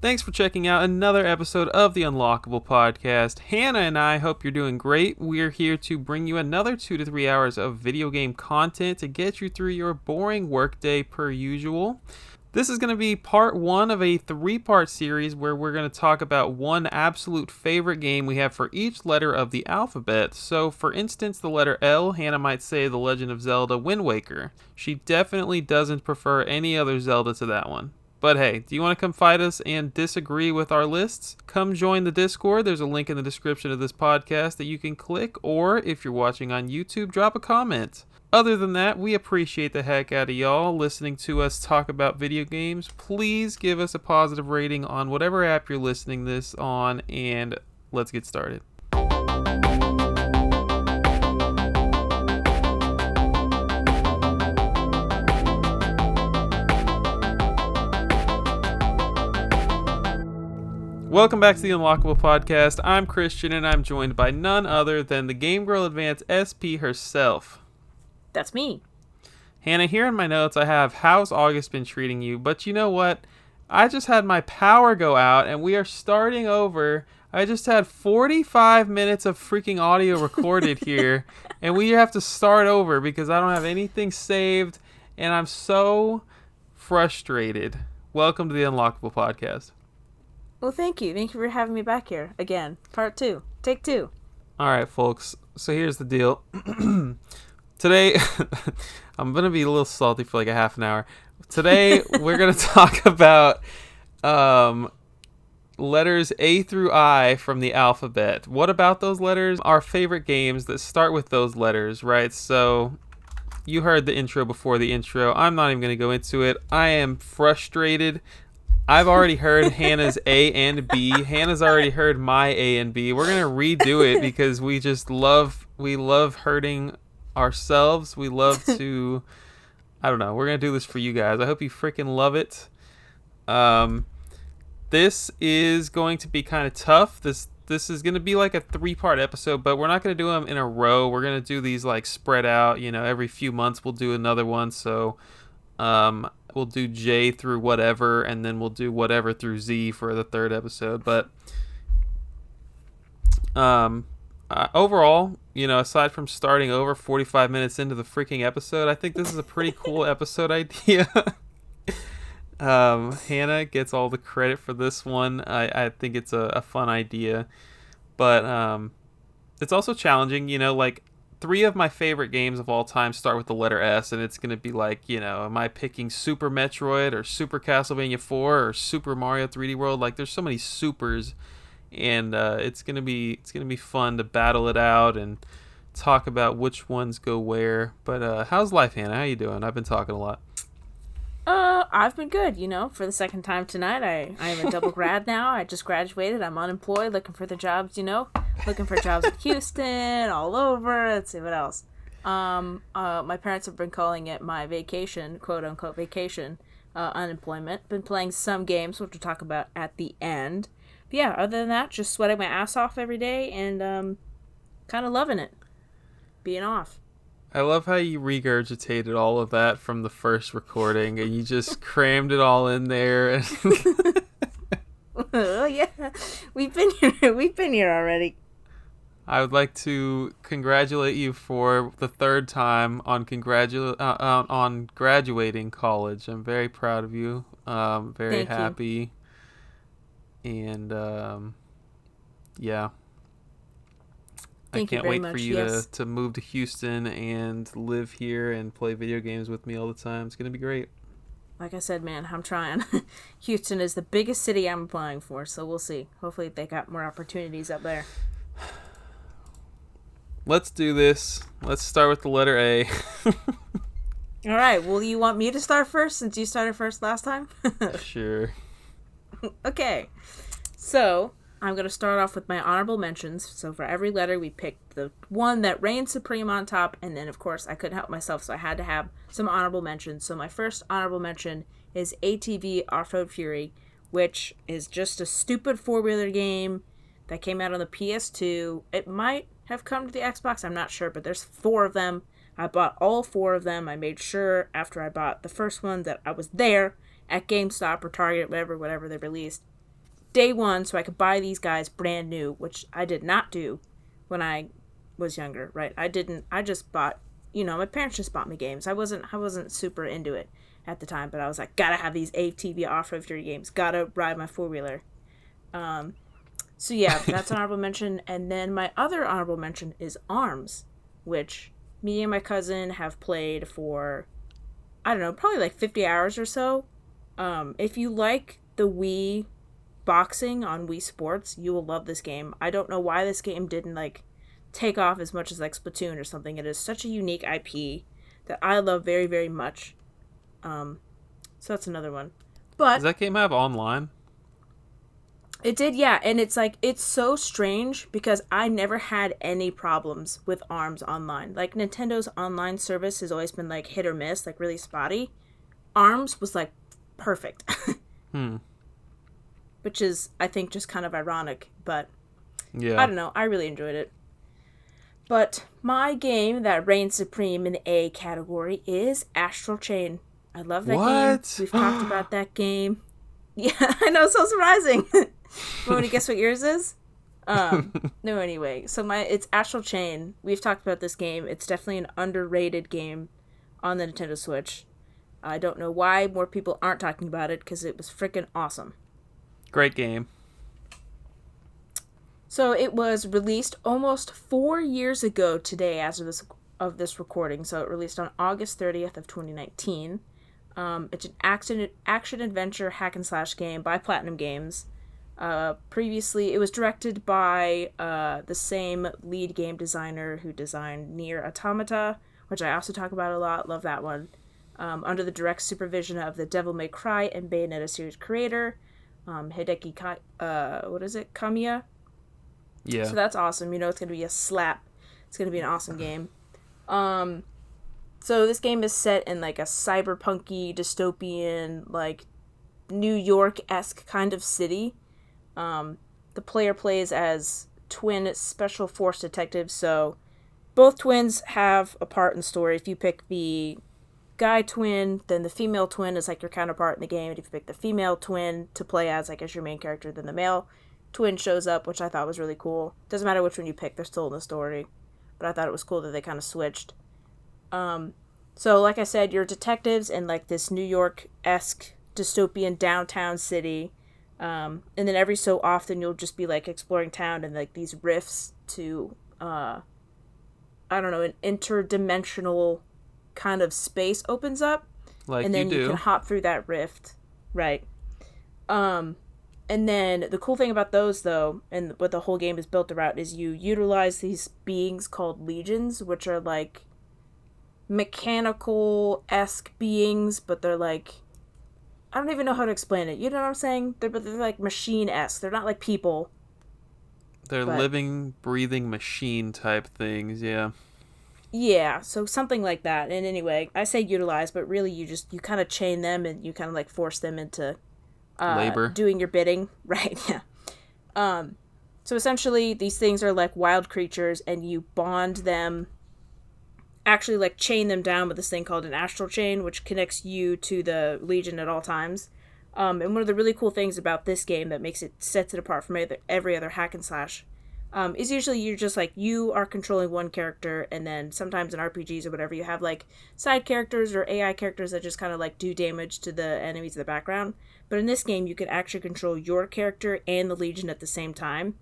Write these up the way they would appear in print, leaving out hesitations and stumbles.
Thanks for checking out another episode of the Unlockable podcast. Hannah and I hope you're doing great. We're here to bring you another 2 to 3 hours of video game content to get you through your boring workday per usual. This is going to be part 1 of a 3-part series where we're going to talk about one absolute favorite game we have for each letter of the alphabet. So, for instance, the letter L, Hannah might say The Legend of Zelda Wind Waker. She definitely doesn't prefer any other Zelda to that one. But hey, do you want to come fight us and disagree with our lists? Come join the Discord. There's a link in the description of this podcast that you can click, or if you're watching on YouTube, drop a comment. Other than that, we appreciate the heck out of y'all listening to us talk about video games. Please give us a positive rating on whatever app you're listening this on, and let's get started. Welcome back to the Unlockable podcast. I'm Christian, and I'm joined by none other than the Game Girl Advance SP herself. That's me. Hannah, here in my notes I have, how's August been treating you? But you know what? I just had my power go out, and we are starting over. I just had 45 minutes of freaking audio recorded here, and we have to start over because I don't have anything saved, and I'm so frustrated. Welcome to the Unlockable podcast. Well, thank you. Thank you for having me back here again. Part 2. Take 2. All right, folks. So here's the deal. Today, I'm going to be a little salty for like a half an hour. Today, we're going to talk about letters A through I from the alphabet. What about those letters? Our favorite games that start with those letters, right? So you heard the intro before the intro. I'm not even going to go into it. I am frustrated. I've already heard Hannah's A and B. Hannah's already heard my A and B. We're going to redo it because we love hurting ourselves. We love to, I don't know, we're going to do this for you guys. I hope you freaking love it. This is going to be kind of tough. This is going to be like a 3-part episode, but we're not going to do them in a row. We're going to do these like spread out, every few months we'll do another one. So, we'll do J through whatever, and then we'll do whatever through Z for the 3rd episode. But overall, aside from starting over 45 minutes into the freaking episode, I think this is a pretty cool episode idea. Hannah gets all the credit for this one. I think it's a fun idea. But it's also challenging, like 3 of my favorite games of all time start with the letter S, and it's going to be like, am I picking Super Metroid or Super Castlevania 4 or Super Mario 3D World? Like, there's so many supers, and it's going to be fun to battle it out and talk about which ones go where. But how's life, Hannah? How you doing? I've been talking a lot. I've been good, for the second time tonight. I am a double grad now. I just graduated. I'm unemployed, looking for the jobs, looking for jobs in Houston, all over. Let's see what else. My parents have been calling it my vacation, quote unquote vacation, unemployment. Been playing some games, which we'll talk about at the end. But yeah, other than that, just sweating my ass off every day and kind of loving it. Being off. I love how you regurgitated all of that from the first recording, and you just crammed it all in there. Oh yeah, we've been here already. I would like to congratulate you for the 3rd time on graduating college. I'm very proud of you. Very happy, and yeah. I can't wait for you to move to Houston and live here and play video games with me all the time. It's going to be great. Like I said, man, I'm trying. Houston is the biggest city I'm applying for, so we'll see. Hopefully they got more opportunities up there. Let's do this. Let's start with the letter A. All right. Well, you want me to start first since you started first last time? Sure. Okay. So I'm going to start off with my honorable mentions. So for every letter, we picked the one that reigned supreme on top. And then, of course, I couldn't help myself, so I had to have some honorable mentions. So my first honorable mention is ATV Off-Road Fury, which is just a stupid 4-wheeler game that came out on the PS2. It might have come to the Xbox, I'm not sure, but there's 4 of them. I bought all 4 of them. I made sure after I bought the first one that I was there at GameStop or Target, whatever they released. day one so I could buy these guys brand new, which I did not do when I was younger, right? I just bought, my parents just bought me games. I wasn't super into it at the time, but I was like, gotta have these ATV off-road fury games, gotta ride my four-wheeler. So yeah, that's an honorable mention. And then my other honorable mention is ARMS, which me and my cousin have played for, I don't know, probably like 50 hours or so. If you like the Wii boxing on Wii Sports, you will love this game. I don't know why this game didn't like take off as much as like Splatoon or something. It is such a unique IP that I love very, very much. So that's another one. But does that game have online? It did, yeah. And it's like, it's so strange because I never had any problems with ARMS online. Like, Nintendo's online service has always been like hit or miss, like really spotty. ARMS was like perfect. Which is, I think, just kind of ironic, but yeah. I don't know. I really enjoyed it. But my game that reigns supreme in the A category is Astral Chain. I love that game. We've talked about that game. Yeah, I know, so surprising. Want to guess what yours is? No, anyway. So it's Astral Chain. We've talked about this game. It's definitely an underrated game on the Nintendo Switch. I don't know why more people aren't talking about it, because it was freaking awesome. Great game. So it was released almost 4 years ago today as of this recording. So it released on August 30th of 2019. It's an action-adventure hack-and-slash game by Platinum Games. Previously, it was directed by the same lead game designer who designed Nier Automata, which I also talk about a lot. Love that one. Under the direct supervision of the Devil May Cry and Bayonetta series creator, Hideki Kamiya. Yeah. So that's awesome. It's going to be a slap. It's going to be an awesome game. So this game is set in like a cyberpunky, dystopian, like New York-esque kind of city. The player plays as twin special force detectives, so both twins have a part in the story. If you pick the guy twin, then the female twin is like your counterpart in the game. And if you pick the female twin to play as like as your main character, then the male twin shows up, which I thought was really cool. Doesn't matter which one you pick, they're still in the story. But I thought it was cool that they kind of switched. So like I said, you're detectives in like this New York-esque dystopian downtown city. And then every so often you'll just be like exploring town and like these rifts to, I don't know, an interdimensional kind of space opens up. Like and then you can hop through that rift. Right. And then the cool thing about those, though, and what the whole game is built around, is you utilize these beings called legions, which are like mechanical-esque beings, but they're like, I don't even know how to explain it. You know what I'm saying? They're like machine-esque. They're not like people. They're living, breathing machine type things, yeah. Yeah, so something like that. And anyway, I say utilize, but really you kind of chain them and you kind of like force them into labor, doing your bidding. Right, yeah. So essentially these things are like wild creatures and you bond them, actually like chain them down with this thing called an astral chain, which connects you to the Legion at all times. And one of the really cool things about this game that sets it apart from every other hack and slash is usually you're just like, you are controlling one character, and then sometimes in RPGs or whatever, you have like side characters or AI characters that just kind of like do damage to the enemies in the background. But in this game, you can actually control your character and the Legion at the same time.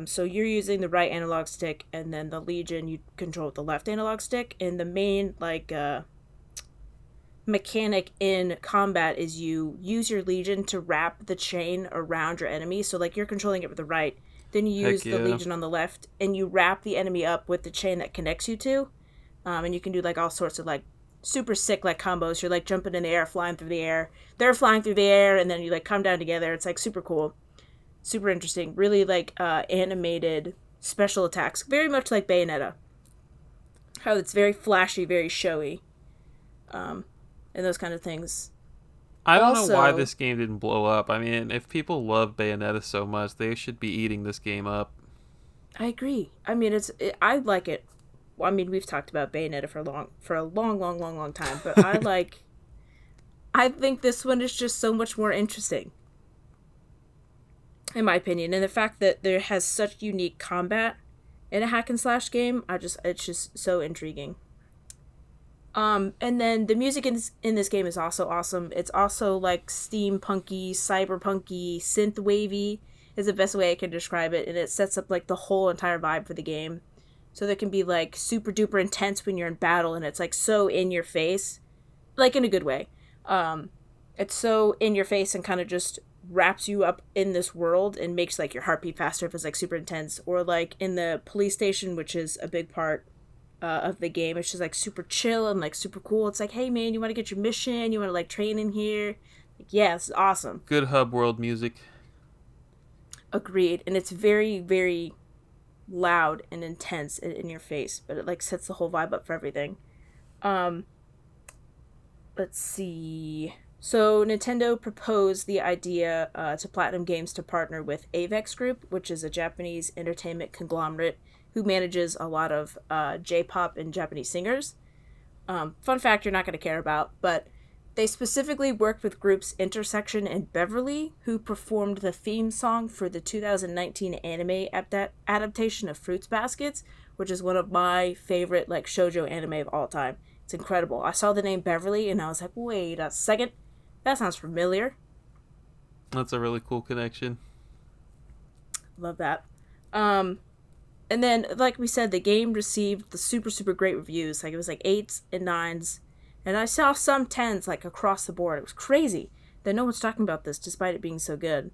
So you're using the right analog stick, and then the Legion you control with the left analog stick. And the main like mechanic in combat is you use your Legion to wrap the chain around your enemy. So like you're controlling it with the right. Then you use the Legion on the left, and you wrap the enemy up with the chain that connects you to. And you can do like all sorts of like super sick like combos. You're like jumping in the air, flying through the air. They're flying through the air, and then you like come down together. It's like super cool, super interesting. Really like animated special attacks, very much like Bayonetta. How it's very flashy, very showy, and those kind of things. I don't know why this game didn't blow up. I mean, if people love Bayonetta so much, they should be eating this game up. I agree. I mean, I like it. Well, I mean, we've talked about Bayonetta for a long time, but I think this one is just so much more interesting. in my opinion. And the fact that there has such unique combat in a hack and slash game, it's just so intriguing. And then the music in this game is also awesome. It's also like steampunky, cyberpunky, synth wavy is the best way I can describe it, and it sets up like the whole entire vibe for the game. So there can be like super duper intense when you're in battle, and it's like so in your face, like in a good way. It's so in your face and kind of just wraps you up in this world and makes like your heart beat faster if it's like super intense. Or like in the police station, which is a big part of the game, it's just like super chill and like super cool. It's like, hey man, you want to get your mission? You want to like train in here? Like, yeah, this is awesome. Good hub world music. Agreed. And it's very, very loud and intense and in your face, but it like sets the whole vibe up for everything. Let's see. So Nintendo proposed the idea to Platinum Games to partner with Avex Group, which is a Japanese entertainment conglomerate who manages a lot of J-pop and Japanese singers. Fun fact you're not going to care about, but they specifically worked with groups Intersection and Beverly, who performed the theme song for the 2019 anime adaptation of Fruits Baskets, which is one of my favorite like shoujo anime of all time. It's incredible. I saw the name Beverly and I was like, wait a second, that sounds familiar. That's a really cool connection. Love that. And then, like we said, the game received the super, super great reviews. Like, it was like 8s and 9s. And I saw some 10s, like, across the board. It was crazy that no one's talking about this, despite it being so good.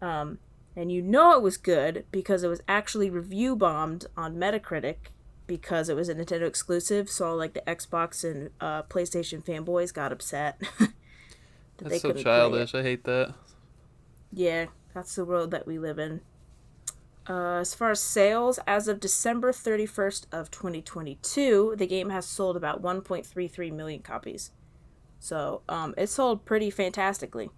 And you know it was good because it was actually review bombed on Metacritic because it was a Nintendo exclusive. So, like, the Xbox and PlayStation fanboys got upset. That's so childish. I hate that. Yeah, that's the world that we live in. As far as sales, as of December 31st of 2022, the game has sold about 1.33 million copies. So, it sold pretty fantastically.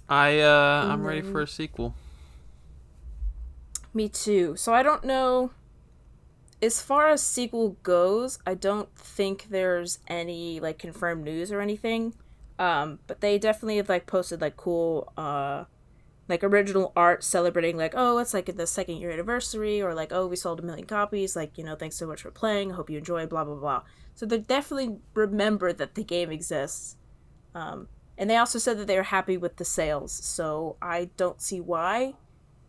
I'm ready for a sequel. Me too. So I don't know, as far as sequel goes, I don't think there's any, like, confirmed news or anything. But they definitely have, like, posted, like, cool, like, original art celebrating, like, oh, it's, like, the 2nd year anniversary, or, like, oh, we sold 1 million copies, like, you know, thanks so much for playing, hope you enjoy, blah, blah, blah. So they definitely remember that the game exists. And they also said that they were happy with the sales, so I don't see why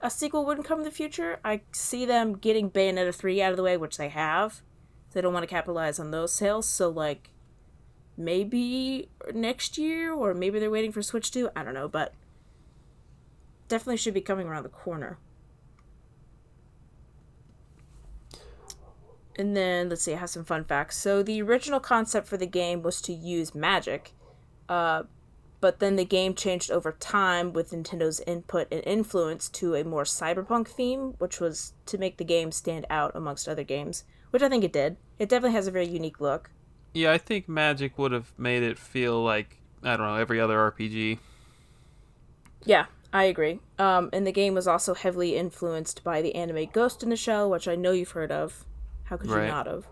a sequel wouldn't come in the future. I see them getting Bayonetta 3 out of the way, which they have. They don't want to capitalize on those sales, so, like, maybe next year, or maybe they're waiting for Switch 2, I don't know, but definitely should be coming around the corner. And then, let's see, I have some fun facts. So the original concept for the game was to use magic, but then the game changed over time with Nintendo's input and influence to a more cyberpunk theme, which was to make the game stand out amongst other games, which I think it did. It definitely has a very unique look. Yeah, I think magic would have made it feel like, I don't know, every other RPG. Yeah, I agree. And the game was also heavily influenced by the anime Ghost in the Shell, which I know you've heard of. How could you not have?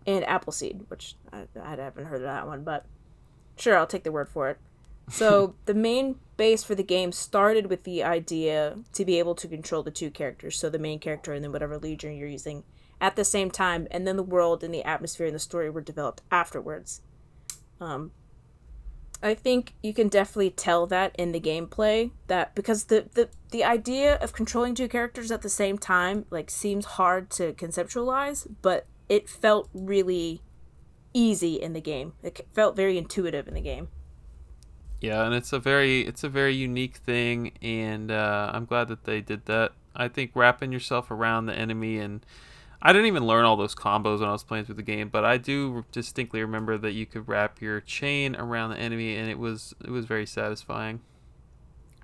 And Appleseed, which I haven't heard of that one, but sure, I'll take the word for it. So the main base for the game started with the idea to be able to control the two characters, so the main character and then whatever legion you're using, at the same time, and then the world and the atmosphere and the story were developed afterwards. I think you can definitely tell that in the gameplay, that because the idea of controlling two characters at the same time, like, seems hard to conceptualize, but it felt really easy in the game. It felt very intuitive in the game. Yeah, and it's a very unique thing, and I'm glad that they did that. I think wrapping yourself around the enemy, and I didn't even learn all those combos when I was playing through the game, but I do distinctly remember that you could wrap your chain around the enemy, and it was very satisfying.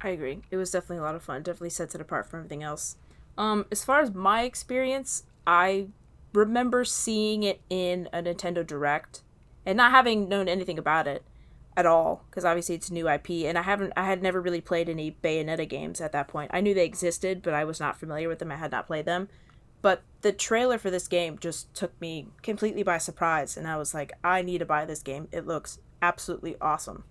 I agree. It was definitely a lot of fun. Definitely sets it apart from everything else. As far as my experience, I remember seeing it in a Nintendo Direct, and not having known anything about it at all, because obviously it's a new IP, and I had never really played any Bayonetta games at that point. I knew they existed, but I was not familiar with them. I had not played them. But the trailer for this game just took me completely by surprise, and I was like, I need to buy this game. It looks absolutely awesome.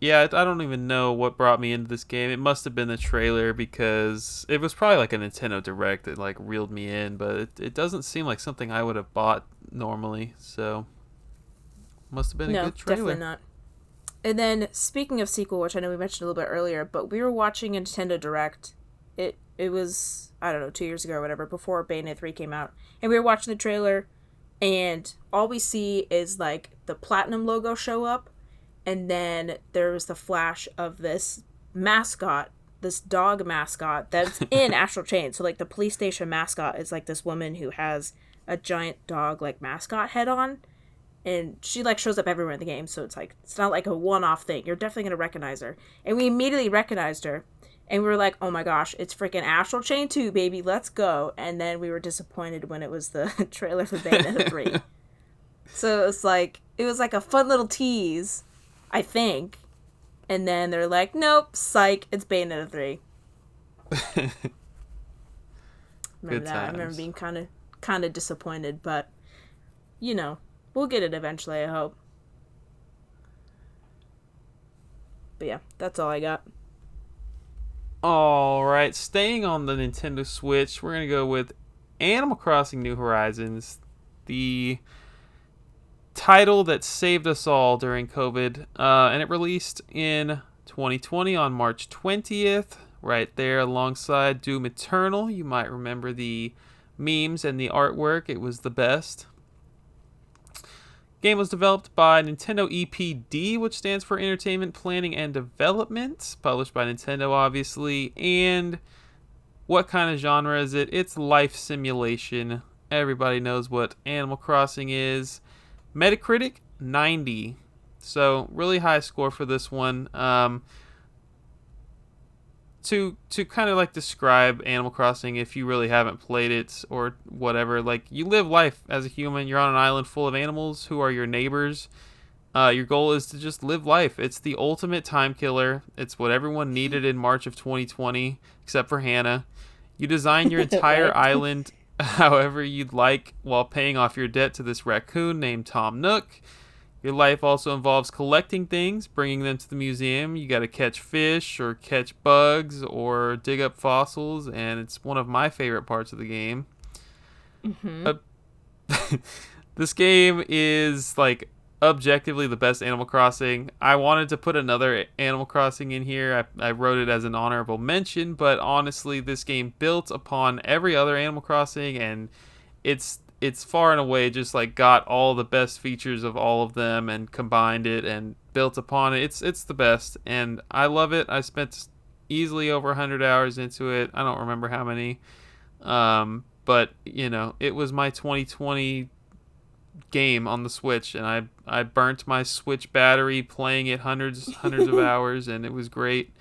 Yeah, I don't even know what brought me into this game. It must have been the trailer because it was probably like a Nintendo Direct that like reeled me in, but it doesn't seem like something I would have bought normally. So must have been a No, good trailer. definitely not. And then, speaking of sequel, which I know we mentioned a little bit earlier, but we were watching a Nintendo Direct. It was, I don't know, 2 years ago or whatever, before Bayonetta 3 came out. And we were watching the trailer, and all we see is, like, the Platinum logo show up, and then there was the flash of this mascot, this dog mascot, that's in Astral Chain. So, like, the police station mascot is, like, this woman who has a giant dog, like, mascot head on. And she, like, shows up everywhere in the game, so it's, like, it's not, like, a one-off thing. You're definitely going to recognize her. And we immediately recognized her, and we were like, oh my gosh, it's freaking Astral Chain 2, baby, let's go. And then we were disappointed when it was the trailer for Bayonetta 3. So it was like a fun little tease, I think. And then they're like, nope, psych, it's Bayonetta 3. Remember that? I remember being kind of disappointed, but, you know. We'll get it eventually, I hope. But yeah, that's all I got. Alright, staying on the Nintendo Switch, we're going to go with Animal Crossing New Horizons, the title that saved us all during COVID. And it released in 2020 on March 20th, right there alongside Doom Eternal. You might remember the memes and the artwork. It was the best. Game was developed by Nintendo EPD, which stands for Entertainment Planning and Development, published by Nintendo, obviously. And what kind of genre is it? It's life simulation. Everybody knows what Animal Crossing is. Metacritic, 90. So, really high score for this one. To kind of like describe Animal Crossing if you really haven't played it or whatever, like you live life as a human. You're on an island full of animals who are your neighbors. Your goal is to just live life. It's the ultimate time killer. It's what everyone needed in March of 2020, except for Hannah. You design your entire Right. island however you'd like while paying off your debt to this raccoon named Tom Nook. Your life also involves collecting things, bringing them to the museum. You got to catch fish or catch bugs or dig up fossils, and it's one of my favorite parts of the game. Mm-hmm. This game is like objectively the best Animal Crossing. I wanted to put another Animal Crossing in here. I wrote it as an honorable mention, but honestly, this game built upon every other Animal Crossing, and it's far and away just like got all the best features of all of them and combined it and built upon it. It's the best, and I love it. I spent easily over 100 hours into it. I don't remember how many, but you know, it was my 2020 game on the Switch, and I burnt my Switch battery playing it hundreds of hours, and it was great.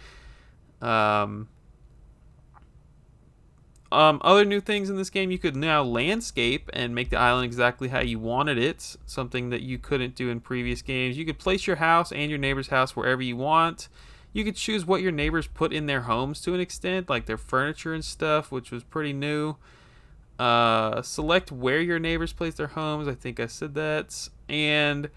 Other new things in this game, you could now landscape and make the island exactly how you wanted it, something that you couldn't do in previous games. You could place your house and your neighbor's house wherever you want. You could choose what your neighbors put in their homes to an extent, like their furniture and stuff, which was pretty new. Select where your neighbors place their homes. I think I said that. And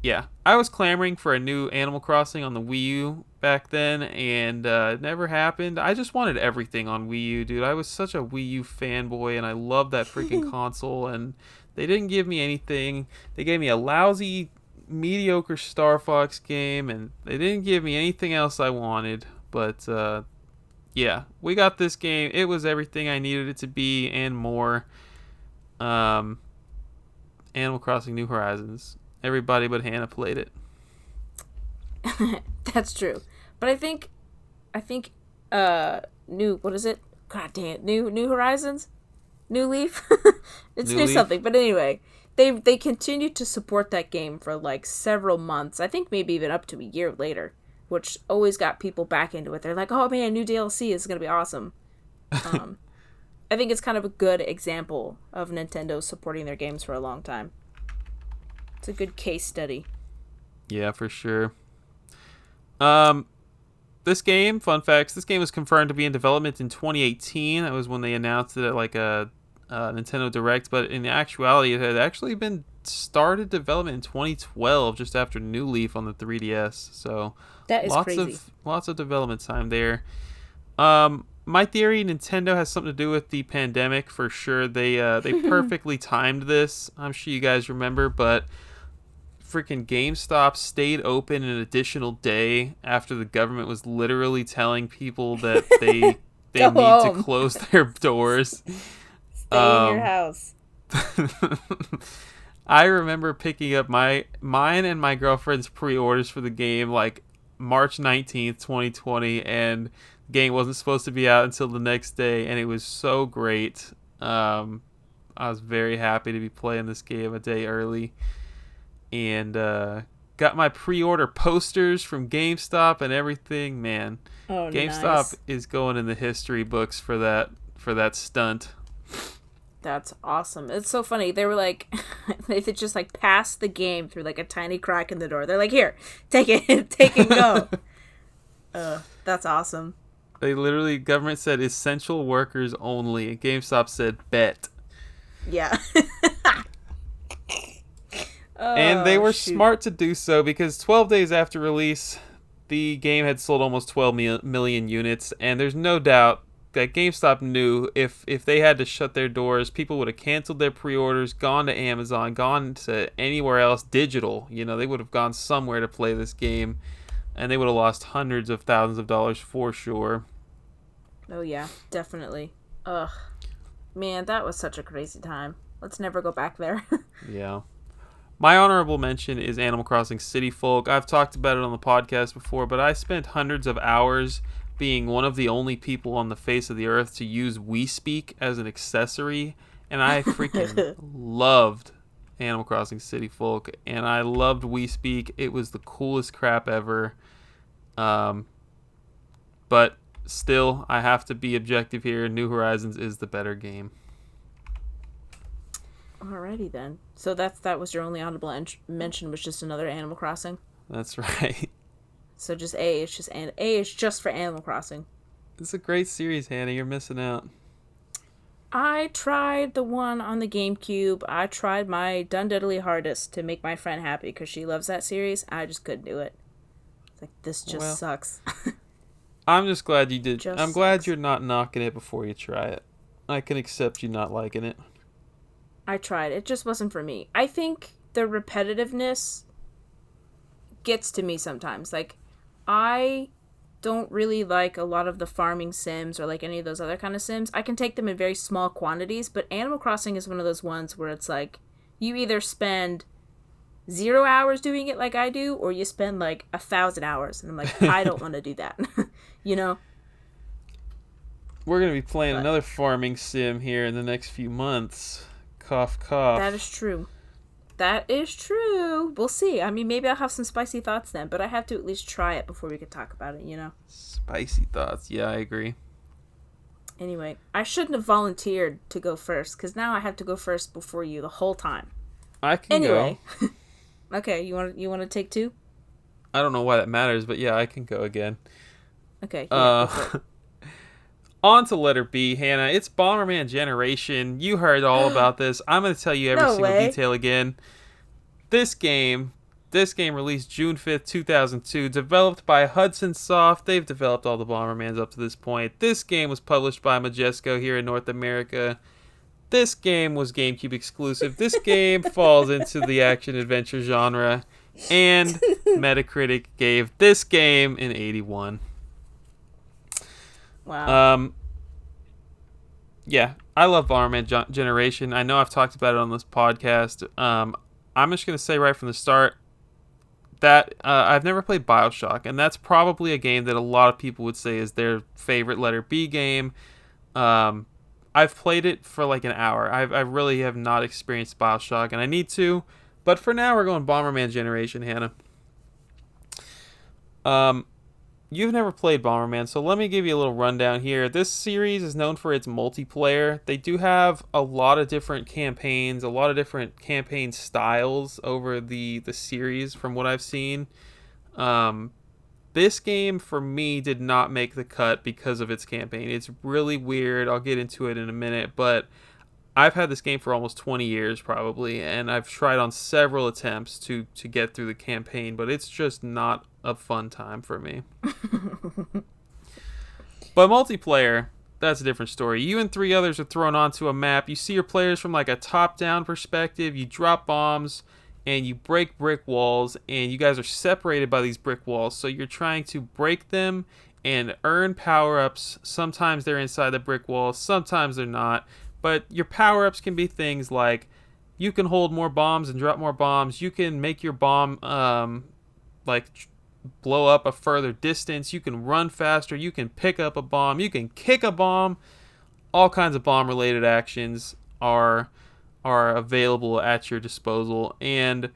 yeah, I was clamoring for a new Animal Crossing on the Wii U back then, and it never happened. I just wanted everything on Wii U, dude. I was such a Wii U fanboy, and I loved that freaking console, and they didn't give me anything. They gave me a lousy, mediocre Star Fox game, and they didn't give me anything else I wanted. But yeah, we got this game. It was everything I needed it to be and more. Animal Crossing New Horizons. Everybody but Hannah played it. That's true. But I think new, what is it? God damn it. New Horizons? New Leaf? It's New new Leaf? something. But anyway, they continued to support that game for like several months. I think maybe even up to a year later, which always got people back into it. They're like, oh man, new DLC is going to be awesome. I think it's kind of a good example of Nintendo supporting their games for a long time. It's a good case study. Yeah, for sure. This game, fun facts, this game was confirmed to be in development in 2018. That was when they announced it at like a Nintendo Direct, but in actuality, it had actually been started development in 2012, just after New Leaf on the 3DS. So That is crazy. Lots of development time there. My theory, Nintendo has something to do with the pandemic for sure. They perfectly timed this. I'm sure you guys remember, but freaking GameStop stayed open an additional day after the government was literally telling people that they Go need home. to close their doors. Stay in your house. I remember picking up mine and my girlfriend's pre-orders for the game like March 19th, 2020, and the game wasn't supposed to be out until the next day, and it was so great. I was very happy to be playing this game a day early, and got my pre-order posters from GameStop and everything. Man, Oh, GameStop nice. is going in the history books for that stunt. That's awesome. It's so funny. They were like, they just like passed the game through like a tiny crack in the door. They're like, here, take it, take it, go. That's awesome. They literally, government said essential workers only, and GameStop said bet. Yeah. And they were shoot. smart to do so, because 12 days after release, the game had sold almost 12 million units, and there's no doubt that GameStop knew if they had to shut their doors, people would have canceled their pre-orders, gone to Amazon, gone to anywhere else digital. You know, they would have gone somewhere to play this game, and they would have lost hundreds of thousands of dollars for sure. Oh yeah, definitely. Ugh. Man, that was such a crazy time. Let's never go back there. Yeah. My honorable mention is Animal Crossing City Folk. I've talked about it on the podcast before, but I spent hundreds of hours being one of the only people on the face of the earth to use WeSpeak as an accessory, and I freaking loved Animal Crossing City Folk, and I loved WeSpeak. It was the coolest crap ever. But still, I have to be objective here. New Horizons is the better game. Alrighty then. So that was your only honorable mention, was just another Animal Crossing. That's right. So just A is just for Animal Crossing. It's a great series, Hannah. You're missing out. I tried the one on the GameCube. I tried my done-diddly hardest to make my friend happy because she loves that series. I just couldn't do it. It's like, this just sucks. I'm just glad you did. Just I'm glad sucks. you're not knocking it before you try it. I can accept you not liking it. I tried. It just wasn't for me. I think the repetitiveness gets to me sometimes. Like, I don't really like a lot of the farming sims or like any of those other kind of sims. I can take them in very small quantities, but Animal Crossing is one of those ones where it's like you either spend 0 hours doing it like I do, or you spend like 1,000 hours, and I'm like, I don't want to do that. You know? We're gonna be playing another farming sim here in the next few months. Cough, cough. That is true. That is true. We'll see. I mean, maybe I'll have some spicy thoughts then, but I have to at least try it before we can talk about it, you know? Spicy thoughts. Yeah, I agree. Anyway, I shouldn't have volunteered to go first, because now I have to go first before you the whole time. I can Anyway. go. Okay, you want to take two? I don't know why that matters, but yeah, I can go again. Okay, yeah, go for it. On to letter B, Hannah. It's Bomberman Generation. You heard all about this. I'm going to tell you every No single way. detail again. This game released June 5th, 2002, developed by Hudson Soft. They've developed all the Bombermans up to this point. This game was published by Majesco here in North America. This game was GameCube exclusive. This game falls into the action-adventure genre. And Metacritic gave this game an 81. Wow. Yeah, I love Bomberman Generation. I know I've talked about it on this podcast. I'm just going to say right from the start that I've never played BioShock, and that's probably a game that a lot of people would say is their favorite letter B game. I've played it for like an hour. I really have not experienced BioShock, and I need to. But for now, we're going Bomberman Generation, Hannah. You've never played Bomberman, so let me give you a little rundown here. This series is known for its multiplayer. They do have a lot of different campaigns, a lot of different campaign styles over the series from what I've seen. This game, for me, did not make the cut because of its campaign. It's really weird. I'll get into it in a minute, but I've had this game for almost 20 years probably, and I've tried on several attempts to get through the campaign, but it's just not a fun time for me. But multiplayer, that's a different story. You and 3 others are thrown onto a map. You see your players from like a top-down perspective. You drop bombs and you break brick walls, and you guys are separated by these brick walls. So you're trying to break them and earn power-ups. Sometimes they're inside the brick walls, sometimes they're not. But your power-ups can be things like you can hold more bombs and drop more bombs. You can make your bomb blow up a further distance. You can run faster. You can pick up a bomb. You can kick a bomb. All kinds of bomb-related actions are available at your disposal. And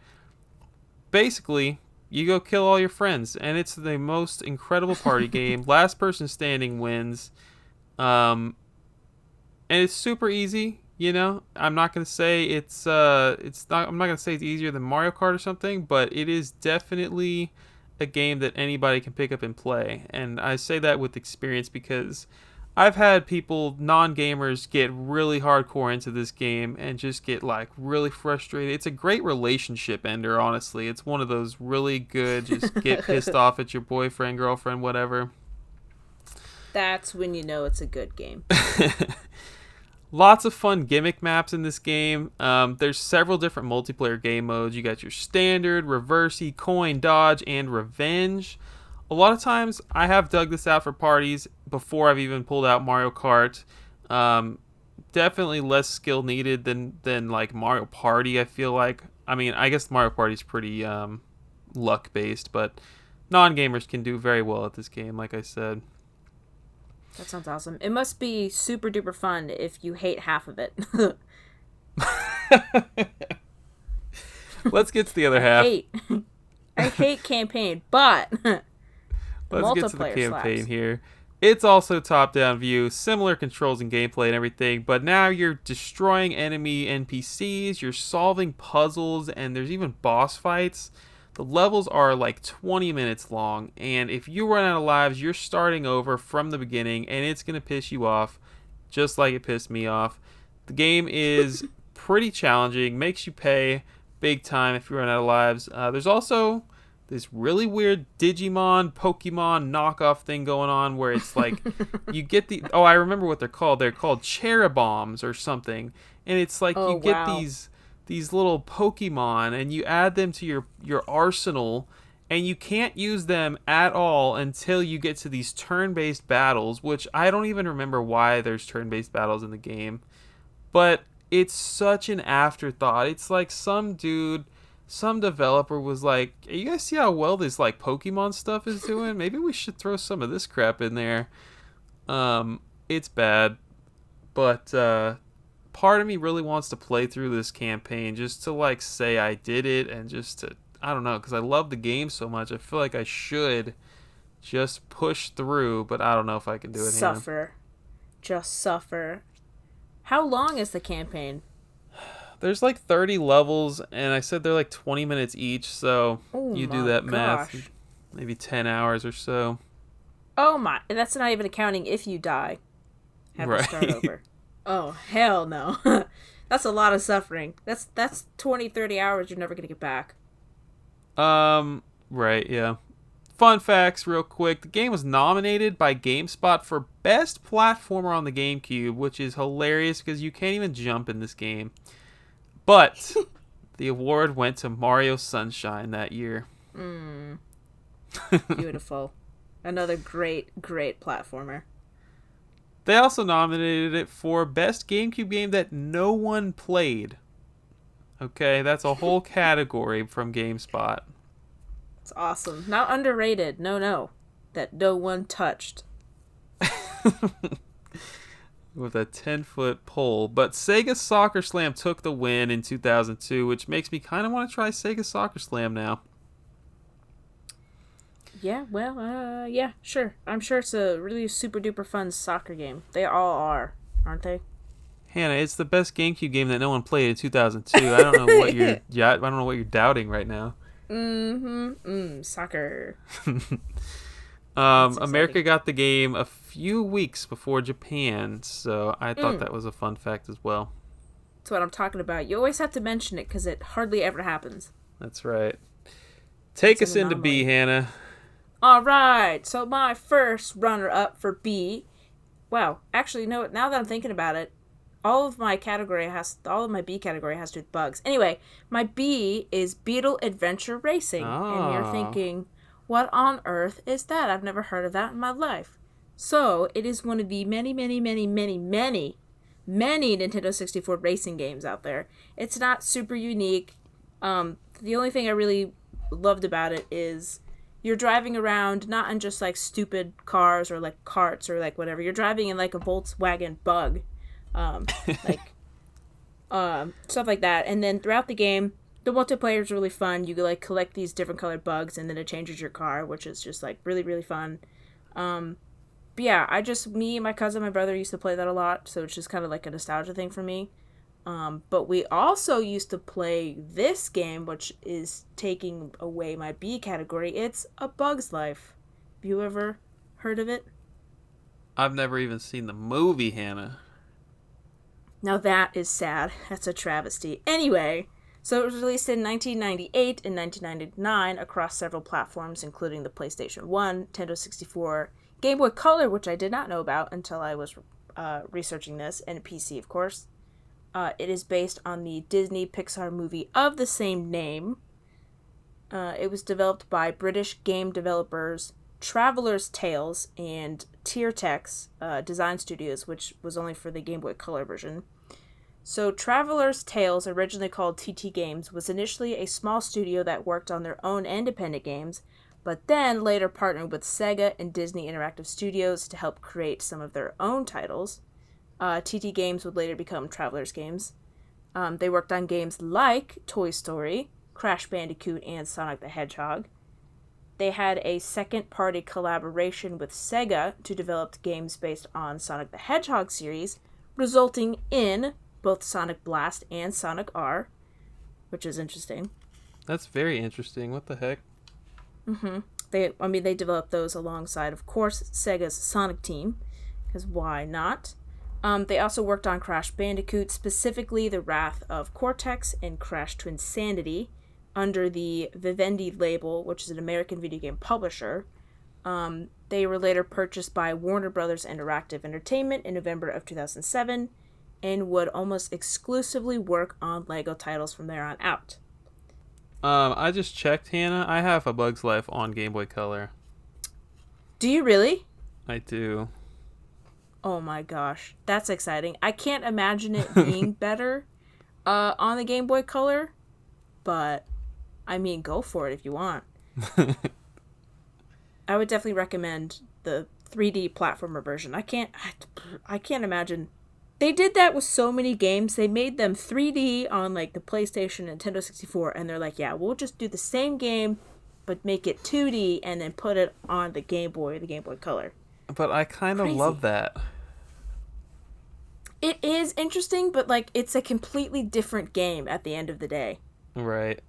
basically, you go kill all your friends. And it's the most incredible party game. Last person standing wins. And it's super easy, you know. I'm not gonna say I'm not gonna say it's easier than Mario Kart or something, but it is definitely a game that anybody can pick up and play. And I say that with experience because I've had people, non-gamers, get really hardcore into this game and just get like really frustrated. It's a great relationship ender, honestly. It's one of those really good, just get pissed off at your boyfriend, girlfriend, whatever. That's when you know it's a good game. Lots of fun gimmick maps in this game. There's several different multiplayer game modes. You got your standard, reversey, coin, dodge, and revenge. A lot of times I have dug this out for parties before I've even pulled out Mario Kart. Definitely less skill needed than like Mario Party, I feel like. I mean, I guess Mario Party is pretty luck based, but non-gamers can do very well at this game, like I said. That sounds awesome. It must be super duper fun if you hate half of it. Let's get to the other half. I hate campaign, but let's get to the campaign here. It's also top-down view, similar controls and gameplay and everything, but now you're destroying enemy NPCs, you're solving puzzles, and there's even boss fights. The levels are like 20 minutes long, and if you run out of lives, you're starting over from the beginning, and it's going to piss you off, just like it pissed me off. The game is pretty challenging, makes you pay big time if you run out of lives. There's also this really weird Digimon, Pokemon knockoff thing going on where it's like, you get I remember what they're called. They're called Cheribombs or something, and it's like get these little Pokemon, and you add them to your arsenal, and you can't use them at all until you get to these turn-based battles, which I don't even remember why there's turn-based battles in the game. But it's such an afterthought. It's like some developer was like, hey, you guys see how well this like Pokemon stuff is doing? Maybe we should throw some of this crap in there. It's bad. But part of me really wants to play through this campaign just to like say I did it, and just to, I don't know, because I love the game so much. I feel like I should just push through, but I don't know if I can do it. Suffer. Just suffer. How long is the campaign? There's like 30 levels, and I said they're like 20 minutes each, so you do that math. Maybe 10 hours or so. Oh my, that's not even accounting if you die. Have to start over. Oh, hell no. That's a lot of suffering. That's 20, 30 hours you're never going to get back. Right, yeah. Fun facts real quick. The game was nominated by GameSpot for Best Platformer on the GameCube, which is hilarious because you can't even jump in this game. But the award went to Mario Sunshine that year. Beautiful. Another great platformer. They also nominated it for Best GameCube Game That No One Played. Okay, that's a whole category from GameSpot. It's awesome. Not underrated. No. That no one touched. With a 10-foot pole. But Sega Soccer Slam took the win in 2002, which makes me kind of want to try Sega Soccer Slam now. Yeah, well, yeah, sure. I'm sure it's a really super duper fun soccer game. They all are, aren't they? Hannah, it's the best GameCube game that no one played in 2002. I don't know what you're doubting right now. Soccer. America got the game a few weeks before Japan, so I thought that was a fun fact as well. That's what I'm talking about. You always have to mention it because it hardly ever happens. That's right. Take It's us an into B, anomaly. Hannah. All right. So my first runner-up for B. Wow. Actually, no. Now that I'm thinking about it, all of my B category has to do with bugs. Anyway, my B is Beetle Adventure Racing, and you're Oh. thinking, what on earth is that? I've never heard of that in my life. So it is one of the many, many, many, many, many, many Nintendo 64 racing games out there. It's not super unique. The only thing I really loved about it is you're driving around not in just like stupid cars or like carts or like whatever. You're driving in like a Volkswagen Bug, um, like stuff like that. And then throughout the game, the multiplayer is really fun. You like collect these different colored bugs, and then it changes your car, which is just like really really fun. But yeah, me, my cousin, my brother used to play that a lot, so it's just kind of like a nostalgia thing for me. But we also used to play this game, which is taking away my B category. It's A Bug's Life. Have you ever heard of it? I've never even seen the movie, Hannah. Now that is sad. That's a travesty. Anyway, so it was released in 1998 and 1999 across several platforms, including the PlayStation 1, Nintendo 64, Game Boy Color, which I did not know about until I was researching this, and PC, of course. It is based on the Disney Pixar movie of the same name. It was developed by British game developers Traveller's Tales and Tiertex Design Studios, which was only for the Game Boy Color version. So Traveller's Tales, originally called TT Games, was initially a small studio that worked on their own independent games, but then later partnered with Sega and Disney Interactive Studios to help create some of their own titles. TT Games would later become Traveller's Games. They worked on games like Toy Story, Crash Bandicoot, and Sonic the Hedgehog. They had a second-party collaboration with Sega to develop games based on Sonic the Hedgehog series, resulting in both Sonic Blast and Sonic R, which is interesting. That's very interesting. What the heck? They developed those alongside, of course, Sega's Sonic team, because why not? They also worked on Crash Bandicoot, specifically The Wrath of Cortex and Crash Twinsanity, under the Vivendi label, which is an American video game publisher. They were later purchased by Warner Brothers Interactive Entertainment in November of 2007, and would almost exclusively work on LEGO titles from there on out. I just checked, Hannah. I have A Bug's Life on Game Boy Color. Do you really? I do. Oh my gosh, that's exciting. I can't imagine it being better on the Game Boy Color, but I mean, go for it if you want. I would definitely recommend the 3D platformer version. I can't imagine. They did that with so many games. They made them 3D on like the PlayStation, Nintendo 64, and they're like, yeah, we'll just do the same game, but make it 2D and then put it on the Game Boy Color. But I kind of love that. It is interesting, but like it's a completely different game at the end of the day. Right.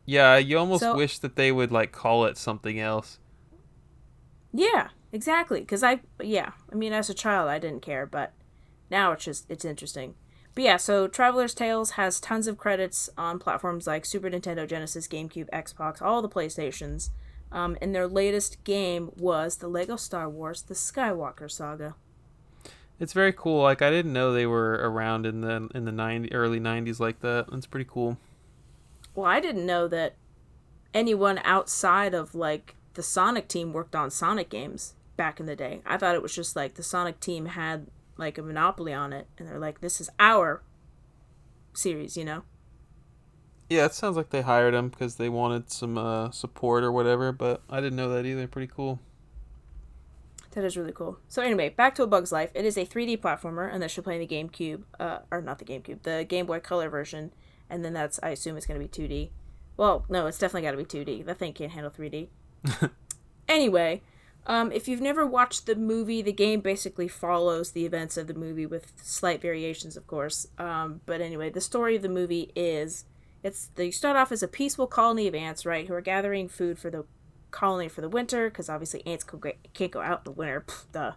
Yeah, you almost wish that they would like call it something else. Yeah, exactly. I mean, as a child, I didn't care, but now it's interesting. But yeah, so Traveller's Tales has tons of credits on platforms like Super Nintendo, Genesis, GameCube, Xbox, all the PlayStations. And their latest game was the Lego Star Wars: The Skywalker Saga. It's very cool. Like, I didn't know they were around in the early 90s like that. That's pretty cool. Well, I didn't know that anyone outside of like the Sonic team worked on Sonic games back in the day. I thought it was just like the Sonic team had like a monopoly on it, and they're like, this is our series, you know? Yeah, it sounds like they hired him because they wanted some support or whatever, but I didn't know that either. Pretty cool. That is really cool. So anyway, back to A Bug's Life. It is a 3D platformer, and that should play in the GameCube, or not the GameCube, the Game Boy Color version, and then I assume it's going to be 2D. Well, no, it's definitely got to be 2D. That thing can't handle 3D. Anyway, if you've never watched the movie, the game basically follows the events of the movie with slight variations, of course. But anyway, the story of the movie is, they start off as a peaceful colony of ants, right, who are gathering food for the colony for the winter, because obviously ants can't go out in the winter. Duh.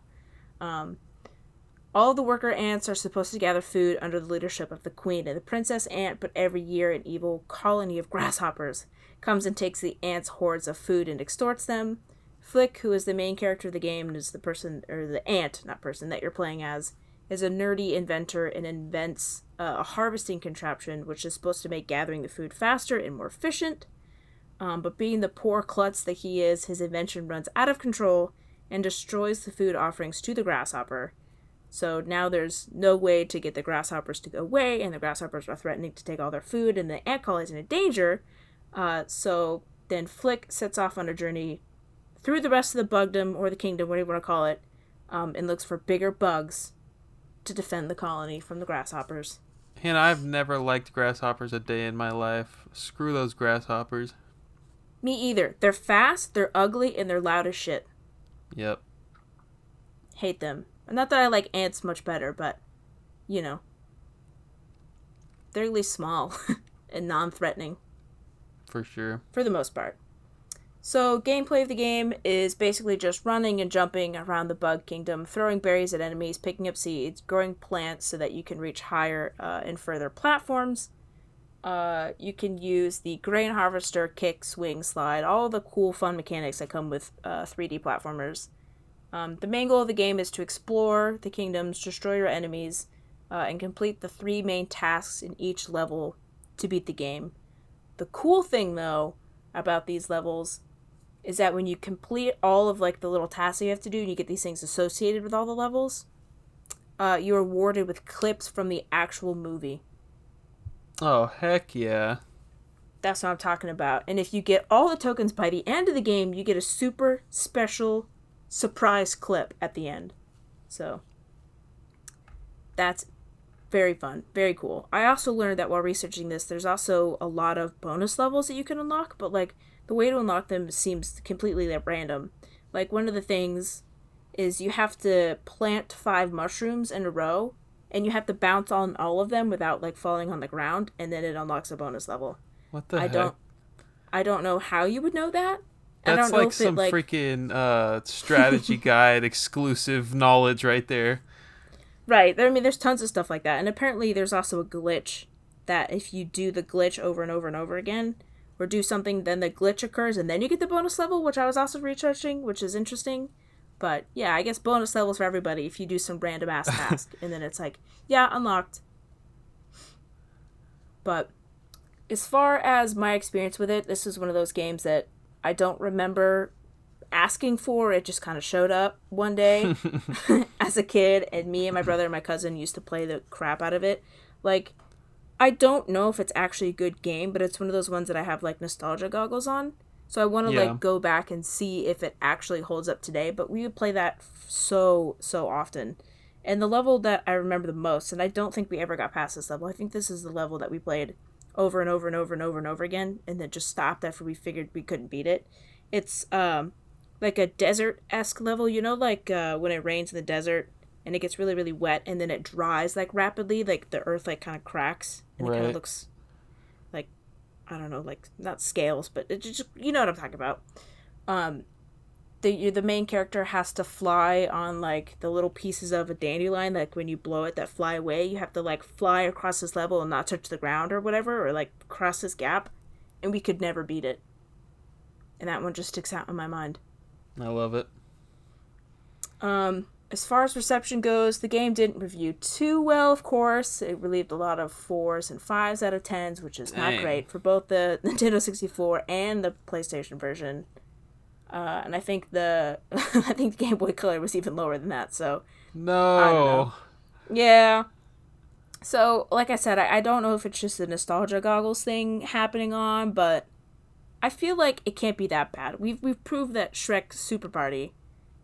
All the worker ants are supposed to gather food under the leadership of the queen and the princess ant, but every year an evil colony of grasshoppers comes and takes the ants' hordes of food and extorts them. Flick, who is the main character of the game and is the person, or the ant, not person, that you're playing as, is a nerdy inventor and invents a harvesting contraption which is supposed to make gathering the food faster and more efficient. But being the poor klutz that he is, his invention runs out of control and destroys the food offerings to the grasshopper. So now there's no way to get the grasshoppers to go away, and the grasshoppers are threatening to take all their food, and the ant colony is in danger. So then Flick sets off on a journey through the rest of the bugdom, or the kingdom, whatever you want to call it, and looks for bigger bugs to defend the colony from the grasshoppers. And I've never liked grasshoppers a day in my life. Screw those grasshoppers. Me either. They're fast, they're ugly, and they're loud as shit. Yep. Hate them. Not that I like ants much better, but, you know. They're at least small and non-threatening. For sure. For the most part. So, gameplay of the game is basically just running and jumping around the bug kingdom, throwing berries at enemies, picking up seeds, growing plants so that you can reach higher and further platforms. You can use the grain harvester, kick, swing, slide, all the cool, fun mechanics that come with 3D platformers. The main goal of the game is to explore the kingdoms, destroy your enemies, and complete the 3 main tasks in each level to beat the game. The cool thing, though, about these levels is that when you complete all of like the little tasks you have to do, and you get these things associated with all the levels, you're rewarded with clips from the actual movie. Oh, heck yeah. That's what I'm talking about. And if you get all the tokens by the end of the game, you get a super special surprise clip at the end. So that's very fun, very cool. I also learned that while researching this, there's also a lot of bonus levels that you can unlock, but like the way to unlock them seems completely random. Like one of the things is you have to plant 5 mushrooms in a row, and you have to bounce on all of them without like falling on the ground, and then it unlocks a bonus level. What the heck? I don't know how you would know that. That's I don't know like if some freaking strategy guide exclusive knowledge right there. Right. I mean, there's tons of stuff like that. And apparently there's also a glitch that if you do the glitch over and over and over again, or do something, then the glitch occurs, and then you get the bonus level, which I was also researching, which is interesting. But yeah, I guess bonus levels for everybody if you do some random ass task. And then it's like, yeah, unlocked. But as far as my experience with it, this is one of those games that I don't remember asking for. It just kind of showed up one day as a kid, and me and my brother and my cousin used to play the crap out of it. Like, I don't know if it's actually a good game, but it's one of those ones that I have like nostalgia goggles on. So I want to like go back and see if it actually holds up today. But we would play that so often. And the level that I remember the most, and I don't think we ever got past this level. I think this is the level that we played over and over and over and over and over again, and then just stopped after we figured we couldn't beat it. It's like a desert-esque level, you know, like when it rains in the desert and it gets really, really wet, and then it dries like rapidly, like the earth like kind of cracks, and it kind of looks like, I don't know, like not scales, but it just, you know what I'm talking about. The main character has to fly on like the little pieces of a dandelion, like when you blow it that fly away, you have to like fly across this level and not touch the ground or whatever, or like cross this gap, and we could never beat it. And that one just sticks out in my mind. I love it. As far as reception goes, the game didn't review too well, of course. It relieved a lot of 4s and 5s out of 10s, which is not great for both the Nintendo 64 and the PlayStation version. And I think the Game Boy Color was even lower than that, so... No! I don't know. Yeah. So, like I said, I don't know if it's just a nostalgia goggles thing happening on, but I feel like it can't be that bad. We've proved that Shrek Super Party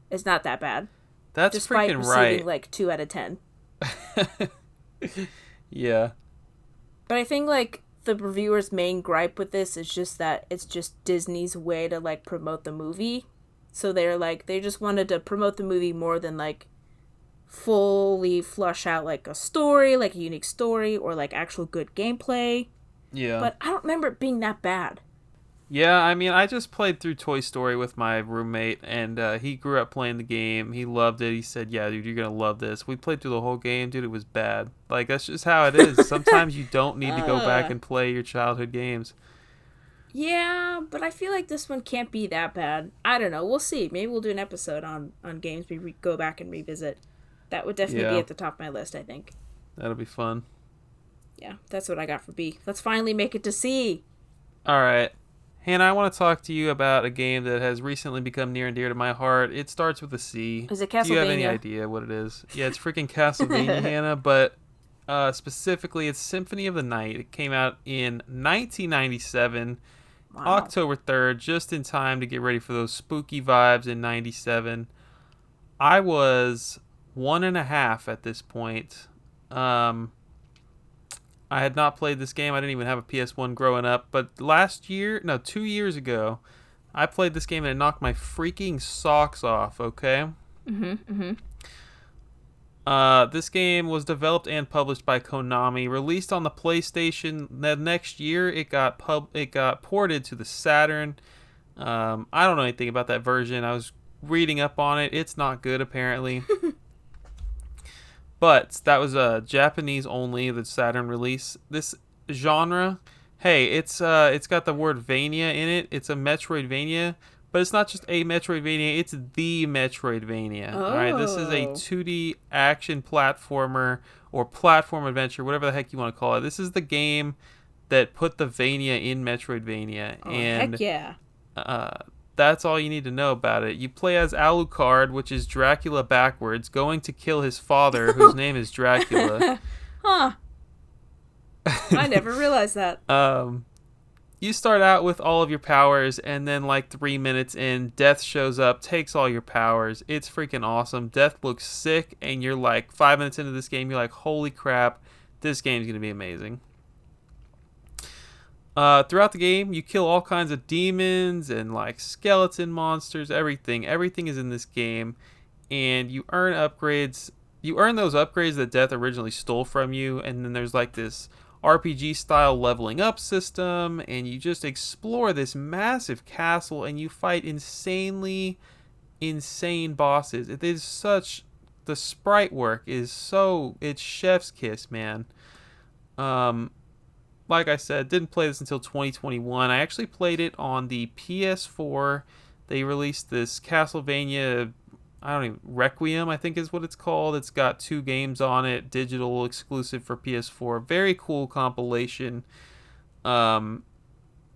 is not that bad. That's despite freaking receiving right. like 2 out of 10. Yeah. But I think like the reviewers' main gripe with this is just that it's just Disney's way to like promote the movie. So they just wanted to promote the movie more than like fully flush out like a story, like a unique story, or like actual good gameplay. Yeah. But I don't remember it being that bad. Yeah, I mean, I just played through Toy Story with my roommate, and he grew up playing the game. He loved it. He said, "Yeah, dude, you're gonna love this." We played through the whole game, dude. It was bad. Like that's just how it is. Sometimes you don't need to go back uh, and play your childhood games. yeah, but I feel like this one can't be that bad. I don't know. We'll see. Maybe we'll do an episode on games go back and revisit. That would definitely be Yeah, at the top of my list, I think. that'll be fun. Yeah, that's what I got for B. Let's finally make it to C. All right, Hannah, I want to talk to you about a game that has recently become near and dear to my heart. It starts with a C. Is it Do you have any Castlevania? idea what it is? Yeah, it's freaking Castlevania, Hannah, but specifically, it's Symphony of the Night. It came out in 1997. Wow. October 3rd, just in time to get ready for those spooky vibes in 97. I was one and a half at this point. Um, I had not played this game. I didn't even have a PS1 growing up. But last year, no, 2 years ago, I played this game and it knocked my freaking socks off, okay? Mm-hmm. This game was developed and published by Konami, released on the PlayStation. The next year, it got ported to the Saturn. I don't know anything about that version. I was reading up on it. It's not good apparently, but that was a Japanese only the Saturn release. This genre, hey, it's got the word Vania in it. It's a Metroidvania, but it's not just a Metroidvania, it's the Metroidvania. All right, this is a Oh. 2D action platformer or platform adventure, whatever the heck you want to call it. This is the game that put the Vania in Metroidvania, Oh, heck and yeah. uh, that's all you need to know about it. You play as Alucard, which is Dracula backwards, going to kill his father, whose name is Dracula. Huh. I never realized that. um, you start out with all of your powers, and then like 3 minutes in, Death shows up, takes all your powers. It's freaking awesome. Death looks sick, and you're like 5 minutes into this game, you're like, holy crap, this game's gonna be amazing. Throughout the game, you kill all kinds of demons and like skeleton monsters. Everything is in this game, and you earn upgrades. You earn those upgrades that Death originally stole from you, and then there's like this RPG style leveling up system, and you just explore this massive castle, and you fight insanely insane bosses. It is such the sprite work is so it's chef's kiss, man. Um, like I said, didn't play this until 2021. I actually played it on the PS4. They released this Castlevania, I don't even, Requiem, I think is what it's called. It's got 2 games on it, digital exclusive for PS4. Very cool compilation. Um,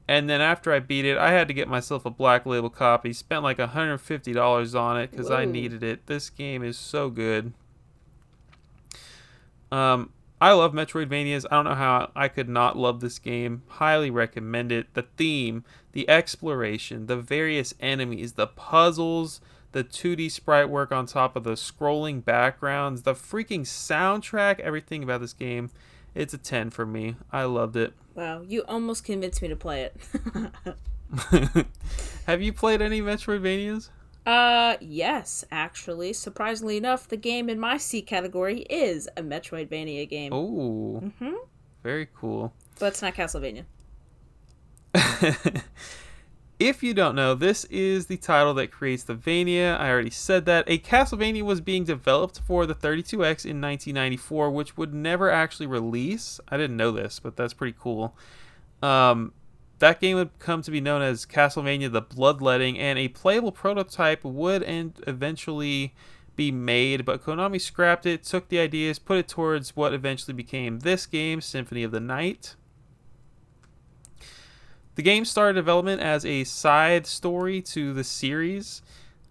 and then after I beat it, I had to get myself a Black Label copy. Spent like $150 on it because I Whoa. needed it. This game is so good. Um, I love Metroidvanias. I don't know how I could not love this game. Highly recommend it. The theme, the exploration, the various enemies, the puzzles, the 2D sprite work on top of the scrolling backgrounds, the freaking soundtrack, everything about this game. It's a 10 for me. I loved it. Wow, you almost convinced me to play it. Have you played any Metroidvanias? Yes, actually. Surprisingly enough, the game in my C category is a Metroidvania game. Oh, Mm-hmm. very cool. But it's not Castlevania. If you don't know, this is the title that creates the Vania. I already said that. A Castlevania was being developed for the 32X in 1994, which would never actually release. I didn't know this, but that's pretty cool. That game would come to be known as Castlevania the Bloodletting, and a playable prototype would eventually be made, but Konami scrapped it, took the ideas, put it towards what eventually became this game, Symphony of the Night. The game started development as a side story to the series.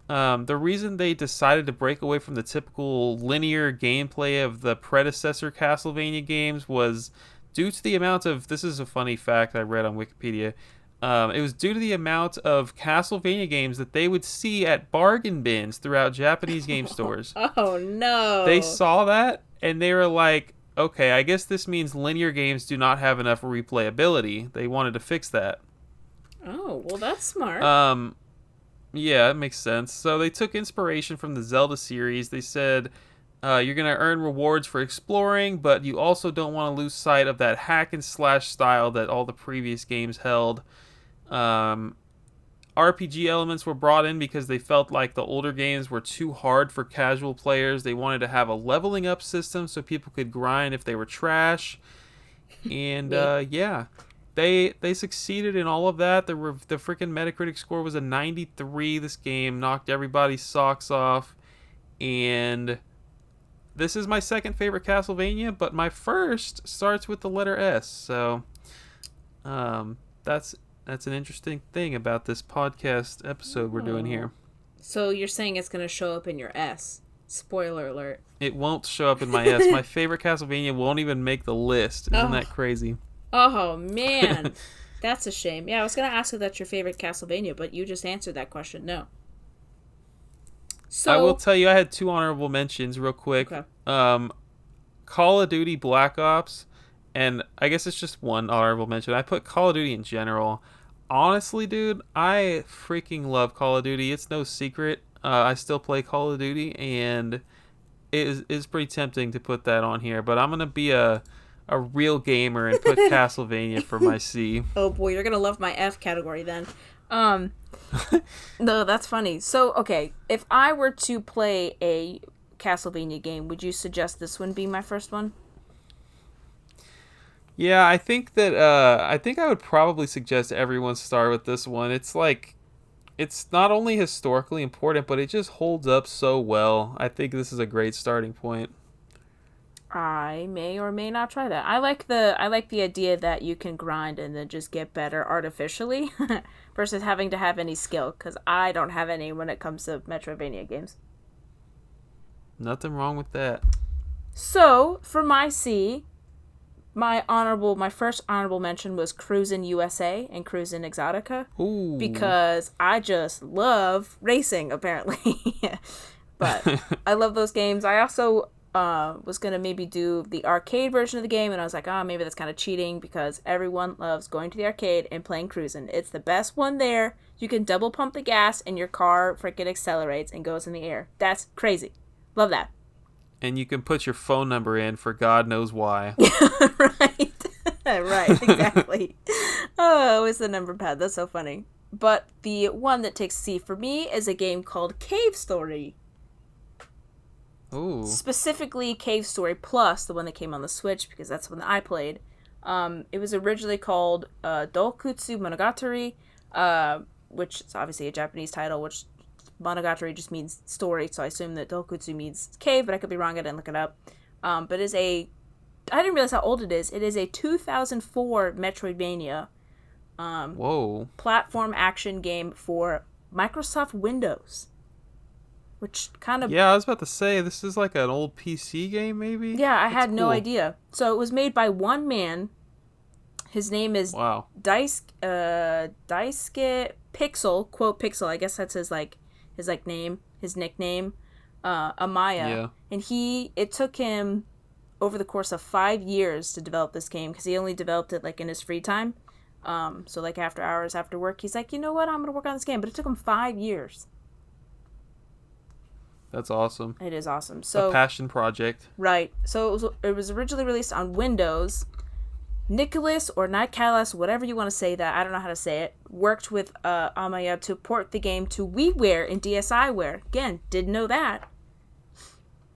The reason they decided to break away from the typical linear gameplay of the predecessor Castlevania games was due to the amount of, this is a funny fact I read on Wikipedia, it was due to the amount of Castlevania games that they would see at bargain bins throughout Japanese game stores. Oh They no. saw that and they were like, okay, I guess this means linear games do not have enough replayability. They wanted to fix that. Oh, well that's smart. Yeah, it makes sense. So they took inspiration from the Zelda series. They said you're going to earn rewards for exploring, but you also don't want to lose sight of that hack and slash style that all the previous games held. RPG elements were brought in because they felt like the older games were too hard for casual players. They wanted to have a leveling up system so people could grind if they were trash. And yeah, they succeeded in all of that. The freaking Metacritic score was a 93. This game knocked everybody's socks off. And this is my second favorite Castlevania, but my first starts with the letter S. So that's an interesting thing about this podcast episode we're doing here. So you're saying it's going to show up in your S. Spoiler alert. It won't show up in my S. My favorite Castlevania won't even make the list. Isn't that crazy? Oh, man. That's a shame. Yeah, I was going to ask if that's your favorite Castlevania, but you just answered that question. No. So I will tell you, I had 2 honorable mentions real quick. Okay. Call of Duty Black Ops, and I guess it's just one honorable mention. I put Call of Duty in general. Honestly, dude, I freaking love Call of Duty. It's no secret. I still play Call of Duty, and it is pretty tempting to put that on here. But I'm going to be a real gamer and put Castlevania for my C. Oh, boy, you're going to love my F category then. No, that's funny. So, okay, if I were to play a Castlevania game, would you suggest this one be my first one? Yeah, I think that I would probably suggest everyone start with this one. It's like, it's not only historically important, but it just holds up so well. I think this is a great starting point. I may or may not try that. I like the idea that you can grind and then just get better artificially versus having to have any skill, because I don't have any when it comes to Metroidvania games. Nothing wrong with that. So, for my C, my first honorable mention was Cruisin' USA and Cruisin' Exotica. Ooh. Because I just love racing, apparently. But I love those games. I also was going to maybe do the arcade version of the game, and I was like, maybe that's kind of cheating because everyone loves going to the arcade and playing Cruisin'. It's the best one there. You can double pump the gas and your car freaking accelerates and goes in the air. That's crazy. Love that. And you can put your phone number in for God knows why. Right. Right, exactly. Oh, it's the number pad. That's so funny. But the one that takes C for me is a game called Cave Story. Ooh. Specifically Cave Story Plus, the one that came on the Switch, because that's the one that I played. It was originally called Dokutsu Monogatari, which is obviously a Japanese title, which Monogatari just means story, so I assume that Dokutsu means cave, but I could be wrong, I didn't look it up. But I didn't realize how old it is. It is a 2004 Metroidvania Whoa. platform action game for Microsoft Windows. Which kind of... Yeah, I was about to say, this is like an old PC game, maybe? Yeah, I had no cool. idea. So it was made by one man. His name is Daisuke Pixel, quote Pixel, I guess that's his name, his nickname, Amaya. Yeah. And it took him over the course of 5 years to develop this game, because he only developed it like in his free time. So like after hours, after work, he's like, you know what, I'm going to work on this game. But it took him 5 years. That's awesome. It is awesome. So a passion project. Right. So it was originally released on Windows. Nicholas or Nicalis, whatever you want to say that, I don't know how to say it, worked with Amaya to port the game to WiiWare and DSiWare. Again, didn't know that.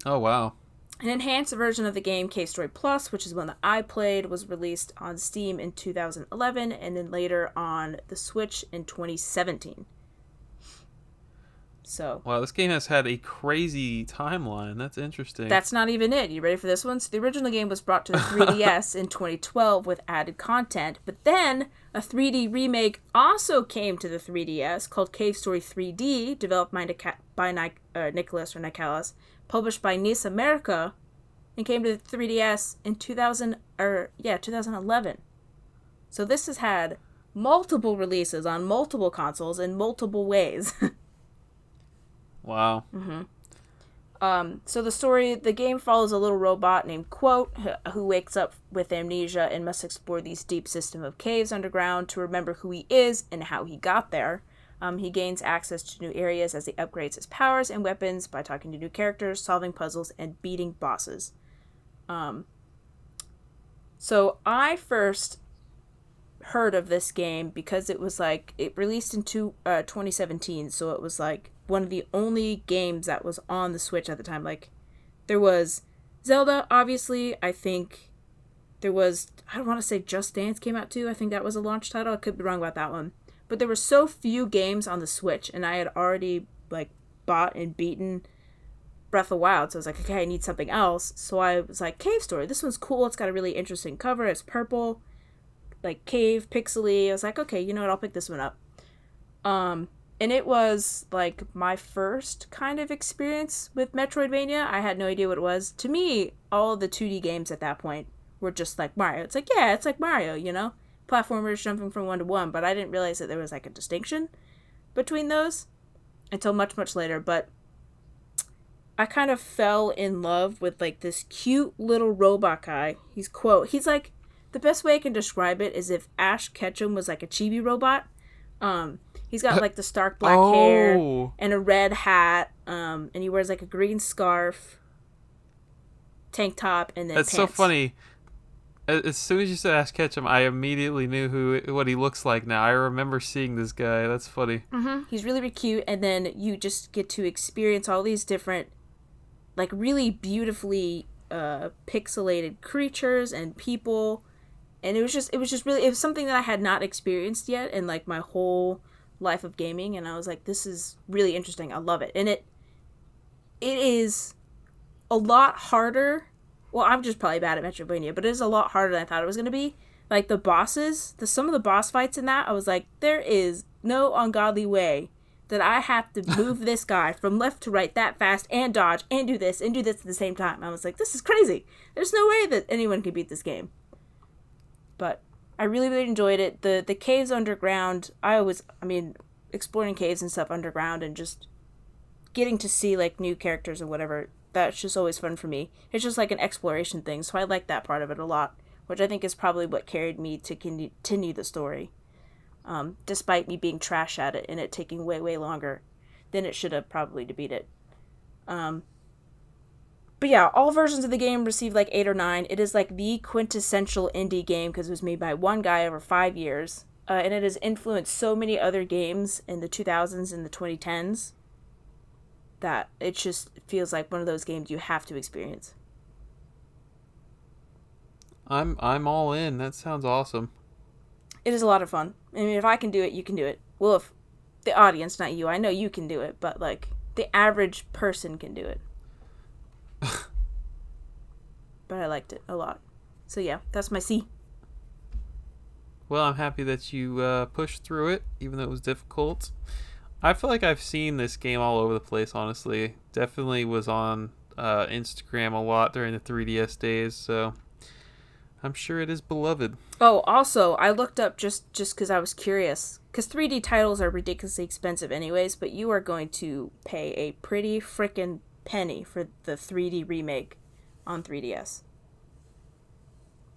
Oh, wow. An enhanced version of the game, Cave Story Plus, which is one that I played, was released on Steam in 2011 and then later on the Switch in 2017. So, wow, this game has had a crazy timeline. That's interesting. That's not even it. You ready for this one? So the original game was brought to the 3DS in 2012 with added content, but then a 3D remake also came to the 3DS called Cave Story 3D, developed by Nicholas or Nicalis, published by NIS America, and came to the 3DS in 2011. So this has had multiple releases on multiple consoles in multiple ways. Wow. Mm-hmm. So the game follows a little robot named Quote, who wakes up with amnesia and must explore these deep system of caves underground to remember who he is and how he got there. He gains access to new areas as he upgrades his powers and weapons by talking to new characters, solving puzzles, and beating bosses. So I first heard of this game because it was like, it released in 2017, so it was like one of the only games that was on the Switch at the time. Like, there was Zelda, obviously. I think there was, I don't want to say Just Dance came out too. I think that was a launch title. I could be wrong about that one. But there were so few games on the Switch, and I had already, like, bought and beaten Breath of the Wild. So I was like, okay, I need something else. So I was like, Cave Story. This one's cool. It's got a really interesting cover. It's purple, like cave, pixely. I was like, okay, you know what? I'll pick this one up. And it was, like, my first kind of experience with Metroidvania. I had no idea what it was. To me, all of the 2D games at that point were just like Mario. It's like, yeah, it's like Mario, you know? Platformers jumping from one to one, but I didn't realize that there was, like, a distinction between those until much, much later. But I kind of fell in love with, like, this cute little robot guy. He's like, the best way I can describe it is if Ash Ketchum was, like, a chibi robot. He's got, like, the stark black hair and a red hat, and he wears, like, a green scarf, tank top, and then That's pants. so funny. As soon as you said Ash Ketchum, I immediately knew what he looks like now. I remember seeing this guy. That's funny. Mm-hmm. He's really, really cute, and then you just get to experience all these different, like, really beautifully pixelated creatures and people, and it was just really, it was something that I had not experienced yet in, like, my whole life of gaming, and I was like, this is really interesting. I love it. And it is a lot harder. Well, I'm just probably bad at Metroidvania, but it is a lot harder than I thought it was going to be. Like, the bosses, some of the boss fights in that, I was like, there is no ungodly way that I have to move this guy from left to right that fast and dodge and do this at the same time. I was like, this is crazy. There's no way that anyone can beat this game. But I really, really enjoyed it. The caves underground, exploring caves and stuff underground and just getting to see, like, new characters and whatever, that's just always fun for me. It's just like an exploration thing, so I like that part of it a lot, which I think is probably what carried me to continue the story, despite me being trash at it and it taking way, way longer than it should have probably to beat it. But yeah, all versions of the game received like 8 or 9. It is like the quintessential indie game because it was made by one guy over 5 years, and it has influenced so many other games in the 2000s and the 2010s. That it just feels like one of those games you have to experience. I'm all in. That sounds awesome. It is a lot of fun. I mean, if I can do it, you can do it. Well, if the audience, not you, I know you can do it, but, like, the average person can do it. But I liked it a lot. So yeah, that's my C. Well, I'm happy that you pushed through it, even though it was difficult. I feel like I've seen this game all over the place, honestly. Definitely was on Instagram a lot during the 3DS days, so I'm sure it is beloved. Oh, also, I looked up just because I was curious, because 3D titles are ridiculously expensive anyways, but you are going to pay a pretty frickin' penny for the 3D remake on 3DS.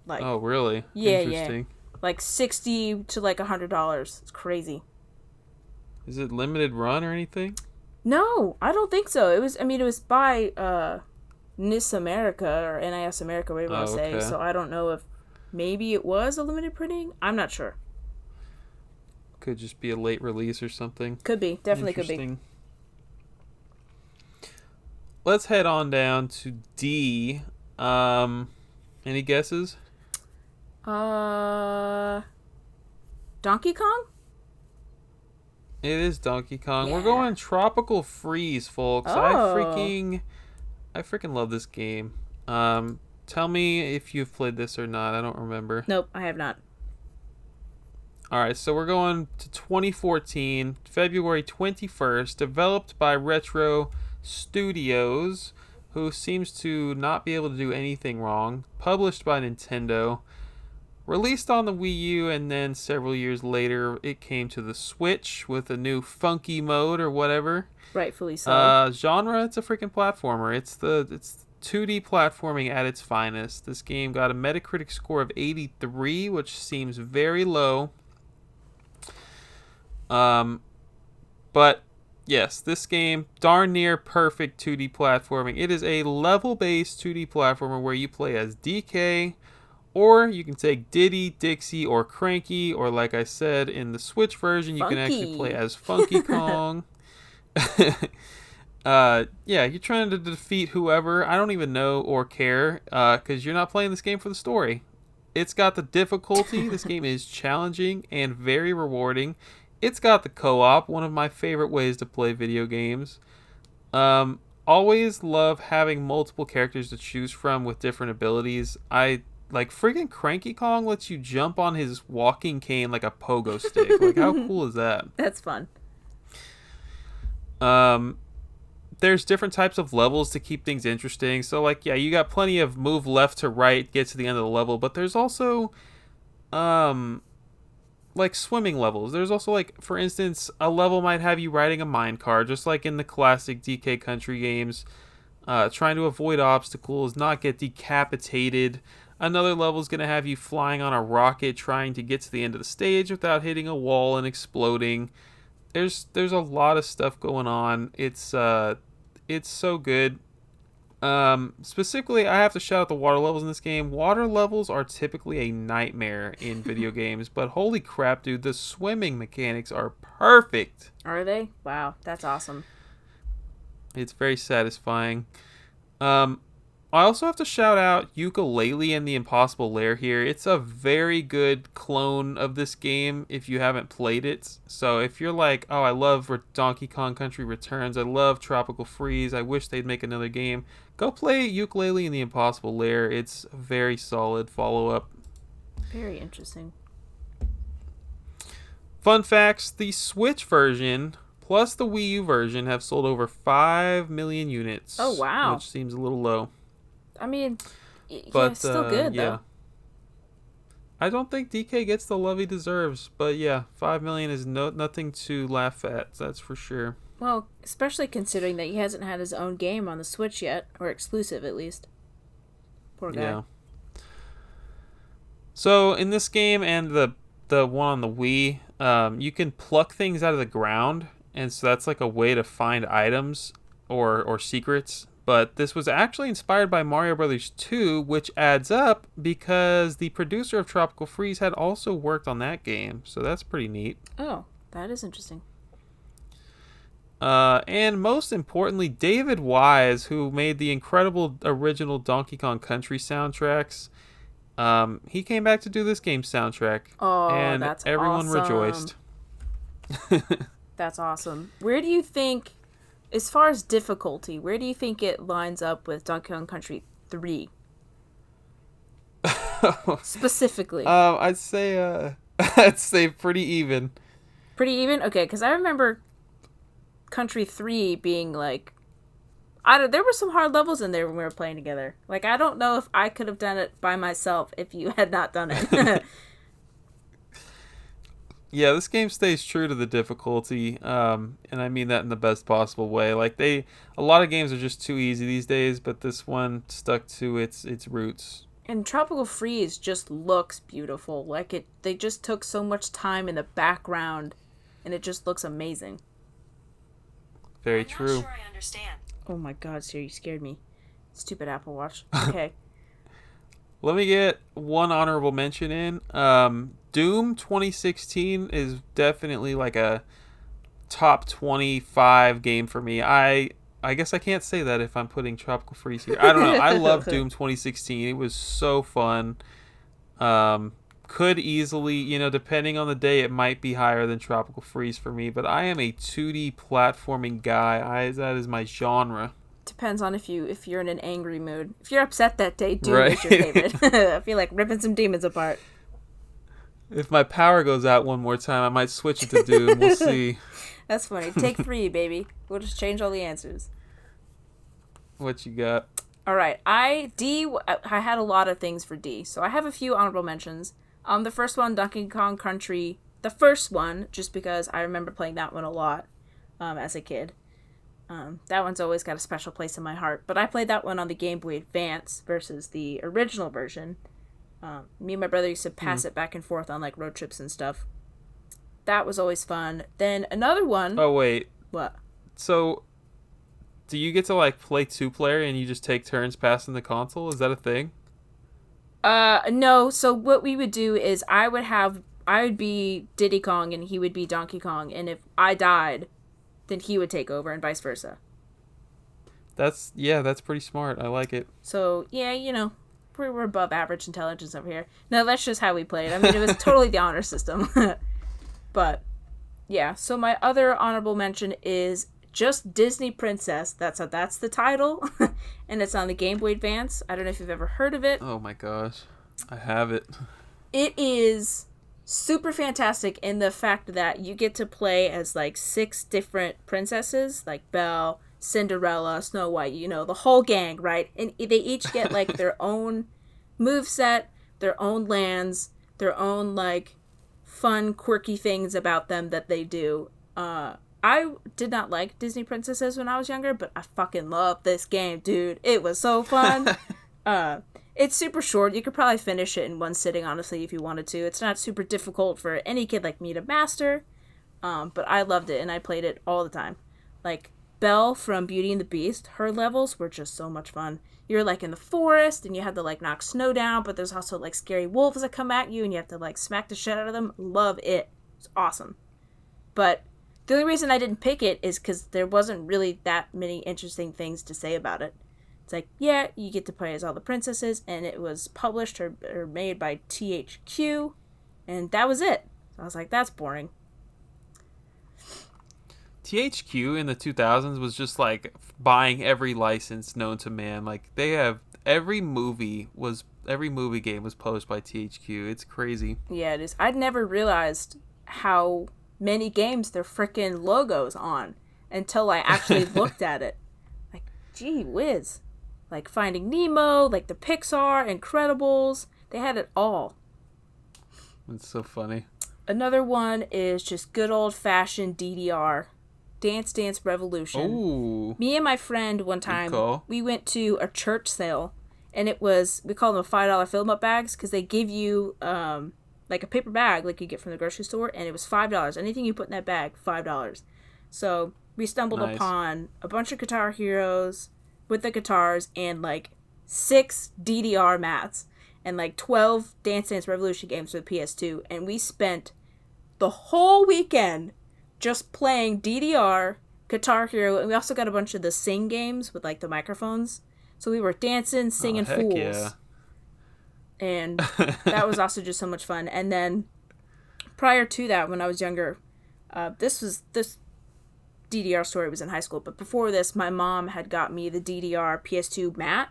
Like, oh, really? Yeah, interesting. Yeah. Like $60 to like $100. It's crazy. Is it limited run or anything? No, I don't think so. It was by NIS America or NIS America, whatever you want to say. So I don't know if maybe it was a limited printing. I'm not sure. Could just be a late release or something. Could be. Definitely could be. Let's head on down to D. Any guesses? Donkey Kong? It is Donkey Kong. Yeah. We're going Tropical Freeze, folks. Oh. I freaking love this game. Tell me if you've played this or not. I don't remember. Nope, I have not. All right, so we're going to 2014, February 21st, developed by Retro Studios, who seems to not be able to do anything wrong, published by Nintendo, released on the Wii U, and then several years later it came to the Switch with a new funky mode or whatever. Rightfully so. Genre, it's a freaking platformer. It's 2D platforming at its finest. This game got a Metacritic score of 83, which seems very low. But yes, this game, darn near perfect 2D platforming. It is a level-based 2D platformer where you play as DK Or you can take Diddy, Dixie, or Cranky, or like I said, in the Switch version, you can actually play as Funky Kong. Yeah, you're trying to defeat whoever. I don't even know or care, because you're not playing this game for the story. It's got the difficulty. This game is challenging and very rewarding. It's got the co-op, one of my favorite ways to play video games. Always love having multiple characters to choose from with different abilities. I like freaking Cranky Kong lets you jump on his walking cane like a pogo stick. Like, how cool is that? That's fun. There's different types of levels to keep things interesting. So, like, yeah, you got plenty of move left to right, get to the end of the level. But there's also, like, swimming levels. There's also, like, for instance, a level might have you riding a minecart, just like in the classic DK Country games. Trying to avoid obstacles, not get decapitated. Another level is going to have you flying on a rocket, trying to get to the end of the stage without hitting a wall and exploding. There's a lot of stuff going on. It's so good. Specifically, I have to shout out the water levels in this game. Water levels are typically a nightmare in video games, but holy crap, dude, the swimming mechanics are perfect. Are they? Wow, that's awesome. It's very satisfying. I also have to shout out Yooka-Laylee and the Impossible Lair here. It's a very good clone of this game if you haven't played it. So if you're like, oh, I love Donkey Kong Country Returns, I love Tropical Freeze, I wish they'd make another game, go play Yooka-Laylee and the Impossible Lair. It's a very solid follow-up. Very interesting. Fun facts, the Switch version plus the Wii U version have sold over 5 million units. Oh, wow. Which seems a little low. I mean, but still good, yeah. though. I don't think DK gets the love he deserves, but yeah, 5 million is nothing to laugh at, that's for sure. Well, especially considering that he hasn't had his own game on the Switch yet, or exclusive at least. Poor guy. Yeah. So in this game and the one on the Wii, you can pluck things out of the ground, and so that's like a way to find items or secrets. But this was actually inspired by Mario Brothers 2, which adds up because the producer of Tropical Freeze had also worked on that game. So that's pretty neat. Oh, that is interesting. And most importantly, David Wise, who made the incredible original Donkey Kong Country soundtracks, he came back to do this game's soundtrack. Oh, and that's everyone awesome. rejoiced. That's awesome. Where do you think, as far as difficulty, where do you think it lines up with Donkey Kong Country 3? Specifically. I'd say pretty even. Pretty even? Okay, because I remember Country 3 being like, there were some hard levels in there when we were playing together. Like, I don't know if I could have done it by myself if you had not done it. Yeah, this game stays true to the difficulty, and I mean that in the best possible way. Like, a lot of games are just too easy these days, but this one stuck to its roots. And Tropical Freeze just looks beautiful. Like, they just took so much time in the background, and it just looks amazing. Very true. Not sure I understand. Oh my god, Siri, you scared me. Stupid Apple Watch. Okay. Let me get one honorable mention in. Doom 2016 is definitely like a top 25 game for me. I guess I can't say that if I'm putting Tropical Freeze here. I don't know. I love Doom 2016. It was so fun. Could easily, depending on the day, it might be higher than Tropical Freeze for me. But I am a 2D platforming guy. That is my genre. Depends on if you're in an angry mood. If you're upset that day, Doom is your favorite. I feel like ripping some demons apart. If my power goes out one more time, I might switch it to Doom. We'll see. That's funny. Take 3, baby. We'll just change all the answers. What you got? All right. I had a lot of things for D, so I have a few honorable mentions. The first one, Donkey Kong Country. The first one, just because I remember playing that one a lot as a kid. That one's always got a special place in my heart. But I played that one on the Game Boy Advance versus the original version. Me and my brother used to pass it back and forth on like road trips and stuff. That was always fun. Then another one. Oh, wait. What? So, do you get to like play 2-player and you just take turns passing the console? Is that a thing? No. So what we would do is I would be Diddy Kong and he would be Donkey Kong, and if I died, then he would take over, and vice versa. That's pretty smart. I like it. So yeah, we're above average intelligence over here. No, that's just how we played. I mean, it was totally the honor system. But yeah, so my other honorable mention is just Disney Princess. That's the title, and it's on the Game Boy Advance. I don't know if you've ever heard of it. Oh my gosh, I have it. It is super fantastic in the fact that you get to play as like 6 different princesses, like Belle, Cinderella, Snow White, the whole gang, right? And they each get like their own moveset, their own lands, their own like fun, quirky things about them that they do. I did not like Disney princesses when I was younger, but I fucking love this game, dude. It was so fun. It's super short. You could probably finish it in one sitting, honestly, if you wanted to. It's not super difficult for any kid like me to master. But I loved it, and I played it all the time. Like, Belle from Beauty and the Beast, her levels were just so much fun. You're, like, in the forest, and you have to, like, knock snow down, but there's also, like, scary wolves that come at you, and you have to, like, smack the shit out of them. Love it. It's awesome. But the only reason I didn't pick it is because there wasn't really that many interesting things to say about it. It's like, yeah, you get to play as all the princesses, and it was published or made by THQ, and that was it. So I was like, that's boring. THQ in the 2000s was just like buying every license known to man. Like they have every movie game was published by THQ. It's crazy. Yeah, it is. I'd never realized how many games their frickin' logos on until I actually looked at it. Like, gee whiz. Like Finding Nemo, like the Pixar, Incredibles. They had it all. It's so funny. Another one is just good old-fashioned DDR. Dance Dance Revolution. Ooh. Me and my friend one time, we went to a church sale, and we call them $5 fill-up bags, because they give you like a paper bag like you get from the grocery store, and it was $5. Anything you put in that bag, $5. So we stumbled upon a bunch of Guitar Heroes with the guitars and like 6 DDR mats and like 12 Dance Dance Revolution games for the PS2, and we spent the whole weekend just playing DDR, Guitar Hero, and we also got a bunch of the Sing games with like the microphones. So we were dancing, singing fools. Yeah. And that was also just so much fun. And then prior to that, when I was younger, this DDR story was in high school, but before this, my mom had got me the DDR PS2 mat.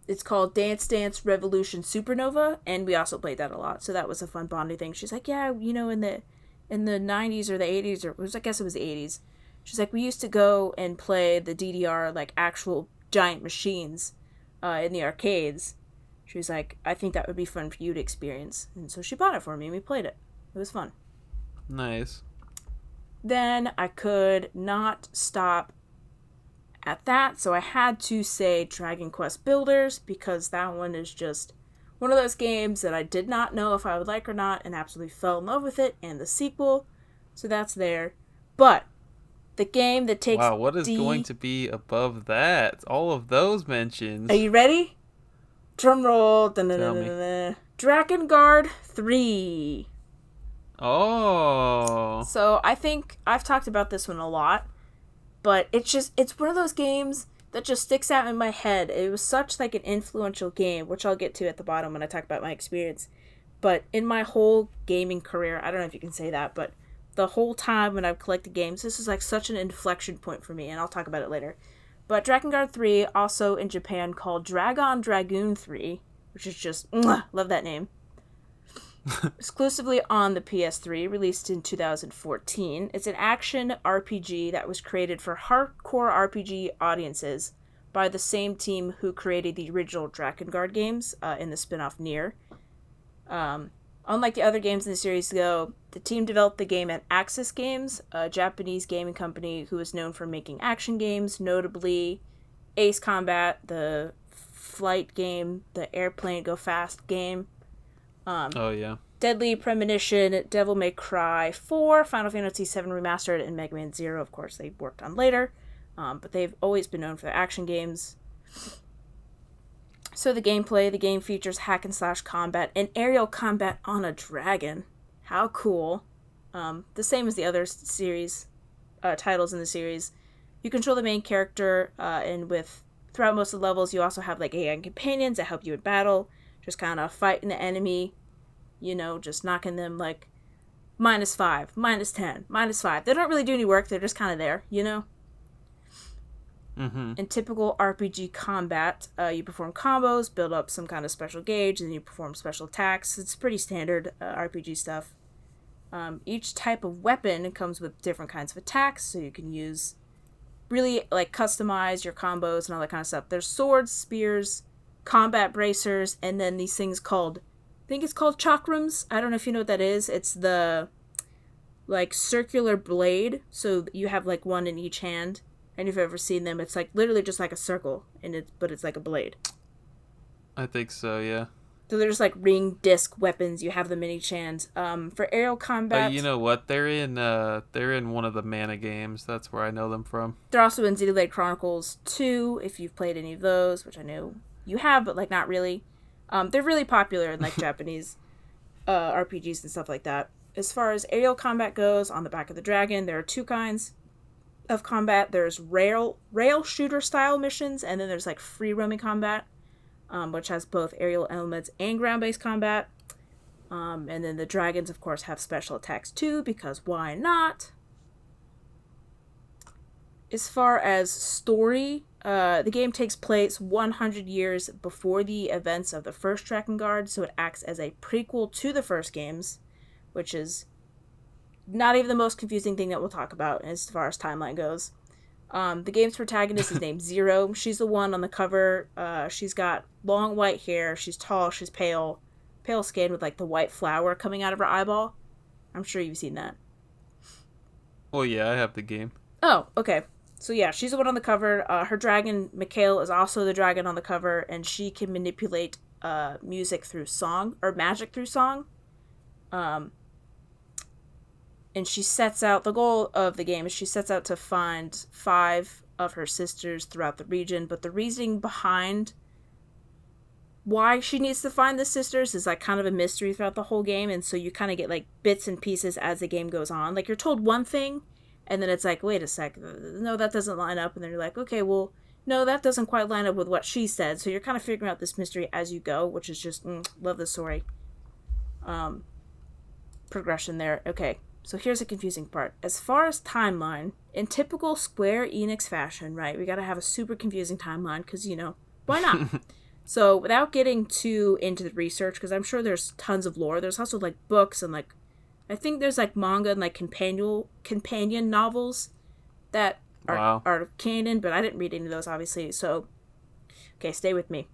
It's called Dance Dance Revolution Supernova, and we also played that a lot, so that was a fun bonding thing. She's like, yeah, in the 90s or the 80s, I guess it was the 80s, she's like, we used to go and play the DDR, like, actual giant machines in the arcades. She was like, I think that would be fun for you to experience. And so she bought it for me, and we played it. It was fun. Nice. Then I could not stop at that, so I had to say Dragon Quest Builders, because that one is just one of those games that I did not know if I would like or not, and absolutely fell in love with it, and the sequel, so that's there. But the game that takes... Wow, what is going to be above that? All of those mentions. Are you ready? Drum roll. Drakengard 3. Oh. So I think I've talked about this one a lot, but it's one of those games that just sticks out in my head. It was such like an influential game, which I'll get to at the bottom when I talk about my experience. But in my whole gaming career, I don't know if you can say that, but the whole time when I've collected games, this is like such an inflection point for me, and I'll talk about it later. But Drakengard 3, also in Japan called Dragoon 3, which is just, love that name. Exclusively on the PS3, released in 2014. It's an action RPG that was created for hardcore RPG audiences by the same team who created the original Drakengard games in the spin-off Nier. Unlike the other games in the series, though, the team developed the game at Axis Games, a Japanese gaming company who is known for making action games, notably Ace Combat, the flight game, the airplane go fast game. Oh, yeah. Deadly Premonition, Devil May Cry 4, Final Fantasy VII Remastered, and Mega Man Zero, of course, they worked on later. But they've always been known for their action games. So the gameplay, the game features hack and slash combat and aerial combat on a dragon. How cool. The same as the other series, titles in the series. You control the main character, and throughout most of the levels, you also have like AI companions that help you in battle, just kind of fighting the enemy, just knocking them like -5, -10, -5. They don't really do any work, they're just kind of there, Mm-hmm. In typical RPG combat, you perform combos, build up some kind of special gauge, and then you perform special attacks. It's pretty standard RPG stuff. Each type of weapon comes with different kinds of attacks, so you can really like customize your combos and all that kind of stuff. There's swords, spears, combat bracers, and then these things I think it's called chakrams. I don't know if you know what that is. It's the like circular blade, so you have like one in each hand. And if you've ever seen them, it's like literally just like a circle, but it's like a blade. I think so, yeah. So they're just like ring disc weapons. You have them in each hand. For aerial combat, But you know what? They're in one of the Mana games. That's where I know them from. they're also in Xenoblade Chronicles 2, if you've played any of those, which I know you have, but like not really. They're really popular in like Japanese RPGs and stuff like that. As far as aerial combat goes, on the back of the dragon, there are two kinds of combat. There's rail shooter style missions, and then there's like free roaming combat, which has both aerial elements and ground-based combat. And then the dragons, of course, have special attacks too, because why not? As far as story, the game takes place 100 years before the events of the first Drakengard, so it acts as a prequel to the first games, which is not even the most confusing thing that we'll talk about as far as timeline goes. The game's protagonist is named Zero. She's the one on the cover. She's got long white hair. She's tall. She's pale skin with like the white flower coming out of her eyeball. I'm sure you've seen that. Oh yeah, I have the game. Oh, okay. So yeah, she's the one on the cover. Her dragon, Mikhail, is also the dragon on the cover, and she can manipulate music through song, or magic through song. And the goal of the game is she sets out to find 5 of her sisters throughout the region, but the reasoning behind why she needs to find the sisters is like kind of a mystery throughout the whole game, and so you kind of get like bits and pieces as the game goes on. Like you're told one thing, and then it's like, wait a sec, no, that doesn't line up, and then you're like, okay, well, no, that doesn't quite line up with what she said, so you're kind of figuring out this mystery as you go, which is just, love the story. Progression there. Okay. So here's a confusing part. As far as timeline, in typical Square Enix fashion, right, we gotta have a super confusing timeline, because, why not? So without getting too into the research, because I'm sure there's tons of lore, there's also, like, books and, like, I think there's, like, manga and, like, companion novels that are canon, but I didn't read any of those, obviously, so, okay, stay with me.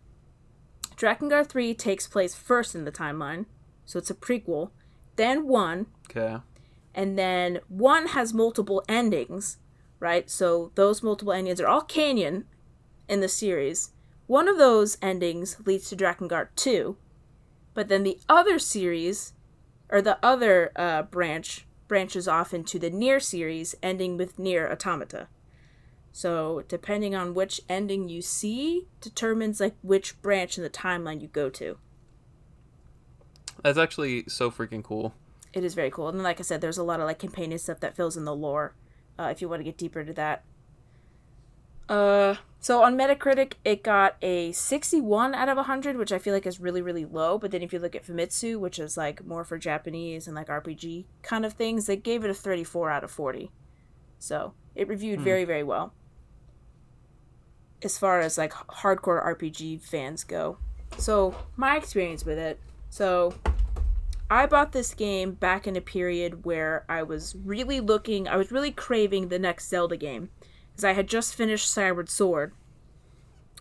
Drakengard 3 takes place first in the timeline, so it's a prequel, then 1. Okay. And then 1 has multiple endings, right? So those multiple endings are all canon in the series. One of those endings leads to Drakengard 2, but then the other series, or the other branches off into the Nier series, ending with Nier Automata. So depending on which ending you see, determines like which branch in the timeline you go to. That's actually so freaking cool. It is very cool. And then, like I said, there's a lot of like companion stuff that fills in the lore, if you want to get deeper into that. So on Metacritic, it got a 61 out of 100, which I feel like is really, really low. But then if you look at Famitsu, which is like more for Japanese and like RPG kind of things, they gave it a 34 out of 40. So it reviewed very, very well. As far as like hardcore RPG fans go. So my experience with it. So I bought this game back in a period where I was really craving the next Zelda game. Because I had just finished Skyward Sword.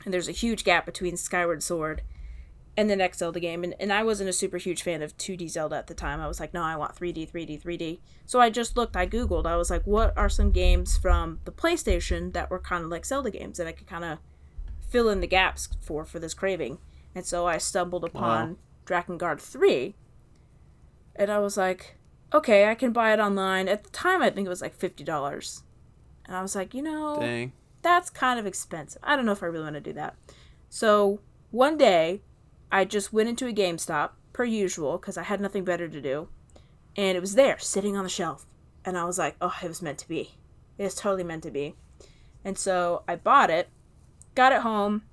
And there's a huge gap between Skyward Sword and the next Zelda game. And I wasn't a super huge fan of 2D Zelda at the time. I was like, no, I want 3D. So I Googled. I was like, what are some games from the PlayStation that were kind of like Zelda games that I could kind of fill in the gaps for this craving? And so I stumbled upon Drakengard 3. And I was like, okay, I can buy it online. At the time, I think it was like $50. And I was like, Dang. that's kind of expensive. I don't know if I really want to do that. So one day, I just went into a GameStop, per usual, because I had nothing better to do. And it was there, sitting on the shelf. And I was like, oh, it was meant to be. It was totally meant to be. And so I bought it, got it home.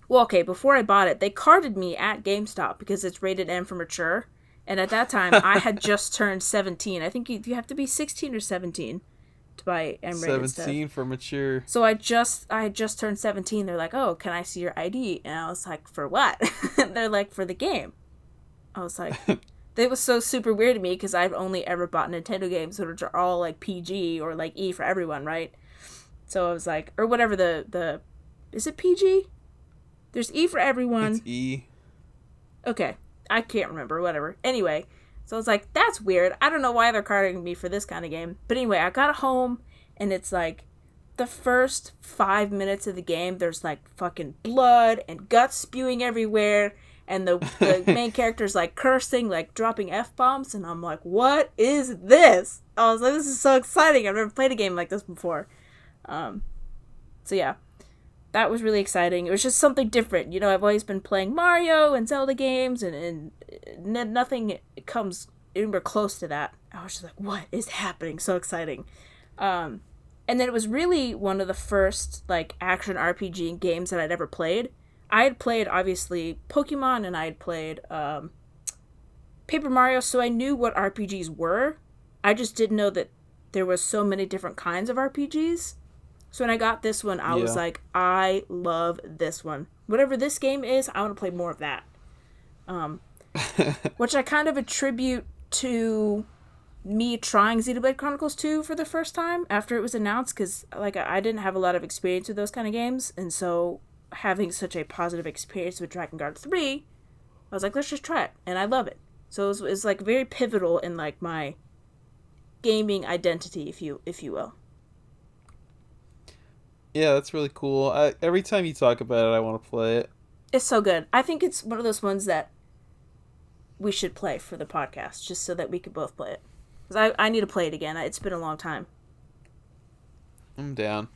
Well, okay, before I bought it, they carded me at GameStop because it's rated M for mature. And at that time, I had just turned 17. I think you have to be 16 or 17 to buy M-rated stuff. 17 for mature. So I had just turned 17. They're like, oh, can I see your ID? And I was like, for what? They're like, for the game. I was like, it was so super weird to me because I've only ever bought Nintendo games which are all like PG or like E for everyone, right? So I was like, or whatever the is it PG? There's E for everyone. It's E. Okay. I can't remember, whatever. Anyway, so I was like, that's weird. I don't know why they're carding me for this kind of game. But anyway, I got home, and it's like, the first 5 minutes of the game, there's like fucking blood and guts spewing everywhere, and the main character's like cursing, like dropping F-bombs, and I'm like, what is this? I was like, this is so exciting. I've never played a game like this before. So yeah. That was really exciting. It was just something different. You know, I've always been playing Mario and Zelda games, and nothing comes anywhere close to that. I was just like, what is happening? So exciting. And then it was really one of the first, like, action RPG games that I'd ever played. I had played, obviously, Pokemon, and I had played Paper Mario, so I knew what RPGs were. I just didn't know that there was so many different kinds of RPGs. So when I got this one, I was like, I love this one. Whatever this game is, I want to play more of that. Which I kind of attribute to me trying Xenoblade Chronicles 2 for the first time after it was announced, because like I didn't have a lot of experience with those kind of games, and so having such a positive experience with Dragon Guard 3, I was like, let's just try it, and I love it. So it was like very pivotal in like my gaming identity, if you will. Yeah, that's really cool. Every time you talk about it, I want to play it. It's so good. I think it's one of those ones that we should play for the podcast, just so that we could both play it. Because I need to play it again. It's been a long time. I'm down.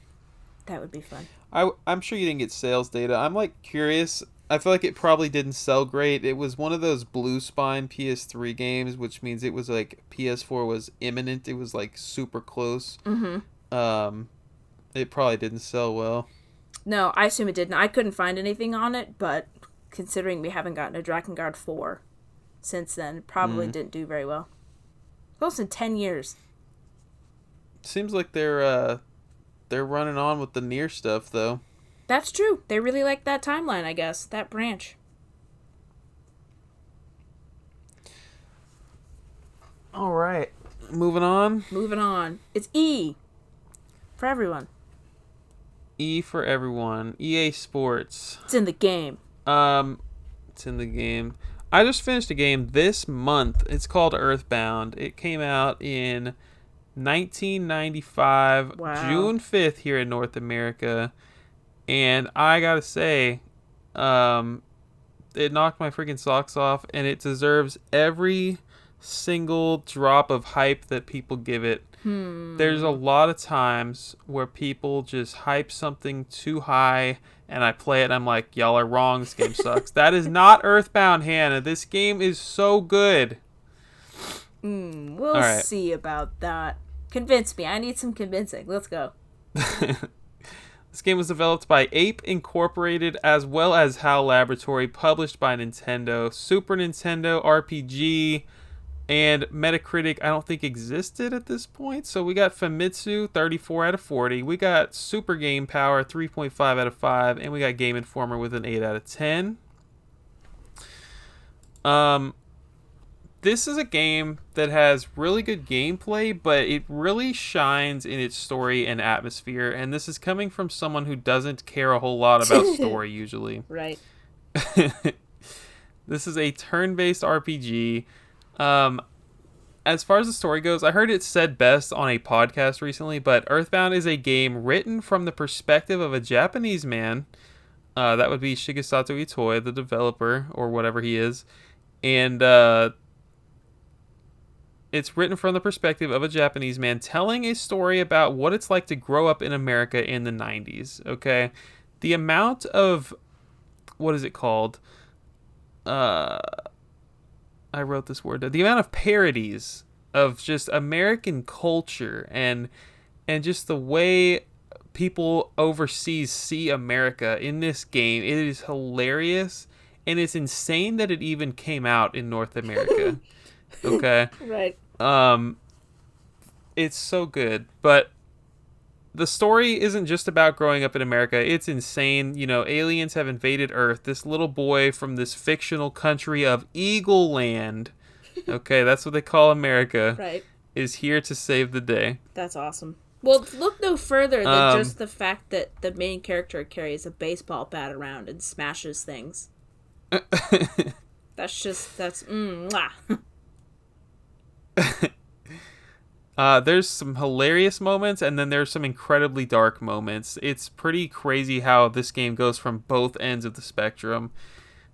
That would be fun. I'm sure you didn't get sales data. I'm, like, curious. I feel like it probably didn't sell great. It was one of those Blue Spine PS3 games, which means it was, like, PS4 was imminent. It was, like, super close. Mm-hmm. It probably didn't sell well. No, I assume it didn't. I couldn't find anything on it, but considering we haven't gotten a Dragon Guard 4 since then, it probably didn't do very well. Close in 10 years. Seems like they're running on with the Nier stuff, though. That's true. They really like that timeline, I guess. That branch. All right. Moving on. It's E. For everyone. E for everyone. EA Sports. It's in the game. It's in the game. I just finished a game this month. It's called Earthbound. It came out in 1995, Wow. June 5th here in North America. And I gotta say, it knocked my freaking socks off, and it deserves every single drop of hype that people give it. There's a lot of times where people just hype something too high, and I play it and I'm like, y'all are wrong, this game sucks. That is not Earthbound, Hannah. This game is so good. We'll see about that. Convince me. I need some convincing. Let's go. This game was developed by Ape Incorporated as well as HAL Laboratory, published by Nintendo. Super Nintendo RPG. And Metacritic, I don't think existed at this point. So we got Famitsu, 34 out of 40. We got Super Game Power, 3.5 out of 5. And we got Game Informer with an 8 out of 10. This is a game that has really good gameplay, but it really shines in its story and atmosphere. And this is coming from someone who doesn't care a whole lot about story, usually. Right. This is a turn-based RPG. As far as the story goes, I heard it said best on a podcast recently, but Earthbound is a game written from the perspective of a Japanese man. That would be Shigesato Itoi, the developer, or whatever he is. And it's written from the perspective of a Japanese man telling a story about what it's like to grow up in America in the 90s, okay? The amount of what is it called? I wrote this word down. The amount of parodies of just American culture and just the way people overseas see America in this game. It is hilarious, and it's insane that it even came out in North America. Okay. Right. It's so good, but the story isn't just about growing up in America. It's insane. You know, aliens have invaded Earth. This little boy from this fictional country of Eagle Land, okay, that's what they call America, Right. is here to save the day. That's awesome. Well, look no further than just the fact that the main character carries a baseball bat around and smashes things. That's mwah. There's some hilarious moments, and then there's some incredibly dark moments. It's pretty crazy how this game goes from both ends of the spectrum.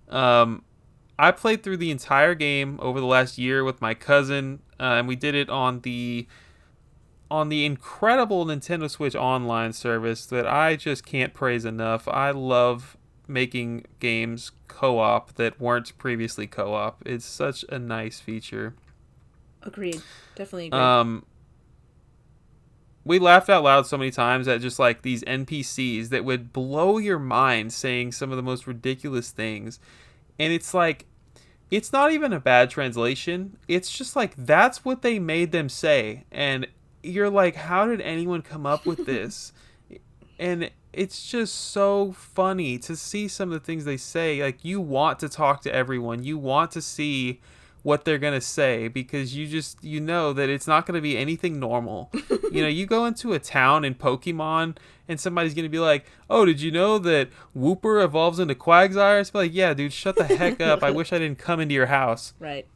I played through the entire game over the last year with my cousin, and we did it on the incredible Nintendo Switch Online service that I just can't praise enough. I love making games co-op that weren't previously co-op. It's such a nice feature. Agreed. Definitely agreed. We laughed out loud so many times at just like these NPCs that would blow your mind saying some of the most ridiculous things. And it's like, it's not even a bad translation. It's just like, that's what they made them say. And you're like, how did anyone come up with this? And it's just so funny to see some of the things they say. Like, you want to talk to everyone. You want to see what they're going to say because you know that it's not going to be anything normal. You know, you go into a town in Pokemon and somebody's going to be like, oh, did you know that Wooper evolves into Quagsire? It's like, yeah, dude, shut the heck up. I wish I didn't come into your house. Right.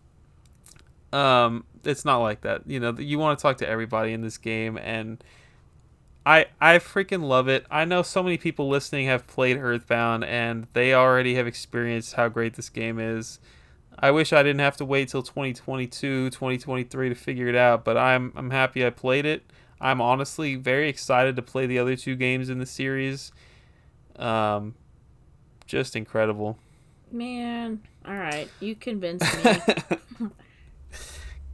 It's not like that. You know, you want to talk to everybody in this game, and I freaking love it. I know so many people listening have played Earthbound, and they already have experienced how great this game is. I wish I didn't have to wait till 2022, 2023 to figure it out, but I'm happy I played it. I'm honestly very excited to play the other two games in the series. Just incredible. Man, all right, you convinced me.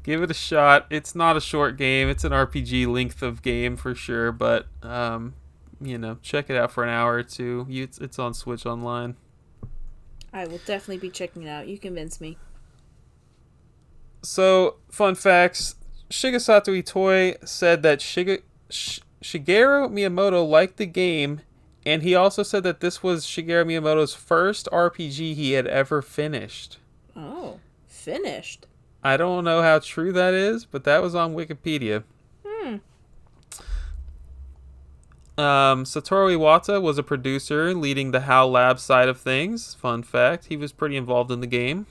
Give it a shot. It's not a short game. It's an RPG length of game for sure, but you know, check it out for an hour or two. It's on Switch Online. I will definitely be checking it out. You convinced me. So, fun facts. Shigesato Itoi said that Shigeru Miyamoto liked the game, and he also said that this was Shigeru Miyamoto's first RPG he had ever finished. Oh, finished? I don't know how true that is, but that was on Wikipedia. Satoru Iwata was a producer leading the HAL Lab side of things. Fun fact, he was pretty involved in the game.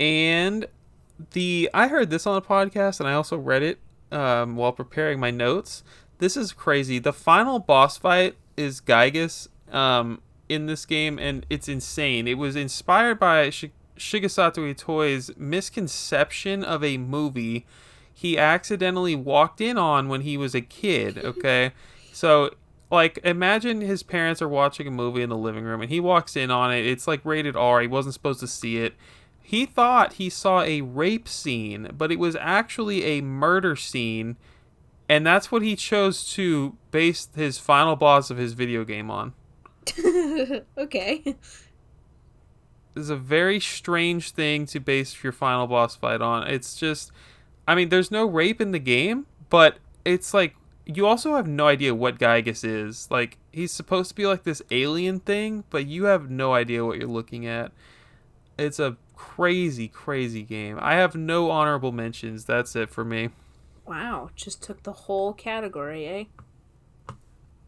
And I heard this on a podcast, and I also read it while preparing my notes. This is crazy. The final boss fight is Gygas in this game, and it's insane. It was inspired by Shigesato Itoi's misconception of a movie he accidentally walked in on when he was a kid, okay? So, like, imagine his parents are watching a movie in the living room, and he walks in on it. It's, like, rated R. He wasn't supposed to see it. He thought he saw a rape scene, but it was actually a murder scene, and that's what he chose to base his final boss of his video game on. Okay. This is a very strange thing to base your final boss fight on. It's just... I mean, there's no rape in the game, but it's like, you also have no idea what Gygas is. Like, he's supposed to be like this alien thing, but you have no idea what you're looking at. It's a crazy, crazy game. I have no honorable mentions. That's it for me. Wow, just took the whole category, eh?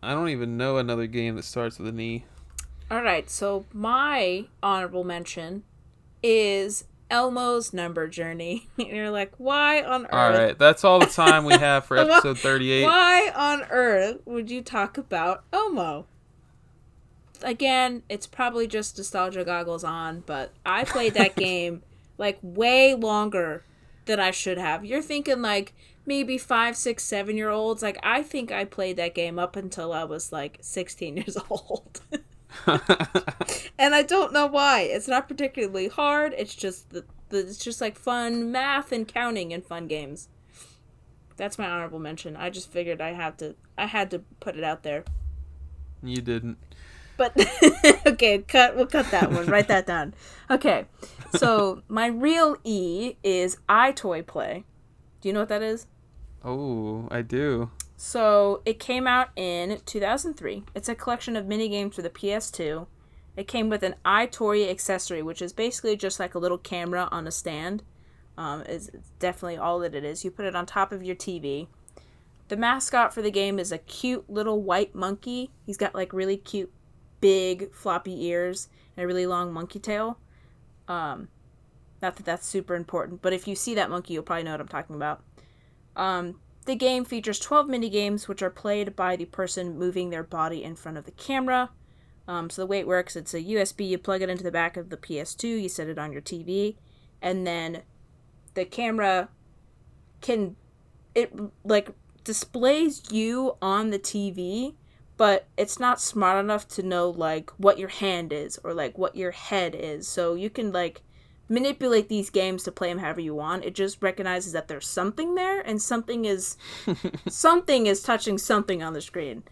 I don't even know another game that starts with an E. Alright, so my honorable mention is Elmo's Number Journey. And you're like, why on earth? Alright, that's all the time we have for episode 38. Why on earth would you talk about Elmo? Again, it's probably just nostalgia goggles on, but I played that game like way longer than I should have. You're thinking like maybe 5, 6, 7-year-olds. Like, I think I played that game up until I was like 16 years old. And I don't know why. It's not particularly hard. It's just it's just like fun math and counting and fun games. That's my honorable mention. I just figured I had to put it out there. You didn't. But okay, we'll cut that one. Write that down. Okay. So, my real E is iToy Play. Do you know what that is? Oh, I do. So, it came out in 2003. It's a collection of mini games for the PS2. It came with an iToy accessory, which is basically just like a little camera on a stand. It's definitely all that it is. You put it on top of your TV. The mascot for the game is a cute little white monkey. He's got like really cute, big, floppy ears and a really long monkey tail. Not that that's super important, but if you see that monkey, you'll probably know what I'm talking about. The game features 12 mini games, which are played by the person moving their body in front of the camera. So the way it works, it's a USB, you plug it into the back of the PS2, you set it on your TV, and then the camera displays you on the TV, but it's not smart enough to know, like, what your hand is or, like, what your head is. So you can, like, manipulate these games to play them however you want. It just recognizes that there's something there, and something is touching something on the screen.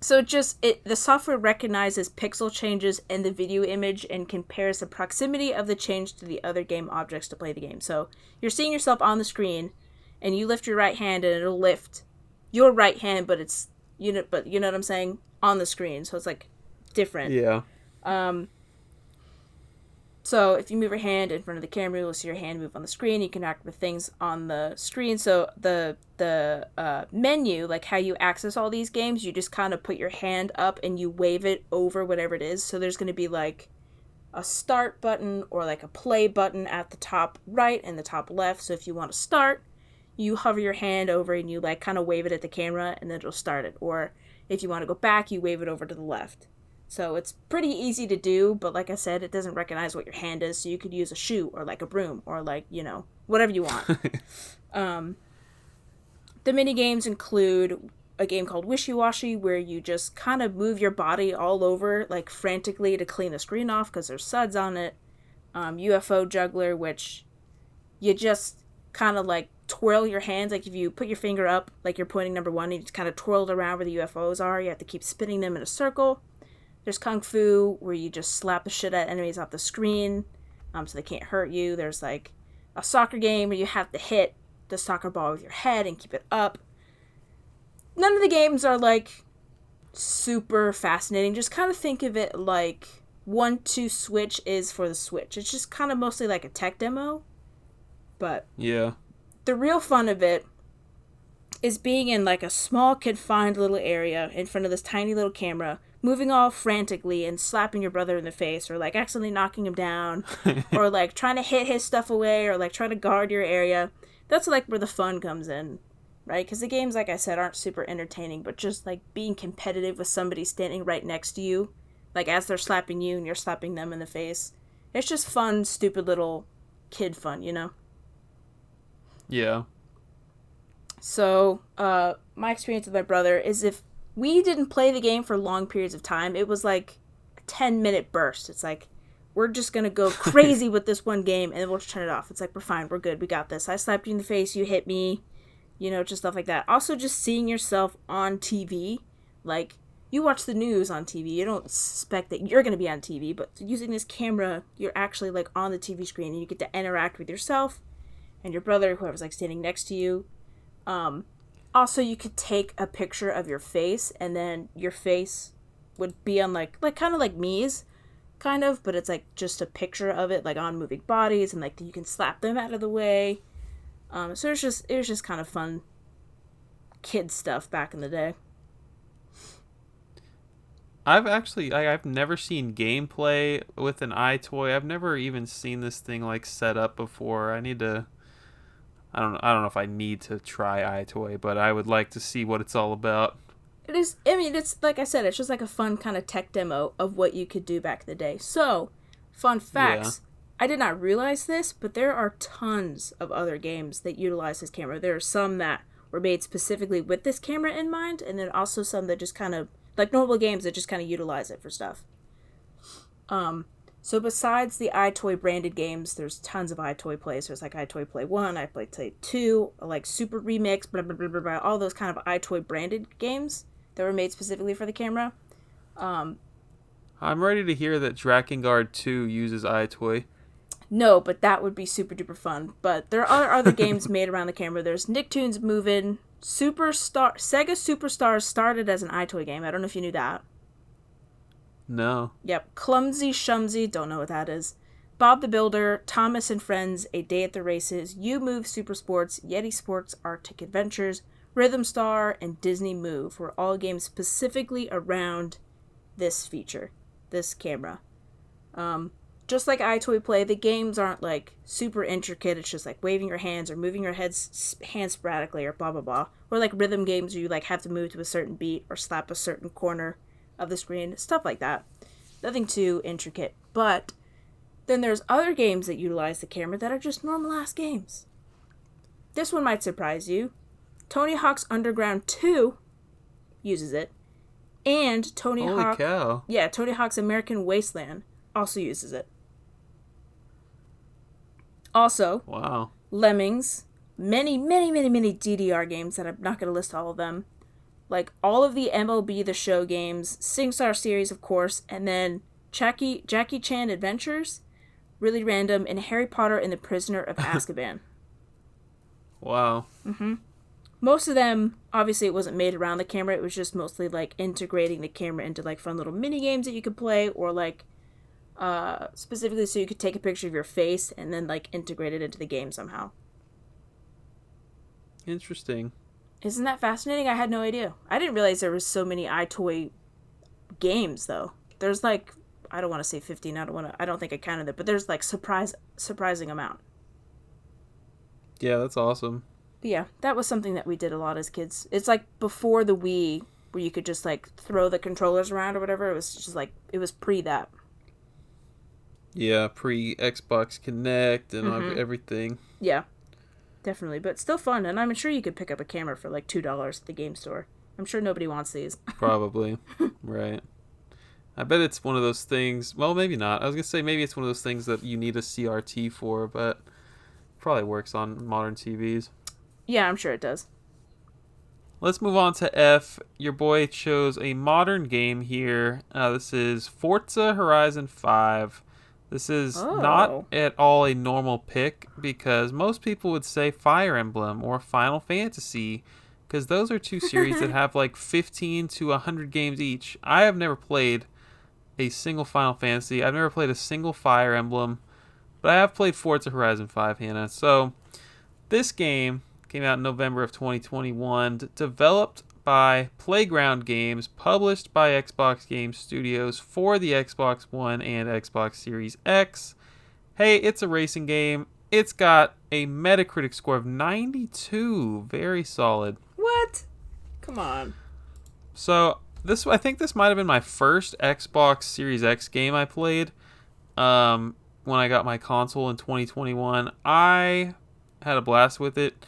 So the software recognizes pixel changes in the video image and compares the proximity of the change to the other game objects to play the game. So you're seeing yourself on the screen, and you lift your right hand, and it'll lift your right hand, but you know what I'm saying, on the screen. So it's like different. Yeah. So if you move your hand in front of the camera, you'll see your hand move on the screen. You can act with things on the screen. So the menu, like how you access all these games, you just kind of put your hand up and you wave it over whatever it is. So there's going to be like a start button or like a play button at the top right and the top left. So if you want to start, you hover your hand over and you like kind of wave it at the camera and then it'll start it. Or if you want to go back, you wave it over to the left. So it's pretty easy to do, but like I said, it doesn't recognize what your hand is, so you could use a shoe or like a broom or like, whatever you want. The mini games include a game called Wishy Washy, where you just kind of move your body all over, like frantically to clean the screen off because there's suds on it. UFO Juggler, which you just kind of like twirl your hands, like if you put your finger up, like you're pointing number one, and you just kind of twirl it around where the UFOs are. You have to keep spinning them in a circle. There's Kung Fu, where you just slap the shit out of enemies off the screen, so they can't hurt you. There's like a soccer game where you have to hit the soccer ball with your head and keep it up. None of the games are like super fascinating. Just kind of think of it like 1-2 Switch is for the Switch. It's just kind of mostly like a tech demo. But yeah, the real fun of it is being in like a small confined little area in front of this tiny little camera, moving all frantically and slapping your brother in the face, or like accidentally knocking him down, or like trying to hit his stuff away, or like trying to guard your area. That's like where the fun comes in, right? Because the games, like I said, aren't super entertaining, but just like being competitive with somebody standing right next to you, like as they're slapping you and you're slapping them in the face. It's just fun, stupid little kid fun, Yeah. So, my experience with my brother is if we didn't play the game for long periods of time, it was like a 10-minute burst. It's like, we're just going to go crazy with this one game, and then we'll just turn it off. It's like, we're fine, we're good, we got this. I slapped you in the face, you hit me, just stuff like that. Also, just seeing yourself on TV, like, you watch the news on TV, you don't suspect that you're going to be on TV, but using this camera, you're actually, like, on the TV screen, and you get to interact with yourself and your brother, whoever's, like, standing next to you. Also, you could take a picture of your face, and then your face would be on, like kind of like Mii's, kind of, but it's, like, just a picture of it, like, on moving bodies, and, like, you can slap them out of the way. So it was just kind of fun kid stuff back in the day. I've never seen gameplay with an iToy. I've never even seen this thing, like, set up before. I don't know if I need to try iToy, but I would like to see what it's all about. It is, it's, like I said, it's just like a fun kind of tech demo of what you could do back in the day. So, fun facts. Yeah. I did not realize this, but there are tons of other games that utilize this camera. There are some that were made specifically with this camera in mind, and then also some that just kind of, like normal games that just kind of utilize it for stuff. So besides the iToy branded games, there's tons of iToy plays. There's like iToy Play 1, iToy Play 2, like Super Remix, blah, blah, blah, blah, blah, all those kind of iToy branded games that were made specifically for the camera. I'm ready to hear that Drakengard 2 uses iToy. No, but that would be super duper fun. But there are other games made around the camera. There's Nicktoons Movin', Sega Superstars started as an iToy game. I don't know if you knew that. No. Yep. Clumsy Shumsy, don't know what that is. Bob the Builder, Thomas and Friends, A Day at the Races, You Move Super Sports, Yeti Sports Arctic Adventures, Rhythm Star, and Disney Move were all games specifically around this feature, this camera. Just like iToy Play, the games aren't like super intricate. It's just like waving your hands or moving your hands sporadically or blah blah blah. Or like rhythm games where you like have to move to a certain beat or slap a certain corner of the screen, stuff like that. Nothing too intricate. But then there's other games that utilize the camera that are just normal ass games. This one might surprise you. Tony Hawk's Underground 2 uses it, and Tony Hawk's American Wasteland also uses it. Also, wow. Lemmings, many DDR games that I'm not going to list all of them. Like all of the MLB The Show games, SingStar series, of course, and then Jackie Chan Adventures, Really Random, and Harry Potter and the Prisoner of Azkaban. Wow. Mm-hmm. Most of them, obviously, it wasn't made around the camera. It was just mostly like integrating the camera into like fun little mini games that you could play, or like specifically so you could take a picture of your face and then like integrate it into the game somehow. Interesting. Isn't that fascinating? I had no idea. I didn't realize there was so many iToy games though. There's like, I don't want to say 15. I don't think I counted it, but there's like surprising amount. Yeah, that's awesome. But yeah, that was something that we did a lot as kids. It's like before the Wii, where you could just like throw the controllers around or whatever. It was just like, it was pre that. Yeah, pre Xbox Connect and everything. Yeah, definitely. But still fun. And I'm sure you could pick up a camera for like $2 at the game store. I'm sure nobody wants these. Probably. Right. I bet it's one of those things. Well, maybe not. I was going to say maybe it's one of those things that you need a CRT for, but probably works on modern TVs. Yeah, I'm sure it does. Let's move on to F. Your boy chose a modern game here. This is Forza Horizon 5. This is not at all a normal pick because most people would say Fire Emblem or Final Fantasy because those are two series that have like 15 to 100 games each. I have never played a single Final Fantasy. I've never played a single Fire Emblem, but I have played Forza Horizon 5, Hannah. So this game came out in November of 2021, developed by Playground Games, published by Xbox Game Studios for the Xbox One and Xbox Series X. Hey, it's a racing game. It's got a Metacritic score of 92. Very solid. What? Come on. So I think this might have been my first Xbox Series X game I played when I got my console in 2021. I had a blast with it.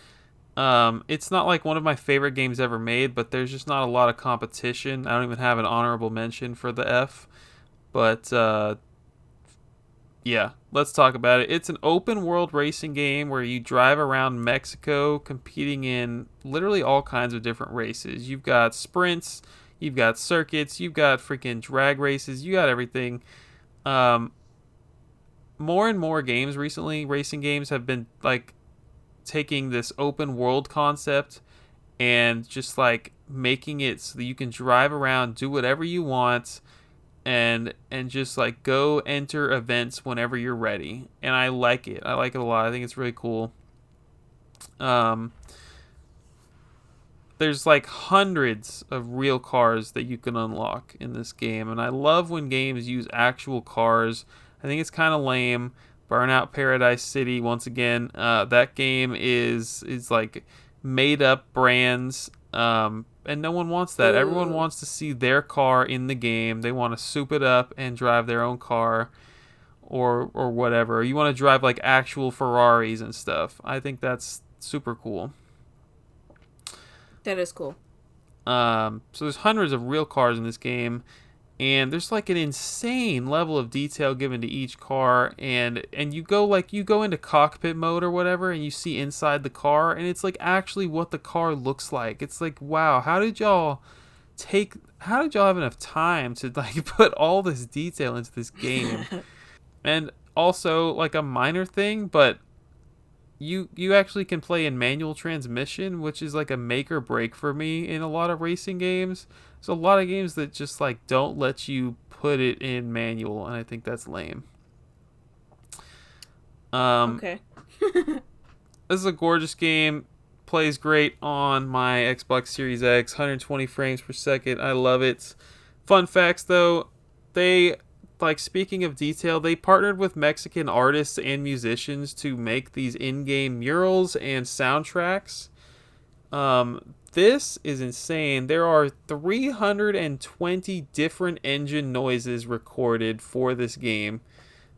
It's not like one of my favorite games ever made, but there's just not a lot of competition. I don't even have an honorable mention for the F. But yeah, let's talk about it. It's an open world racing game where you drive around Mexico competing in literally all kinds of different races. You've got sprints, you've got circuits, you've got freaking drag races, you got everything. More and more games recently, racing games, have been like taking this open world concept and just like making it so that you can drive around, do whatever you want, and just like go enter events whenever you're ready. And I like it. I like it a lot. I think it's really cool. There's like hundreds of real cars that you can unlock in this game, and I love when games use actual cars. I think it's kind of lame. Burnout Paradise City, once again, that game is like made up brands, and no one wants that. Ooh. Everyone wants to see their car in the game. They want to soup it up and drive their own car or whatever. You want to drive like actual Ferraris and stuff. I think that's super cool. That is cool. So there's hundreds of real cars in this game, and there's like an insane level of detail given to each car, and you go into cockpit mode or whatever, and you see inside the car, and it's like actually what the car looks like. It's like, wow, how did y'all have enough time to like put all this detail into this game? And also, like, a minor thing, but you actually can play in manual transmission, which is like a make or break for me in a lot of racing games. There's a lot of games that just like don't let you put it in manual, and I think that's lame. Okay. This is a gorgeous game. Plays great on my Xbox Series X, 120 frames per second. I love it. Fun facts though, they, like, speaking of detail, they partnered with Mexican artists and musicians to make these in-game murals and soundtracks. This is insane. There are 320 different engine noises recorded for this game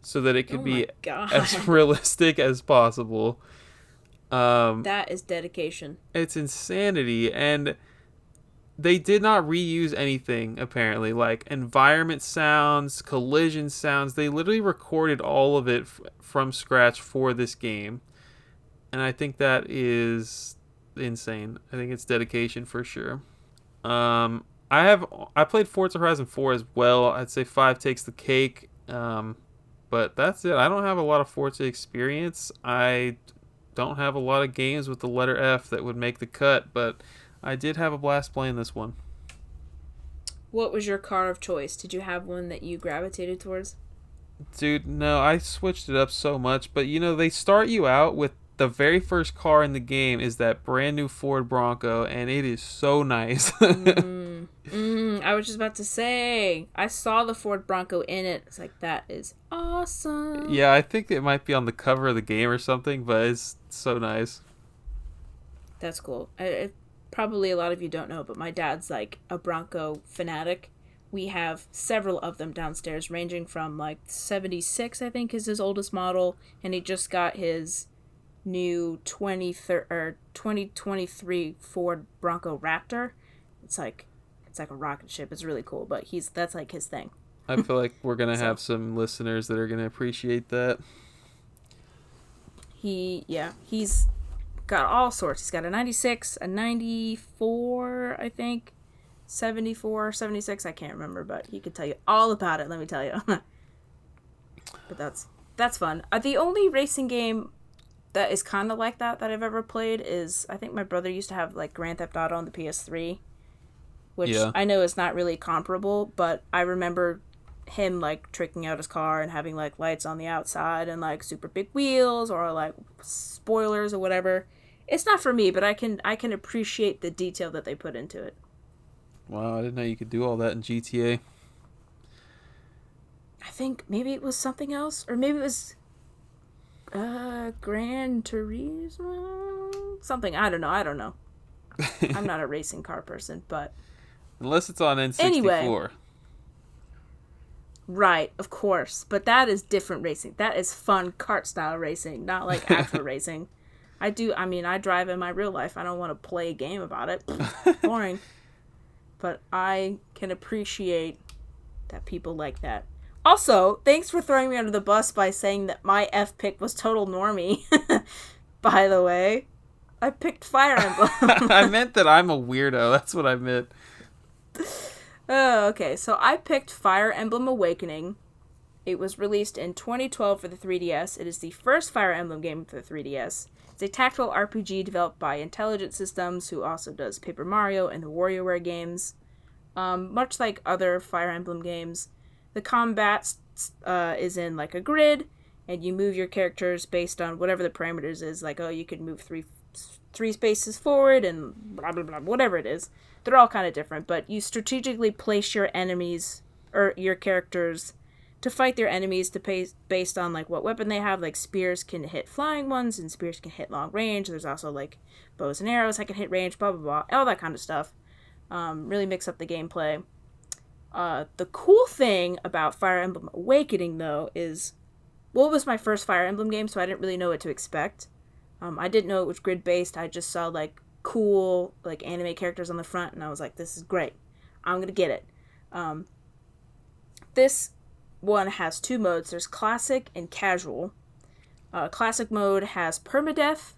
so that it could be as realistic as possible. That is dedication. It's insanity, and they did not reuse anything, apparently. Like, environment sounds, collision sounds, they literally recorded all of it from scratch for this game. And I think that is insane. I think it's dedication for sure. I played Forza Horizon 4 as well. I'd say 5 takes the cake. But that's it. I don't have a lot of Forza experience. I don't have a lot of games with the letter F that would make the cut, but I did have a blast playing this one. What was your car of choice? Did you have one that you gravitated towards? Dude, no, I switched it up so much, but they start you out with the very first car in the game is that brand new Ford Bronco, and it is so nice. I was just about to say, I saw the Ford Bronco in it. It's like, that is awesome. Yeah, I think it might be on the cover of the game or something, but it's so nice. That's cool. Probably a lot of you don't know, but my dad's like a Bronco fanatic. We have several of them downstairs, ranging from like 76, I think, is his oldest model, and he just got his new 2023 Ford Bronco Raptor. It's like a rocket ship. It's really cool, but that's like his thing. I feel like we're gonna have some listeners that are gonna appreciate that. He's got all sorts. He's got a 96, a 94, I think, 74, 76, I can't remember, but he could tell you all about it, let me tell you. But that's fun. The only racing game that is kind of like that I've ever played is, I think my brother used to have like Grand Theft Auto on the PS3, which I know is not really comparable, but I remember him like tricking out his car and having like lights on the outside and like super big wheels or like spoilers or whatever. It's not for me, but I can appreciate the detail that they put into it. Wow, I didn't know you could do all that in GTA. I think maybe it was something else, or maybe it was Gran Turismo? Something, I don't know. I'm not a racing car person, but... Unless it's on N64. Anyway. Right, of course. But that is different racing. That is fun kart-style racing, not like actual racing. I drive in my real life. I don't want to play a game about it. Boring. But I can appreciate that people like that. Also, thanks for throwing me under the bus by saying that my F pick was total normie. By the way, I picked Fire Emblem. I meant that I'm a weirdo. That's what I meant. Oh, okay. So I picked Fire Emblem Awakening. It was released in 2012 for the 3DS. It is the first Fire Emblem game for the 3DS. It's a tactical RPG developed by Intelligent Systems, who also does Paper Mario and the WarioWare games. Much like other Fire Emblem games, the combat is in like a grid, and you move your characters based on whatever the parameters is. Like, you can move three spaces forward and blah, blah, blah, whatever it is. They're all kind of different, but you strategically place your enemies, or your characters, to fight their enemies based on like what weapon they have. Like, spears can hit flying ones, and spears can hit long range. There's also like bows and arrows that can hit range, blah, blah, blah, all that kind of stuff. Really mix up the gameplay. The cool thing about Fire Emblem Awakening, though, is... Well, it was my first Fire Emblem game, so I didn't really know what to expect. I didn't know it was grid-based. I just saw, like, cool like anime characters on the front, and I was like, this is great. I'm gonna get it. This one has 2 modes. There's classic and casual. Classic mode has permadeath,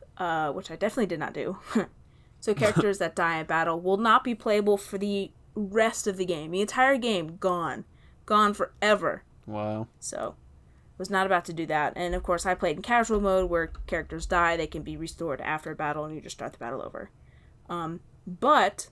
which I definitely did not do. So characters that die in battle will not be playable for the rest of the game. The entire game, gone. Gone forever. Wow. So, was not about to do that. And of course, I played in casual mode where characters die. They can be restored after a battle and you just start the battle over. But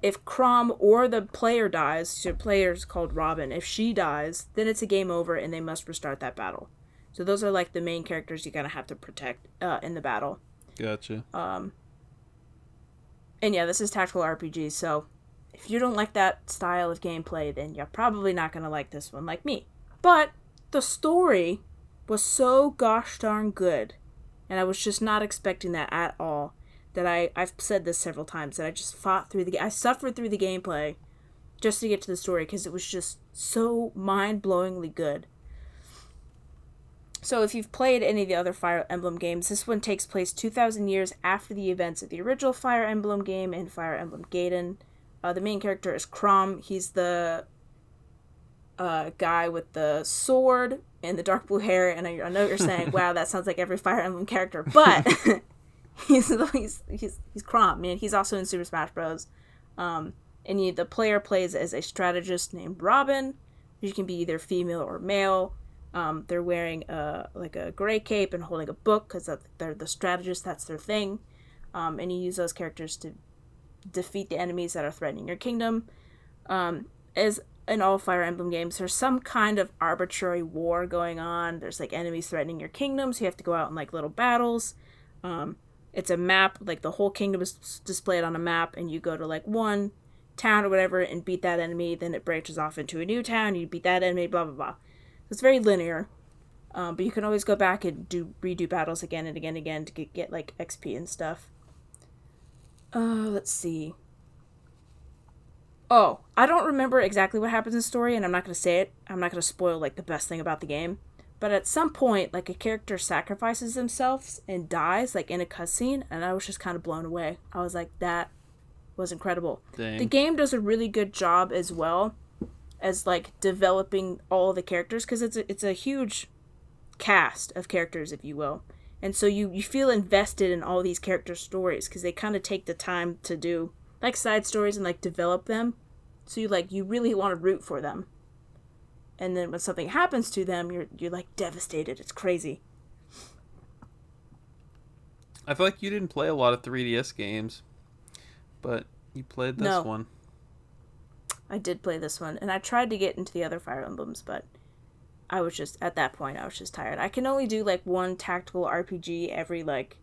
if Crom or the player dies, so the player's called Robin, if she dies, then it's a game over and they must restart that battle. So those are like the main characters you gotta have to protect in the battle. Gotcha. And yeah, this is tactical RPG, so if you don't like that style of gameplay, then you're probably not gonna like this one like me. But the story was so gosh darn good, and I was just not expecting that at all, that I've said this several times, that I just I suffered through the gameplay just to get to the story, because it was just so mind-blowingly good. So if you've played any of the other Fire Emblem games, this one takes place 2,000 years after the events of the original Fire Emblem game and Fire Emblem Gaiden. The main character is Crom. He's the guy with the sword and the dark blue hair, and I know you're saying, wow, that sounds like every Fire Emblem character, but he's Crom, man. He's also in Super Smash Bros. And the player plays as a strategist named Robin. You can be either female or male. They're wearing a gray cape and holding a book because they're the strategists. That's their thing. And you use those characters to defeat the enemies that are threatening your kingdom. As in all Fire Emblem games, there's some kind of arbitrary war going on. There's like enemies threatening your kingdom, so you have to go out in like little battles. It's a map, like the whole kingdom is displayed on a map, and you go to like one town or whatever and beat that enemy. Then it branches off into a new town. You beat that enemy, blah blah blah. It's very linear, but you can always go back and redo battles again and again and again to get like XP and stuff. Let's see. Oh, I don't remember exactly what happens in the story, and I'm not going to say it. I'm not going to spoil like the best thing about the game. But at some point, like a character sacrifices themselves and dies, like in a cutscene, and I was just kind of blown away. I was like, that was incredible. Dang. The game does a really good job as well as like developing all the characters, because it's a huge cast of characters, if you will, and so you feel invested in all these characters' stories because they kind of take the time to do like side stories and like develop them, so you really want to root for them, and then when something happens to them, you're like devastated. It's crazy. I feel like you didn't play a lot of 3DS games, but you played this one. I did play this one, and I tried to get into the other Fire Emblems, but at that point, I was just tired. I can only do, like, one tactical RPG every, like,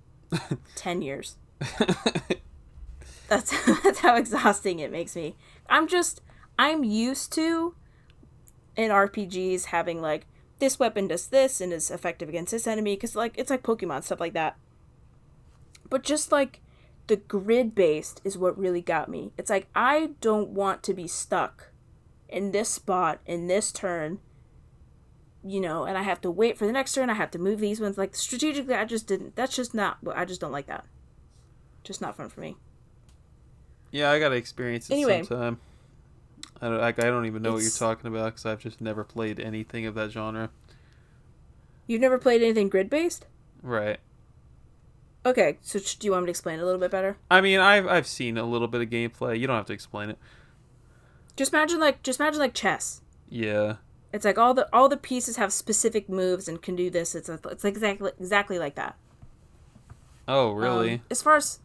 10 years. That's how exhausting it makes me. I'm used to, in RPGs, having, like, this weapon does this and is effective against this enemy, because, like, it's like Pokemon, stuff like that. But just, like, the grid-based is what really got me. It's like, I don't want to be stuck in this spot, in this turn, and I have to wait for the next turn, I have to move these ones. Like, strategically, I just don't like that. Just not fun for me. Yeah, I gotta experience it sometime. I don't even know what you're talking about, because I've just never played anything of that genre. You've never played anything grid-based? Right. Okay, so do you want me to explain it a little bit better? I mean, I've seen a little bit of gameplay. You don't have to explain it. Just imagine like chess. Yeah. It's like all the pieces have specific moves and can do this. It's exactly like that. Oh, really? As far as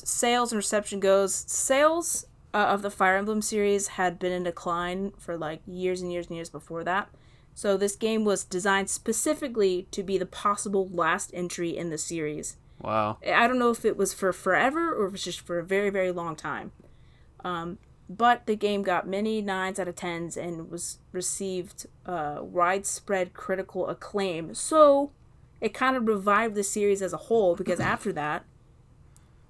sales and reception goes, sales of the Fire Emblem series had been in decline for like years and years and years before that. So this game was designed specifically to be the possible last entry in the series. Wow. I don't know if it was for forever or if it was just for a very, very long time. But the game got many 9s out of 10s and was received widespread critical acclaim. So it kind of revived the series as a whole, because after that,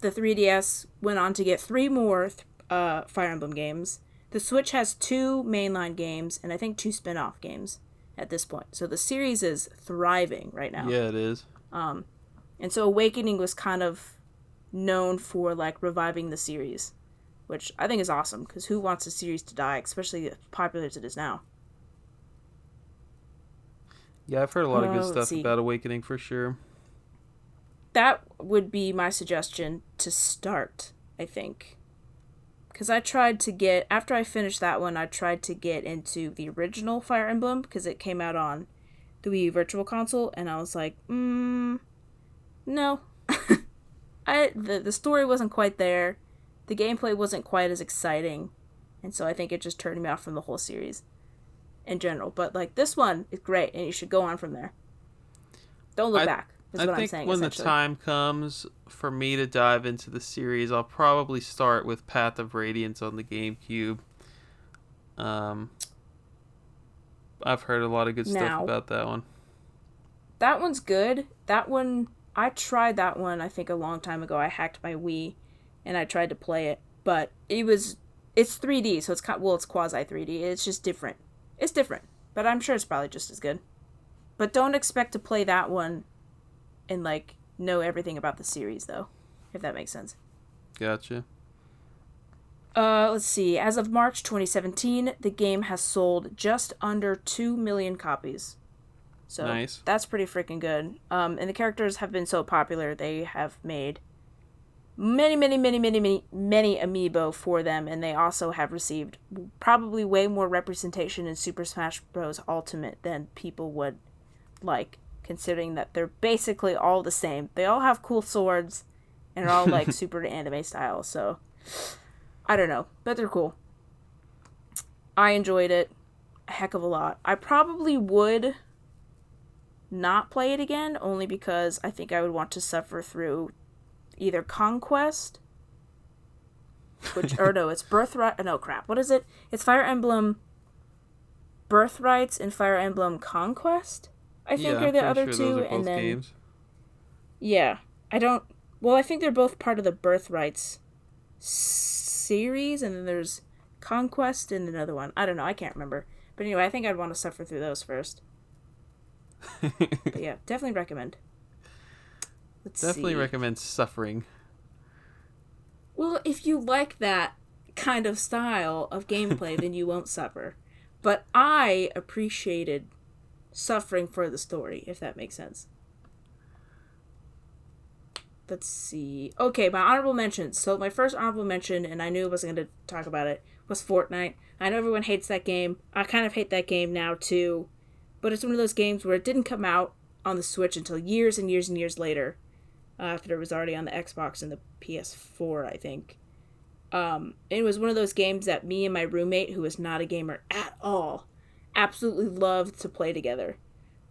the 3DS went on to get 3 more Fire Emblem games. The Switch has 2 mainline games and I think 2 spin-off games at this point. So the series is thriving right now. Yeah, it is. And so Awakening was kind of known for like reviving the series, which I think is awesome because who wants a series to die, especially as popular as it is now. Yeah, I've heard a lot of good Let's stuff see. about Awakening for sure. That would be my suggestion to start, I think. Because I tried to get, after I finished that one, I tried to get into the original Fire Emblem because it came out on the Wii Virtual Console, and I was like, no. The story wasn't quite there, the gameplay wasn't quite as exciting, and so I think it just turned me off from the whole series in general. But like this one is great, and you should go on from there. Don't look back. Is I what I'm think saying. when the time comes for me to dive into the series, I'll probably start with Path of Radiance on the GameCube. I've heard a lot of good stuff about that one. That one's good. That one, I tried that one, I think, a long time ago. I hacked my Wii, and I tried to play it, but it's 3D, so it's quasi 3D. It's just different. It's different, but I'm sure it's probably just as good. But don't expect to play that one and like know everything about the series, though, if that makes sense. Gotcha. Let's see. As of March 2017, the game has sold just under 2 million copies. So nice. That's pretty freaking good. And the characters have been so popular, they have made many amiibo for them, and they also have received probably way more representation in Super Smash Bros. Ultimate than people would like, considering that they're basically all the same. They all have cool swords and are all like super anime style, so I don't know, but they're cool. I enjoyed it a heck of a lot. I probably would not play it again, only because I think I would want to suffer through either Conquest, it's Birthright, no crap, what is it? It's Fire Emblem Birthrights and Fire Emblem Conquest, I think, are the other two, and then games. Yeah, I think they're both part of the Birthrights series, and then there's Conquest and another one. I don't know, I can't remember. But anyway, I think I'd want to suffer through those first. But yeah, definitely recommend. Definitely recommend suffering. Well, if you like that kind of style of gameplay, then you won't suffer. But I appreciated suffering for the story, if that makes sense. Let's see. Okay, my honorable mentions. So my first honorable mention, and I knew I wasn't going to talk about it, was Fortnite. I know everyone hates that game. I kind of hate that game now, too. But it's one of those games where it didn't come out on the Switch until years and years and years later. After it was already on the Xbox and the PS4, I think. It was one of those games that me and my roommate, who was not a gamer at all, absolutely loved to play together.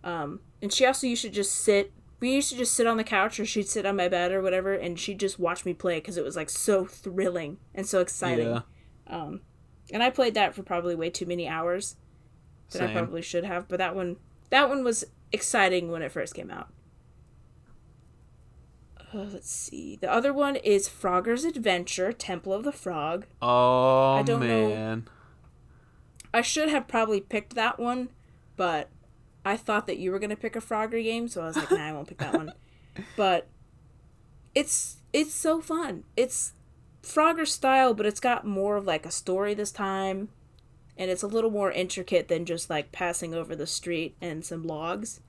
And she also we used to just sit on the couch, or she'd sit on my bed or whatever, and she'd just watch me play because it was like so thrilling and so exciting. Yeah. And I played that for probably way too many hours that I probably should have, but that one was exciting when it first came out. Let's see. The other one is Frogger's Adventure, Temple of the Frog. Oh, I don't know. I should have probably picked that one, but I thought that you were going to pick a Frogger game, so I was like, nah, I won't pick that one. But it's so fun. It's Frogger style, but it's got more of like a story this time, and it's a little more intricate than just like passing over the street and some logs.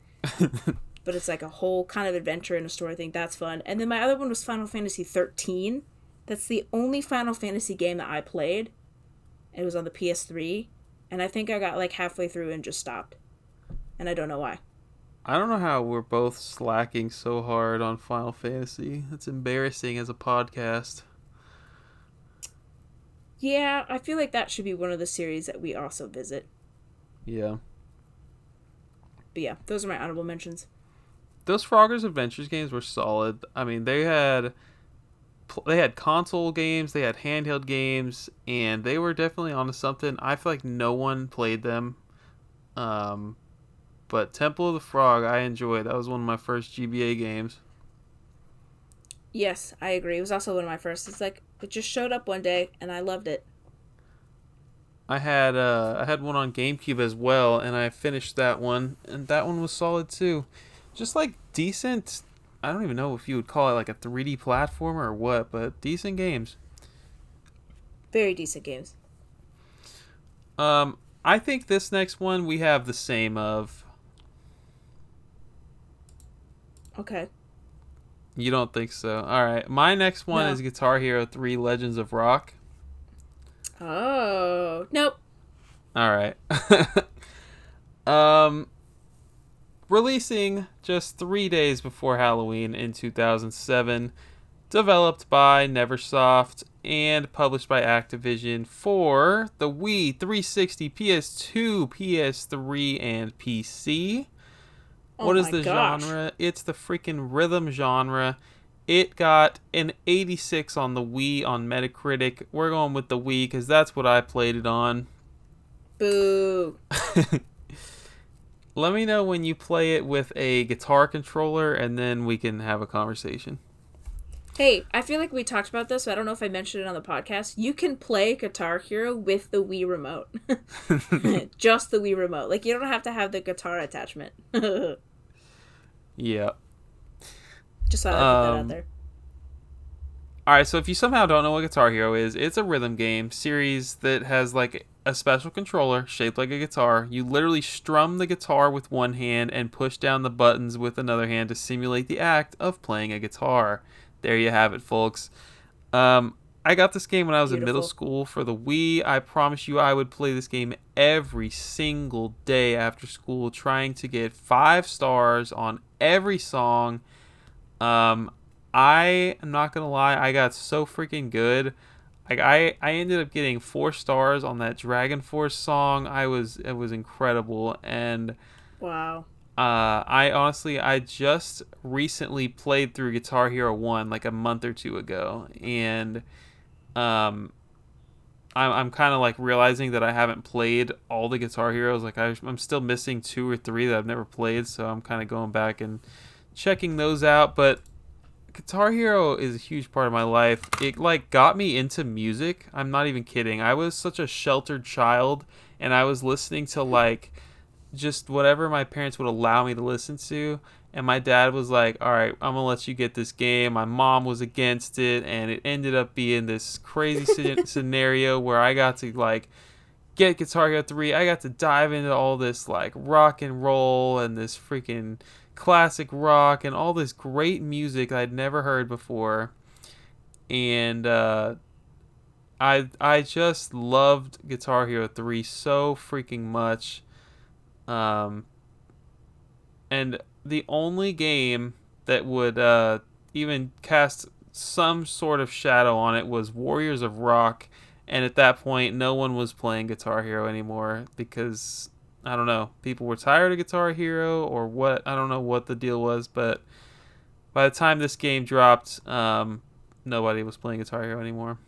But it's like a whole kind of adventure and a story thing. That's fun. And then my other one was Final Fantasy 13. That's the only Final Fantasy game that I played. It was on the PS3. And I think I got like halfway through and just stopped. And I don't know why. I don't know how we're both slacking so hard on Final Fantasy. It's embarrassing as a podcast. Yeah, I feel like that should be one of the series that we also visit. Yeah. But yeah, those are my honorable mentions. Those Frogger's Adventures games were solid. I mean, they had console games, they had handheld games, and they were definitely onto something. I feel like no one played them. But Temple of the Frog, I enjoyed. That was one of my first GBA games. Yes, I agree. It was also one of my first. It's like, it just showed up one day, and I loved it. I had one on GameCube as well, and I finished that one, and that one was solid too. Just like decent, I don't even know if you would call it like a 3D platformer or what, but decent games. Very decent games. I think this next one we have the same of. Okay. You don't think so? All right. My next one is Guitar Hero 3 Legends of Rock. Oh. Nope. All right. Releasing just 3 days before Halloween in 2007, developed by Neversoft and published by Activision for the Wii, 360, PS2, PS3, and PC. What is the genre? It's the freaking rhythm genre. It got an 86 on the Wii on Metacritic. We're going with the Wii because that's what I played it on. Boo. Let me know when you play it with a guitar controller, and then we can have a conversation. Hey, I feel like we talked about this, but I don't know if I mentioned it on the podcast. You can play Guitar Hero with the Wii remote. Just the Wii remote. Like, you don't have to have the guitar attachment. Yeah. Just thought I'd put that out there. Alright, so if you somehow don't know what Guitar Hero is, it's a rhythm game series that has like a special controller shaped like a guitar. You literally strum the guitar with one hand and push down the buttons with another hand to simulate the act of playing a guitar. There you have it, folks. I got this game when I was in middle school for the Wii. I promise you I would play this game every single day after school, trying to get 5 stars on every song. I am not gonna lie, I got so freaking good. Like I ended up getting 4 stars on that Dragon Force song. It was incredible. And wow. I just recently played through Guitar Hero 1 like a month or two ago, and I'm kind of like realizing that I haven't played all the Guitar Heroes. Like I'm still missing 2 or 3 that I've never played, so I'm kind of going back and checking those out. But Guitar Hero is a huge part of my life. It like got me into music. I'm not even kidding. I was such a sheltered child, and I was listening to like just whatever my parents would allow me to listen to. And my dad was like, all right, I'm gonna let you get this game. My mom was against it, and it ended up being this crazy scenario where I got to like get Guitar Hero 3. I got to dive into all this like rock and roll and this freaking classic rock and all this great music I'd never heard before. And I just loved Guitar Hero 3 so freaking much. And the only game that would even cast some sort of shadow on it was Warriors of Rock, and at that point no one was playing Guitar Hero anymore because I don't know, people were tired of Guitar Hero or what. I don't know what the deal was, but by the time this game dropped, nobody was playing Guitar Hero anymore.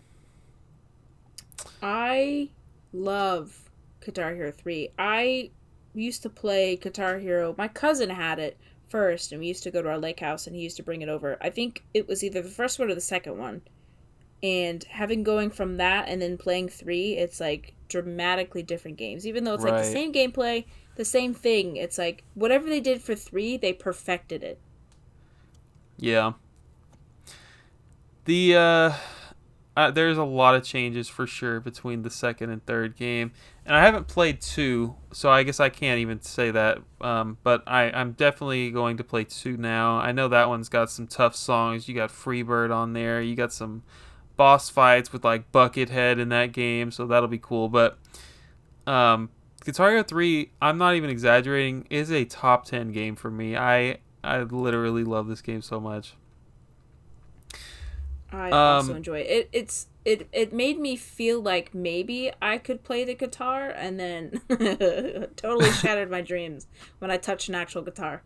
I love Guitar Hero 3. I used to play Guitar Hero. My cousin had it first, and we used to go to our lake house, and he used to bring it over. I think it was either the first one or the second one. And having going from that and then playing 3, it's like dramatically different games. Even though it's like the same gameplay, the same thing. It's like whatever they did for 3, they perfected it. Yeah. There's a lot of changes for sure between the second and third game, and I haven't played 2, so I guess I can't even say that. But I'm definitely going to play 2 now. I know that one's got some tough songs. You got Freebird on there. You got some boss fights with like Buckethead in that game, so that'll be cool. But Guitar Hero 3, I'm not even exaggerating, is a top 10 game for me. I literally love this game so much. I also enjoy it. It made me feel like maybe I could play the guitar, and then totally shattered my dreams when I touched an actual guitar.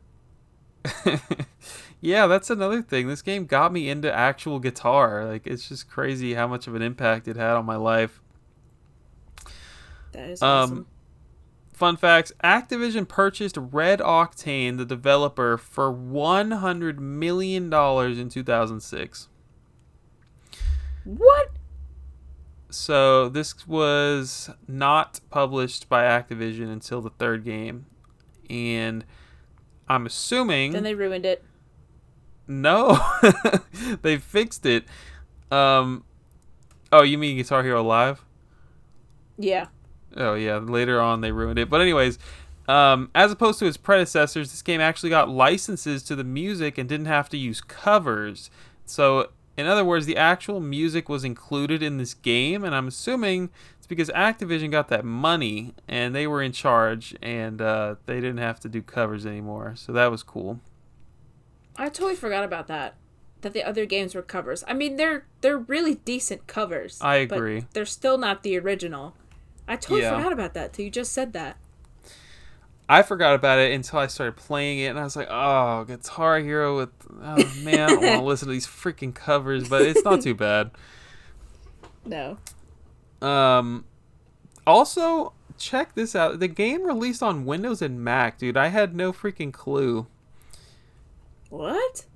Yeah, that's another thing. This game got me into actual guitar. Like, it's just crazy how much of an impact it had on my life. That is awesome. Fun facts: Activision purchased Red Octane, the developer, for $100 million in 2006. What? So this was not published by Activision until the third game, and I'm assuming... Then they ruined it. No, they fixed it. Oh, you mean Guitar Hero Live? Yeah. Oh yeah, later on they ruined it. But anyways, as opposed to its predecessors, this game actually got licenses to the music and didn't have to use covers. So, in other words, the actual music was included in this game, and I'm assuming it's because Activision got that money and they were in charge, and they didn't have to do covers anymore. So that was cool. I totally forgot about that. That the other games were covers. I mean, they're really decent covers. I agree. But they're still not the original. I totally forgot about that till you just said that. I forgot about it until I started playing it, and I was like, oh, Guitar Hero with... Oh, man, I don't want to listen to these freaking covers, but it's not too bad. No. Also, check this out. The game released on Windows and Mac, dude. I had no freaking clue. What?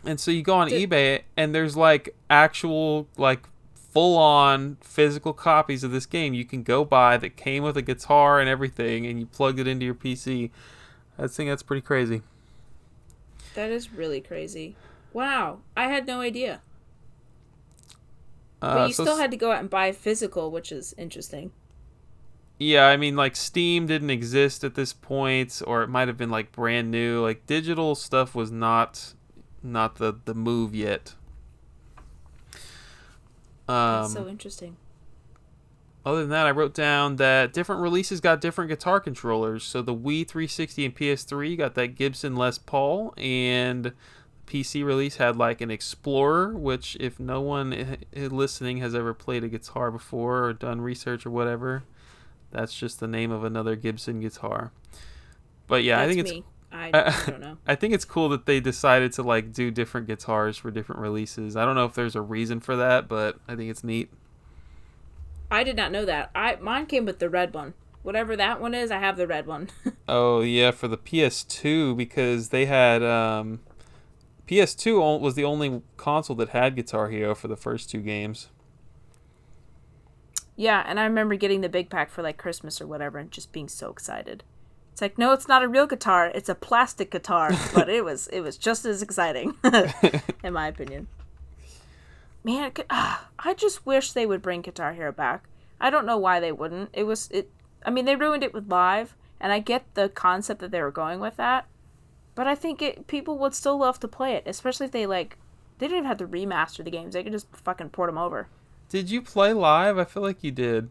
And so you go on eBay, and there's, like, actual, like, full-on physical copies of this game you can go buy that came with a guitar and everything, and you plugged it into your PC. I think that's pretty crazy. That is really crazy. Wow. I had no idea. But you still had to go out and buy physical, which is interesting. Yeah, I mean, like, Steam didn't exist at this point, or it might have been, like, brand new. Like, digital stuff was not the move yet. That's so interesting. Other than that, I wrote down that different releases got different guitar controllers. So the Wii 360 and PS3 got that Gibson Les Paul, and the PC release had like an Explorer, which if no one listening has ever played a guitar before or done research or whatever, that's just the name of another Gibson guitar. But yeah, That's I think me. I don't know. I think it's cool that they decided to like do different guitars for different releases. I don't know if there's a reason for that, but I think it's neat. I did not know that. Mine came with the red one. Whatever that one is, I have the red one. Oh yeah, for the PS2, because they had PS2 was the only console that had Guitar Hero for the first two games. Yeah, and I remember getting the big pack for like Christmas or whatever and just being so excited. It's like, no, it's not a real guitar. It's a plastic guitar. But it was just as exciting, in my opinion. Man, I just wish they would bring Guitar Hero back. I don't know why they wouldn't. I mean, they ruined it with Live, and I get the concept that they were going with that. But I think people would still love to play it, especially if they didn't even have to remaster the games. They could just fucking port them over. Did you play Live? I feel like you did.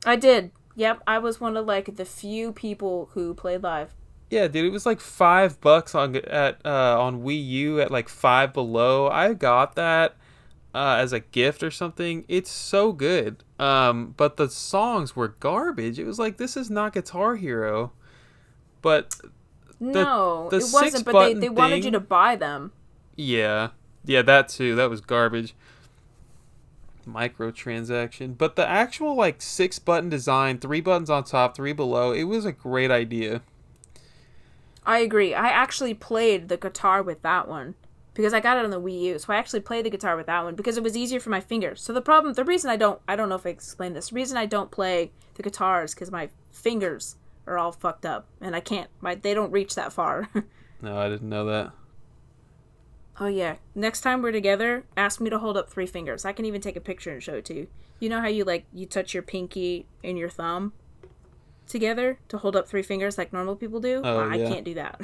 I did. Yep, I was one of like the few people who played Live. Yeah, dude, it was like $5 on Wii U at like Five Below. I got that as a gift or something. It's so good. But the songs were garbage. It was like, this is not Guitar Hero. But no, the it wasn't. But they wanted you to buy them. Yeah, that too. That was garbage. Microtransaction. But the actual like 6-button design, 3 buttons on top, 3 below, it was a great idea. I agree. I actually played the guitar with that one because I got it on the Wii U. So I actually played the guitar with that one because it was easier for my fingers. So the reason I don't know if I explained this. The reason I don't play the guitar is because my fingers are all fucked up and I can't. They don't reach that far. No, I didn't know that. Oh yeah. Next time we're together, ask me to hold up 3 fingers. I can even take a picture and show it to you. You know how you touch your pinky and your thumb together to hold up 3 fingers like normal people do? Oh, I yeah. can't do that.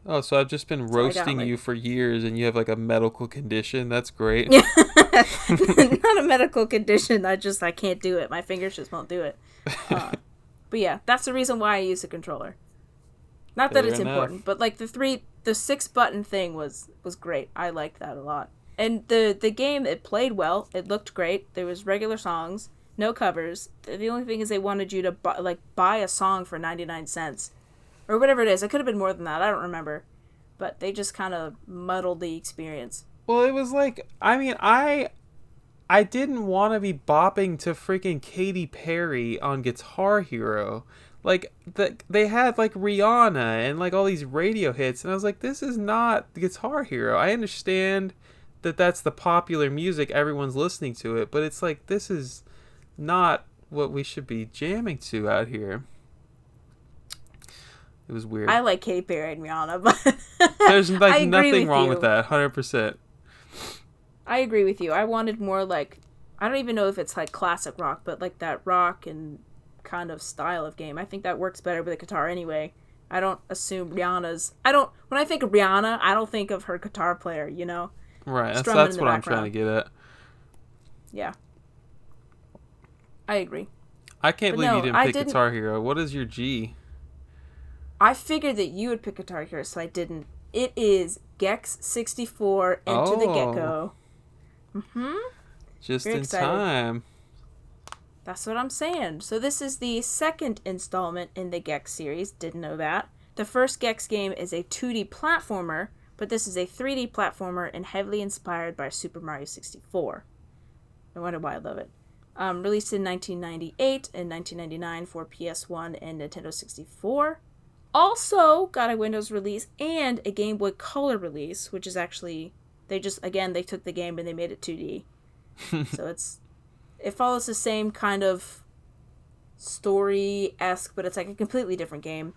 Oh, so I've just been roasting you for years and you have like a medical condition. That's great. Not a medical condition. I can't do it. My fingers just won't do it. But yeah, that's the reason why I use the controller. Not that Fair it's enough. important, but like the 6-button thing was great. I liked that a lot. And the game, it played well. It looked great. There was regular songs, no covers. The only thing is they wanted you to buy a song for 99 cents. Or whatever it is. It could have been more than that. I don't remember. But they just kind of muddled the experience. Well, it was like, I mean, I didn't want to be bopping to freaking Katy Perry on Guitar Hero. Like, they had, like, Rihanna and, like, all these radio hits. And I was like, this is not Guitar Hero. I understand that that's the popular music. Everyone's listening to it. But it's like, this is not what we should be jamming to out here. It was weird. I like Katy Perry and Rihanna, but There's like I agree nothing with wrong you. with that. 100%. I agree with you. I wanted more like, I don't even know if it's like classic rock, but like that rock and kind of style of game. I think that works better with a guitar anyway. I don't assume Rihanna's. When I think of Rihanna, I don't think of her guitar player, you know? Right. Strumming That's in the what I'm background. trying to get at. Yeah. I agree. I can't But believe no, you didn't I pick didn't. Guitar Hero. What is your G? I figured that you would pick Guitar Hero, so I didn't. It is Gex 64 Enter the Oh, Gecko. Mm-hmm. just Very in excited. time. That's what I'm saying. So this is the second installment in the Gex series. Didn't know that. The first Gex game is a 2D platformer, but this is a 3D platformer and heavily inspired by Super Mario 64. No wonder why I love it. Released in 1998 and 1999 for PS1 and Nintendo 64. Also got a Windows release and a Game Boy Color release, which is actually, they took the game and they made it 2D. So it follows the same kind of story-esque, but it's like a completely different game.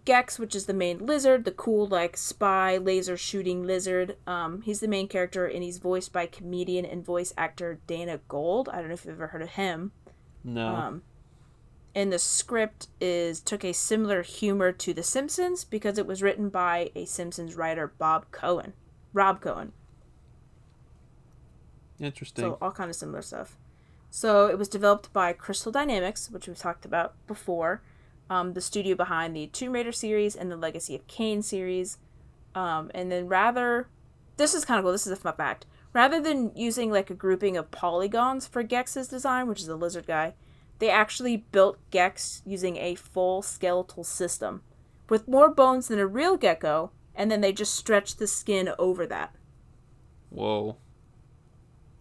Gex, which is the main lizard, the cool, like, spy, laser-shooting lizard. He's the main character, and he's voiced by comedian and voice actor Dana Gold. I don't know if you've ever heard of him. No. And the script took a similar humor to The Simpsons because it was written by a Simpsons writer, Rob Cohen. Interesting. So all kind of similar stuff. So it was developed by Crystal Dynamics, which we've talked about before, the studio behind the Tomb Raider series and the Legacy of Kain series. And then this is kind of cool, this is a fun fact, rather than using like a grouping of polygons for Gex's design, which is the lizard guy, they actually built Gex using a full skeletal system with more bones than a real gecko, and then they just stretched the skin over that. Whoa.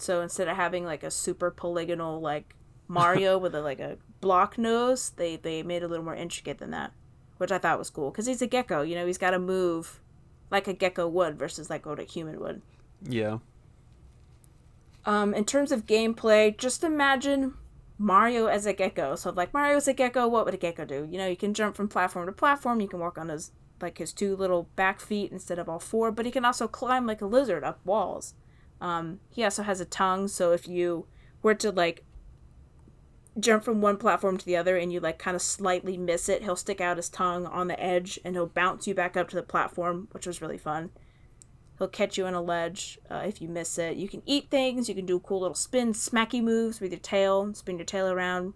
So instead of having like a super polygonal like Mario with a block nose, they made it a little more intricate than that, which I thought was cool because he's a gecko. You know, he's got to move like a gecko would versus like what a human would. Yeah. In terms of gameplay, just imagine Mario as a gecko. So like Mario's a gecko, what would a gecko do? You know, you can jump from platform to platform. You can walk on his two little back feet instead of all four, but he can also climb like a lizard up walls. He also has a tongue, so if you were to like jump from one platform to the other and you like kind of slightly miss it, he'll stick out his tongue on the edge and he'll bounce you back up to the platform, which was really fun. He'll catch you on a ledge if you miss it. You can eat things, you can do cool little spin smacky moves with your tail, spin your tail around.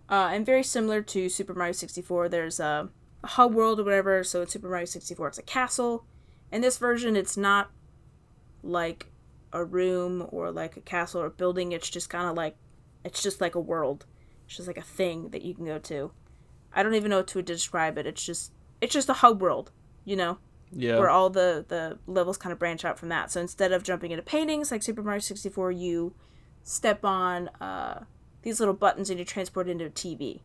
And very similar to Super Mario 64, there's a hub world or whatever, so in Super Mario 64 it's a castle. In this version it's not like a room or like a castle or a building. It's just kind of like, it's just like a world. It's just like a thing that you can go to. I don't even know what to describe it. It's just a hub world, you know? Yeah. Where all the levels kind of branch out from that. So instead of jumping into paintings like Super Mario 64, you step on these little buttons and you transport into a TV.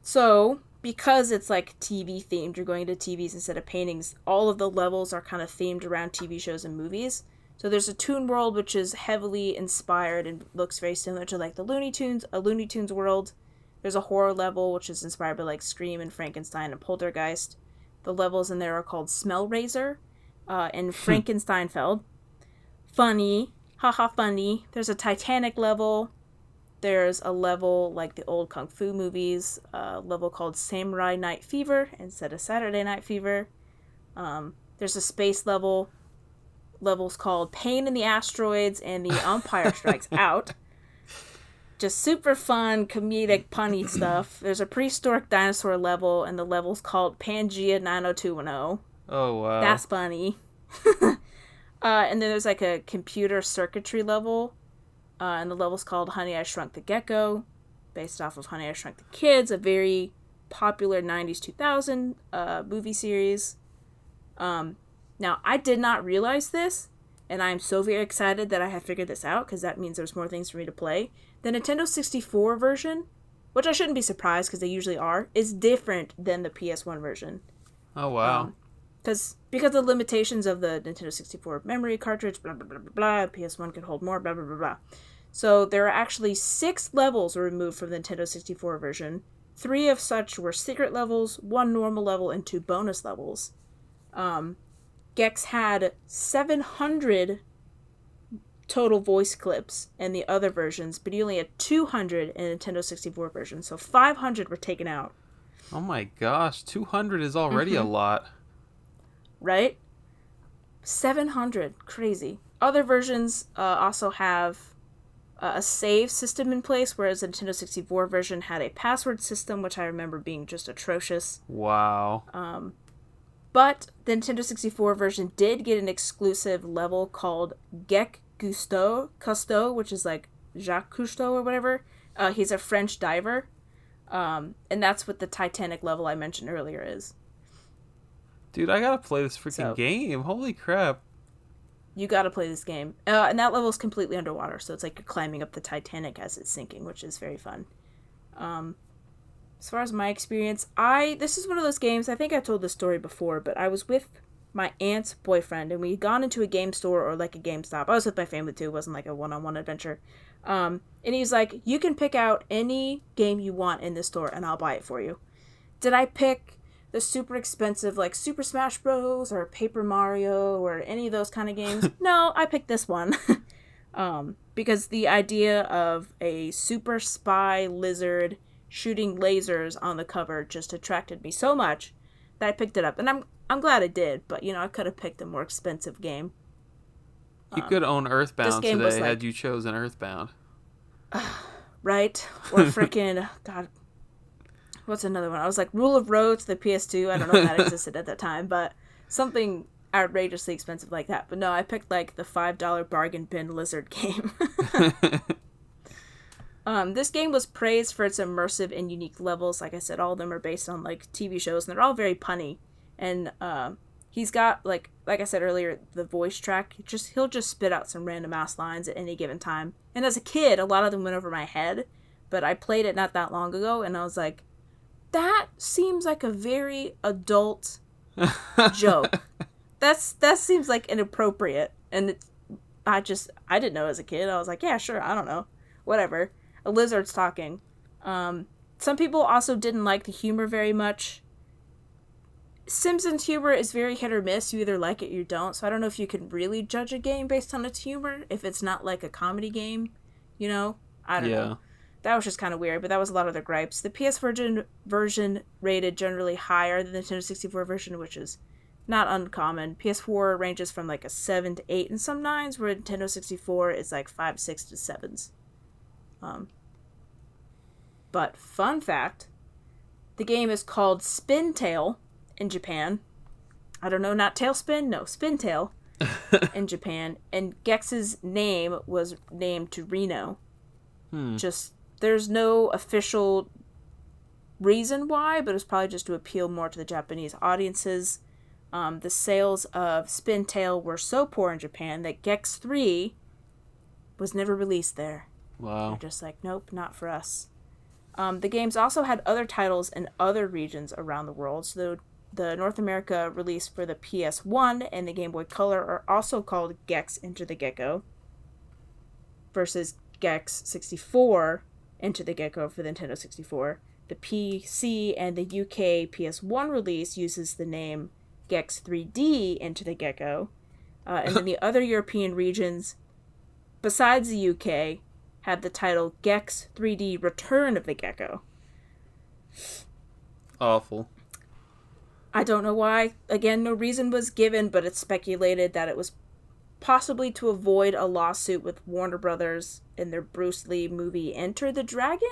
So because it's like TV themed, you're going to TVs instead of paintings, all of the levels are kind of themed around TV shows and movies. So there's a Toon World, which is heavily inspired and looks very similar to like a Looney Tunes world. There's a horror level, which is inspired by like Scream and Frankenstein and Poltergeist. The levels in there are called Smellraiser and Frankensteinfeld. Funny. Haha funny. There's a Titanic level. There's a level like the old Kung Fu movies, a level called Samurai Night Fever instead of Saturday Night Fever. There's a space levels called Pain in the Asteroids and The Umpire Strikes Out. Just super fun, comedic, punny stuff. There's a prehistoric dinosaur level, and the level's called Pangea 90210. Oh, wow. That's funny. And then there's like a computer circuitry level. And the level's called Honey, I Shrunk the Gecko, based off of Honey, I Shrunk the Kids, a very popular 90s 2000 movie series. Now, I did not realize this, and I'm so very excited that I have figured this out, because that means there's more things for me to play. The Nintendo 64 version, which I shouldn't be surprised, because they usually are, is different than the PS1 version. Oh, wow. Because of the limitations of the Nintendo 64 memory cartridge, blah, blah, blah, blah, blah, PS1 could hold more, blah, blah, blah, blah. So there are actually 6 levels removed from the Nintendo 64 version. 3 of such were secret levels, 1 normal level, and 2 bonus levels. Gex had 700 total voice clips in the other versions, but he only had 200 in the Nintendo 64 version, so 500 were taken out. Oh my gosh, 200 is already a lot. Right? 700. Crazy. Other versions also have a save system in place, whereas the Nintendo 64 version had a password system, which I remember being just atrocious. Wow. But the Nintendo 64 version did get an exclusive level called Gek Cousteau, which is like Jacques Cousteau or whatever. He's a French diver. And that's what the Titanic level I mentioned earlier is. Dude, I gotta play this freaking game. Holy crap. You gotta play this game. And that level is completely underwater, so it's like you're climbing up the Titanic as it's sinking, which is very fun. As far as my experience, this is one of those games, I think I told this story before, but I was with my aunt's boyfriend, and we had gone into a game store or like a GameStop. I was with my family too, it wasn't like a one-on-one adventure. And he's like, you can pick out any game you want in this store, and I'll buy it for you. Did I pick the super expensive, like Super Smash Bros. Or Paper Mario or any of those kind of games? No, I picked this one. Because the idea of a super spy lizard shooting lasers on the cover just attracted me so much that I picked it up. And I'm glad I did, but I could have picked a more expensive game. You could own Earthbound today was had you chosen Earthbound. Right? Or freaking, God, what's another one? I was like, Rule of Roads, the PS2. I don't know if that existed at that time, but something outrageously expensive like that. But no, I picked like the $5 bargain bin lizard game. This game was praised for its immersive and unique levels. Like I said, all of them are based on like TV shows, and they're all very punny. And he's got like I said earlier, the voice track. He'll just spit out some random ass lines at any given time. And as a kid, a lot of them went over my head. But I played it not that long ago, and I was like, that seems like a very adult joke. That seems like inappropriate. And I didn't know as a kid. I was like, yeah, sure, I don't know, whatever. A lizard's talking. Some people also didn't like the humor very much. Simpsons humor is very hit or miss. You either like it or you don't. So I don't know if you can really judge a game based on its humor if it's not like a comedy game. I don't know. That was just kind of weird, but that was a lot of their gripes. The PS version rated generally higher than the Nintendo 64 version, which is not uncommon. PS4 ranges from like a 7 to 8 and some 9s, where Nintendo 64 is like 5, 6 to 7s. But fun fact, the game is called Spintail in Japan. I don't know, not Tailspin? No, Spintail in Japan. And Gex's name was named to Reno. There's no official reason why, but it's probably just to appeal more to the Japanese audiences. The sales of Spintail were so poor in Japan that Gex 3 was never released there. Wow. They're just like, nope, not for us. The games also had other titles in other regions around the world. So the North America release for the PS1 and the Game Boy Color are also called Gex Enter the Gecko versus Gex 64 Enter the Gecko for the Nintendo 64. The PC and the UK PS1 release uses the name Gex 3D Enter the Gecko. And then the other European regions, besides the UK, had the title Gex 3D Return of the Gecko. Awful. I don't know why. Again, no reason was given, but it's speculated that it was possibly to avoid a lawsuit with Warner Brothers in their Bruce Lee movie Enter the Dragon?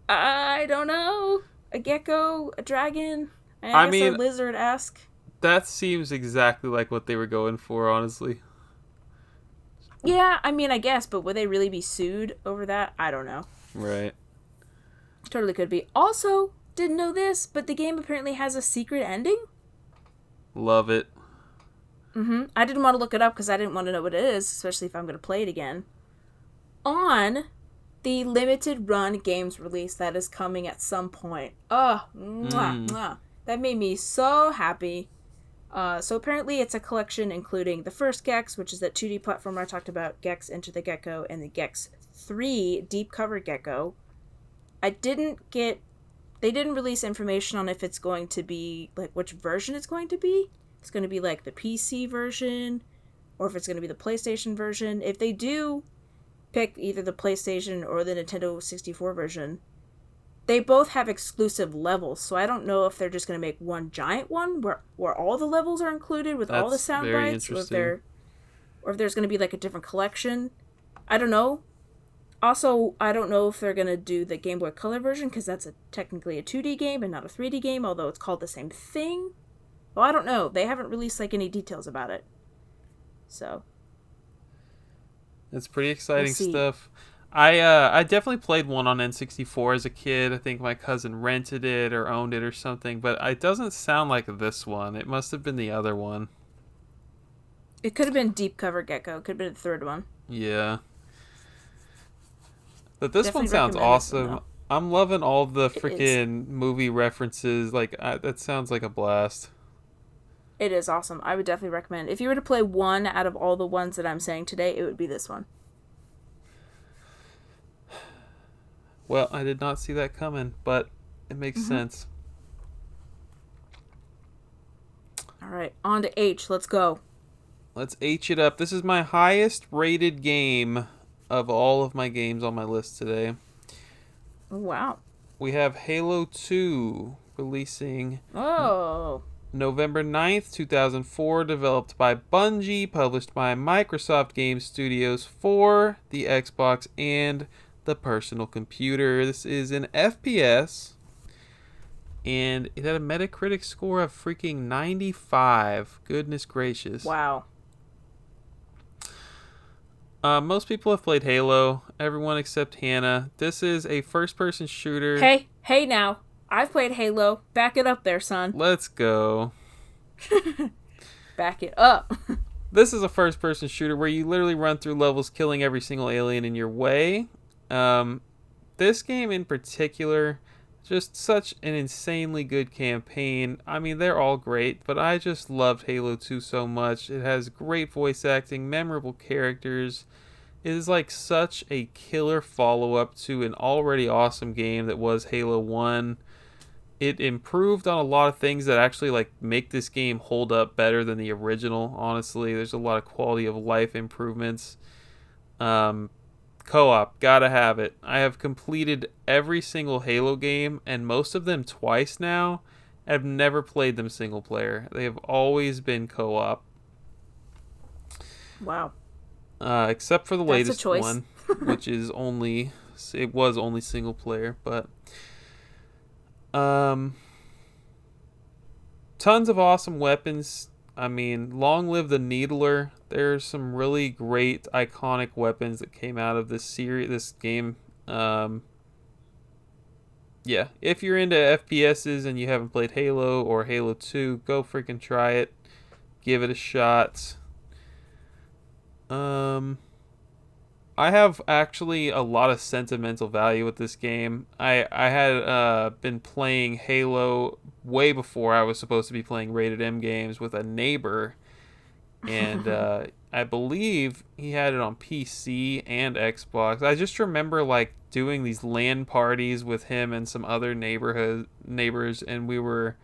I don't know. A gecko, a dragon, I guess a lizard-esque. That seems exactly like what they were going for, honestly. Yeah, I guess, but would they really be sued over that? I don't know. Right. Totally could be. Also, didn't know this, but the game apparently has a secret ending? Love it. I didn't want to look it up because I didn't want to know what it is, especially if I'm going to play it again. On the limited run games release that is coming at some point. Oh, mwah. That made me so happy. So apparently it's a collection including the first Gex, which is that 2D platformer I talked about, Gex Enter the Gecko, and the Gex 3 Deep Cover Gecko. They didn't release information on if it's going to be, like, which version it's going to be. It's going to be, like, the PC version, or if it's going to be the PlayStation version. If they do pick either the PlayStation or the Nintendo 64 version, they both have exclusive levels, so I don't know if they're just going to make one giant one where all the levels are included with all the sound bites, or if there's going to be, like, a different collection. I don't know. Also, I don't know if they're going to do the Game Boy Color version, because that's technically a 2D game and not a 3D game, although it's called the same thing. Well, I don't know. They haven't released, like, any details about it. So. It's pretty exciting stuff. I definitely played one on N64 as a kid. I think my cousin rented it or owned it or something, but it doesn't sound like this one. It must have been the other one. It could have been Deep Cover Gecko. It could have been the third one. Yeah. But this Definitely one sounds awesome. One, I'm loving all the freaking movie references. Like, that sounds like a blast. It is awesome. I would definitely recommend. If you were to play one out of all the ones that I'm saying today, it would be this one. Well, I did not see that coming, but it makes sense. All right, on to H. Let's go. Let's H it up. This is my highest rated game of all of my games on my list today. Oh, wow. We have Halo 2 releasing November 9th, 2004, developed by Bungie, published by Microsoft Game Studios for the Xbox and the personal computer. This is an FPS, and it had a Metacritic score of freaking 95. Goodness gracious. Wow. Most people have played Halo. Everyone except Hannah. This is a first-person shooter. Hey now. I've played Halo. Back it up there, son. Let's go. Back it up. This is a first-person shooter where you literally run through levels killing every single alien in your way. This game in particular, just such an insanely good campaign. I mean, they're all great, but I just loved Halo 2 so much. It has great voice acting, memorable characters. It is like such a killer follow-up to an already awesome game that was Halo 1. It improved on a lot of things that actually like make this game hold up better than the original, honestly. There's a lot of quality of life improvements. Co-op, gotta have it. I have completed every single Halo game, and most of them twice now. I've never played them single player. They have always been co-op. Wow. Except for the latest one, which is only single player, but tons of awesome weapons. I mean, long live the Needler. There's some really great iconic weapons that came out of this game. Yeah, if you're into FPSs and you haven't played Halo or Halo 2, go freaking try it. Give it a shot. I have actually a lot of sentimental value with this game. I had been playing Halo way before I was supposed to be playing Rated M games with a neighbor, and I believe he had it on PC and Xbox. I just remember like doing these LAN parties with him and some other neighbors, and we were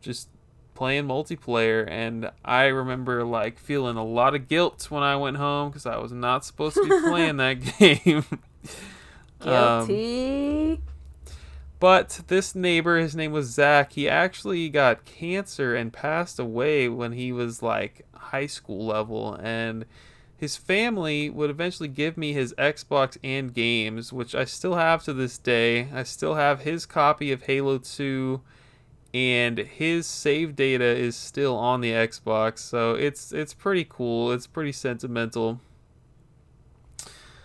just playing multiplayer, and I remember like feeling a lot of guilt when I went home because I was not supposed to be playing that game. Guilty. But this neighbor, his name was Zach, he actually got cancer and passed away when he was like high school level, and his family would eventually give me his Xbox and games, which I still have to this day. I still have his copy of Halo 2, and his save data is still on the Xbox, so it's pretty cool. It's pretty sentimental.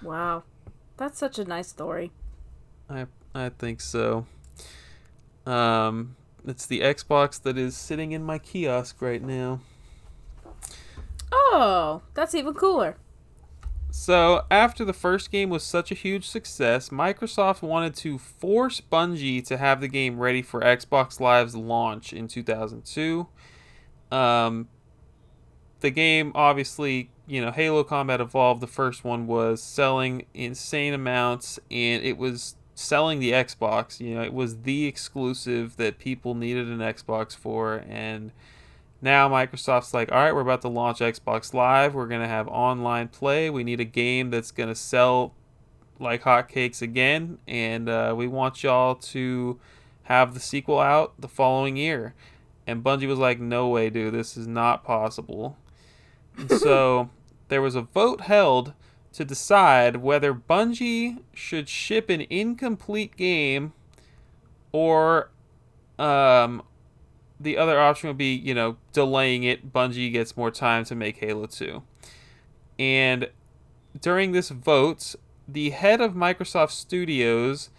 Wow. That's such a nice story. I think so. It's the Xbox that is sitting in my kiosk right now. Oh, that's even cooler. So, after the first game was such a huge success, Microsoft wanted to force Bungie to have the game ready for Xbox Live's launch in 2002. Um, the game, obviously, Halo Combat Evolved, the first one, was selling insane amounts, and it was selling the Xbox. It was the exclusive that people needed an Xbox for, and now Microsoft's like, all right, we're about to launch Xbox Live. We're going to have online play. We need a game that's going to sell like hotcakes again. And we want y'all to have the sequel out the following year. And Bungie was like, no way, dude. This is not possible. And so there was a vote held to decide whether Bungie should ship an incomplete game or the other option would be, delaying it. Bungie gets more time to make Halo 2. And during this vote, the head of Microsoft Studios,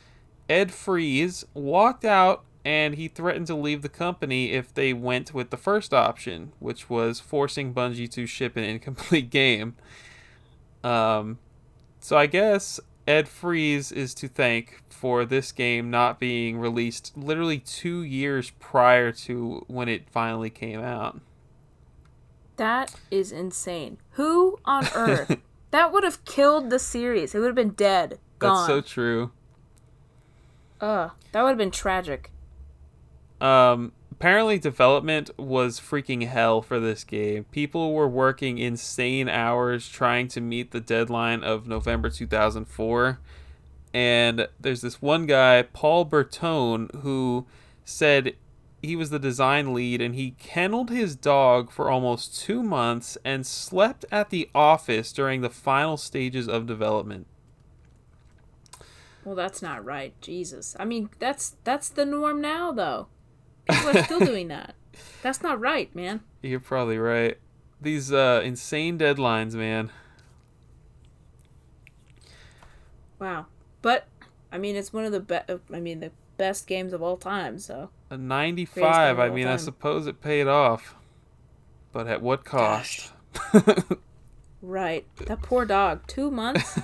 Ed Freeze, walked out and he threatened to leave the company if they went with the first option, which was forcing Bungie to ship an incomplete game. So I guess Ed Freeze is to thank for this game not being released literally 2 years prior to when it finally came out. That is insane. Who on earth? That would have killed the series. It would have been dead. Gone. That's so true. That would have been tragic. Apparently development was freaking hell for this game. People were working insane hours trying to meet the deadline of November 2004. And there's this one guy, Paul Bertone, who said he was the design lead and he kenneled his dog for almost 2 months and slept at the office during the final stages of development. Well, that's not right. Jesus. I mean, that's the norm now, though. People are still doing that. That's not right, man. You're probably right. These insane deadlines, man. Wow. But I mean, it's one of the the best games of all time. So a 95. I mean, I suppose it paid off, but at what cost? Right. That poor dog. 2 months.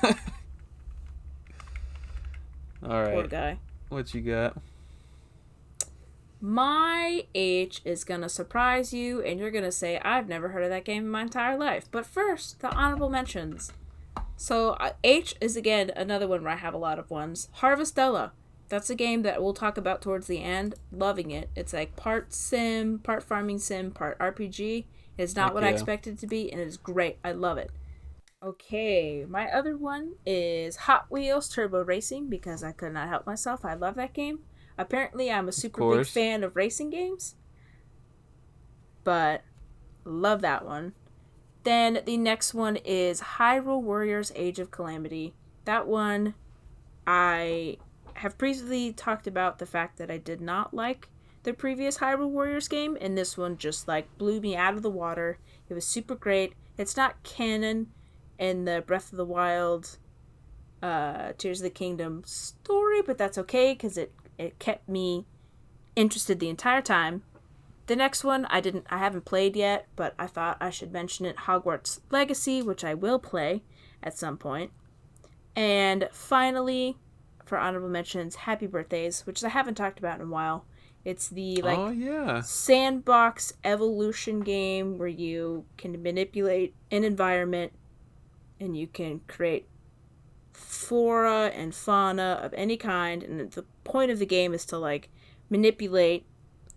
All right. Poor guy. What you got? My H is going to surprise you, and you're going to say, I've never heard of that game in my entire life. But first, the honorable mentions. So, H is, again, another one where I have a lot of ones. Harvestella. That's a game that we'll talk about towards the end. Loving it. It's like part sim, part farming sim, part RPG. It's not what I expected it to be, and it is great. I love it. Okay, my other one is Hot Wheels Turbo Racing, because I could not help myself. I love that game. Apparently, I'm a super big fan of racing games. But, love that one. Then, the next one is Hyrule Warriors Age of Calamity. That one, I have previously talked about the fact that I did not like the previous Hyrule Warriors game. And this one just, blew me out of the water. It was super great. It's not canon in the Breath of the Wild, Tears of the Kingdom story, but that's okay, because it kept me interested the entire time. The next one I haven't played yet, but I thought I should mention it, Hogwarts Legacy, which I will play at some point. And finally, for honorable mentions, Happy Birthdays, which I haven't talked about in a while. It's the sandbox evolution game where you can manipulate an environment and you can create flora and fauna of any kind, and the point of the game is to manipulate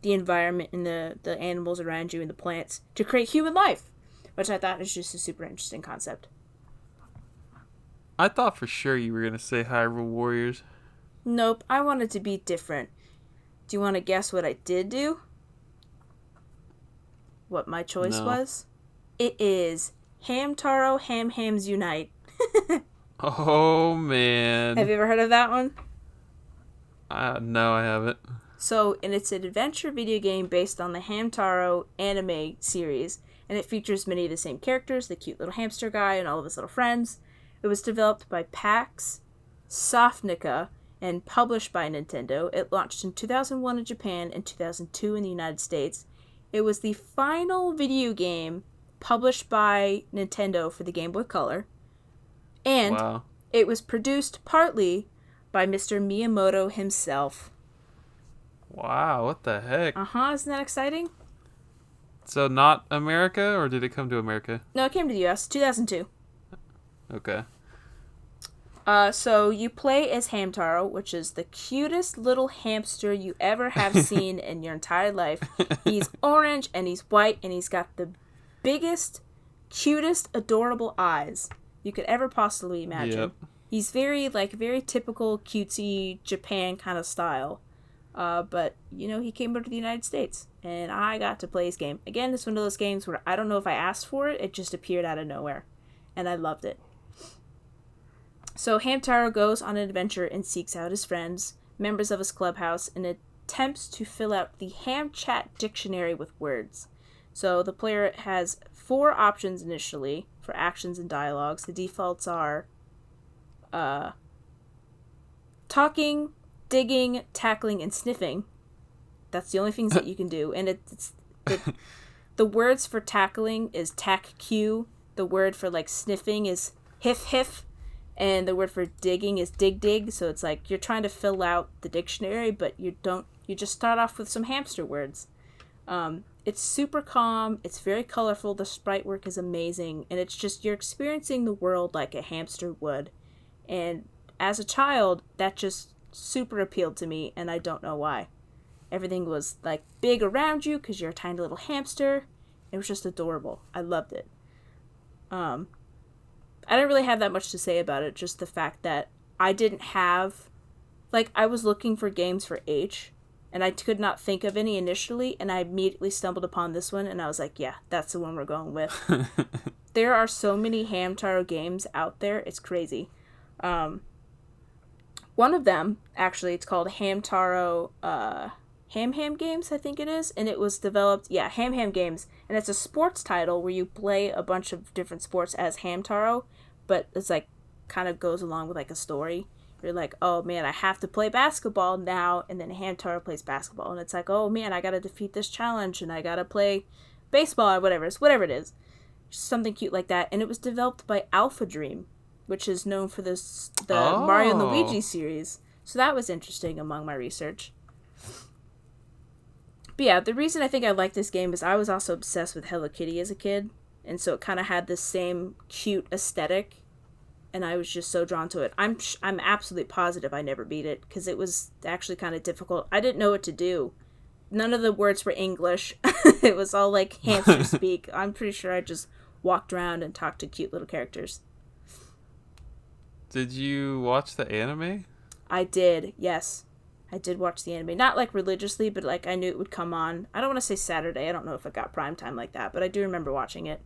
the environment and the animals around you and the plants to create human life, which I thought was just a super interesting concept. I thought for sure you were gonna say Hyrule Warriors. Nope, I wanted to be different. Do you want to guess what I did do? What my choice was? It is Hamtaro Ham Hams Unite. Oh, man. Have you ever heard of that one? No, I haven't. So, and it's an adventure video game based on the Hamtaro anime series, and it features many of the same characters, the cute little hamster guy and all of his little friends. It was developed by Pax Softnica and published by Nintendo. It launched in 2001 in Japan and 2002 in the United States. It was the final video game published by Nintendo for the Game Boy Color. And Wow. it was produced partly by Mr. Miyamoto himself. Wow, what the heck? Isn't that exciting? So not America, or did it come to America? No, it came to the US, 2002. Okay. So you play as Hamtaro, which is the cutest little hamster you ever have seen in your entire life. He's orange and he's white and he's got the biggest, cutest, adorable eyes you could ever possibly imagine. Yep. He's very typical cutesy Japan kind of style. But, he came over to the United States, and I got to play his game. Again, it's one of those games where I don't know if I asked for it, it just appeared out of nowhere. And I loved it. So Hamtaro goes on an adventure and seeks out his friends, members of his clubhouse, and attempts to fill out the Ham Chat dictionary with words. So the player has 4 options initially for actions and dialogues. The defaults are talking, digging, tackling, and sniffing. That's the only things that you can do. And it's the words for tackling is tack Q. The word for sniffing is hiff. And the word for digging is dig. So it's like you're trying to fill out the dictionary, but you just start off with some hamster words. It's super calm. It's very colorful. The sprite work is amazing. And it's just, you're experiencing the world like a hamster would. And as a child, that just super appealed to me, and I don't know why. Everything was big around you because you're a tiny little hamster. It was just adorable. I loved it. I didn't really have that much to say about it, just the fact that I didn't have, I was looking for games for H, and I could not think of any initially, and I immediately stumbled upon this one, and I was like, yeah, that's the one we're going with. There are so many Hamtaro games out there, it's crazy. One of them, actually, it's called Hamtaro, Ham Games, I think it is, and it was developed, Ham Games, and it's a sports title where you play a bunch of different sports as Hamtaro, but it's kind of goes along with a story. You're like, oh man, I have to play basketball now, and then Hamtaro plays basketball, and it's like, oh man, I gotta defeat this challenge, and I gotta play baseball, or whatever it is. Just something cute like that, and it was developed by Alpha Dream, which is known for the Mario and Luigi series, so that was interesting among my research. But yeah, the reason I think I like this game is I was also obsessed with Hello Kitty as a kid, and so it kind of had this same cute aesthetic, and I was just so drawn to it. I'm absolutely positive I never beat it, because it was actually kind of difficult. I didn't know what to do. None of the words were English. It was all hamster speak. I'm pretty sure I just walked around and talked to cute little characters. Did you watch the anime? I did, yes. I did watch the anime. Not religiously, but I knew it would come on. I don't want to say Saturday. I don't know if it got prime time like that, but I do remember watching it.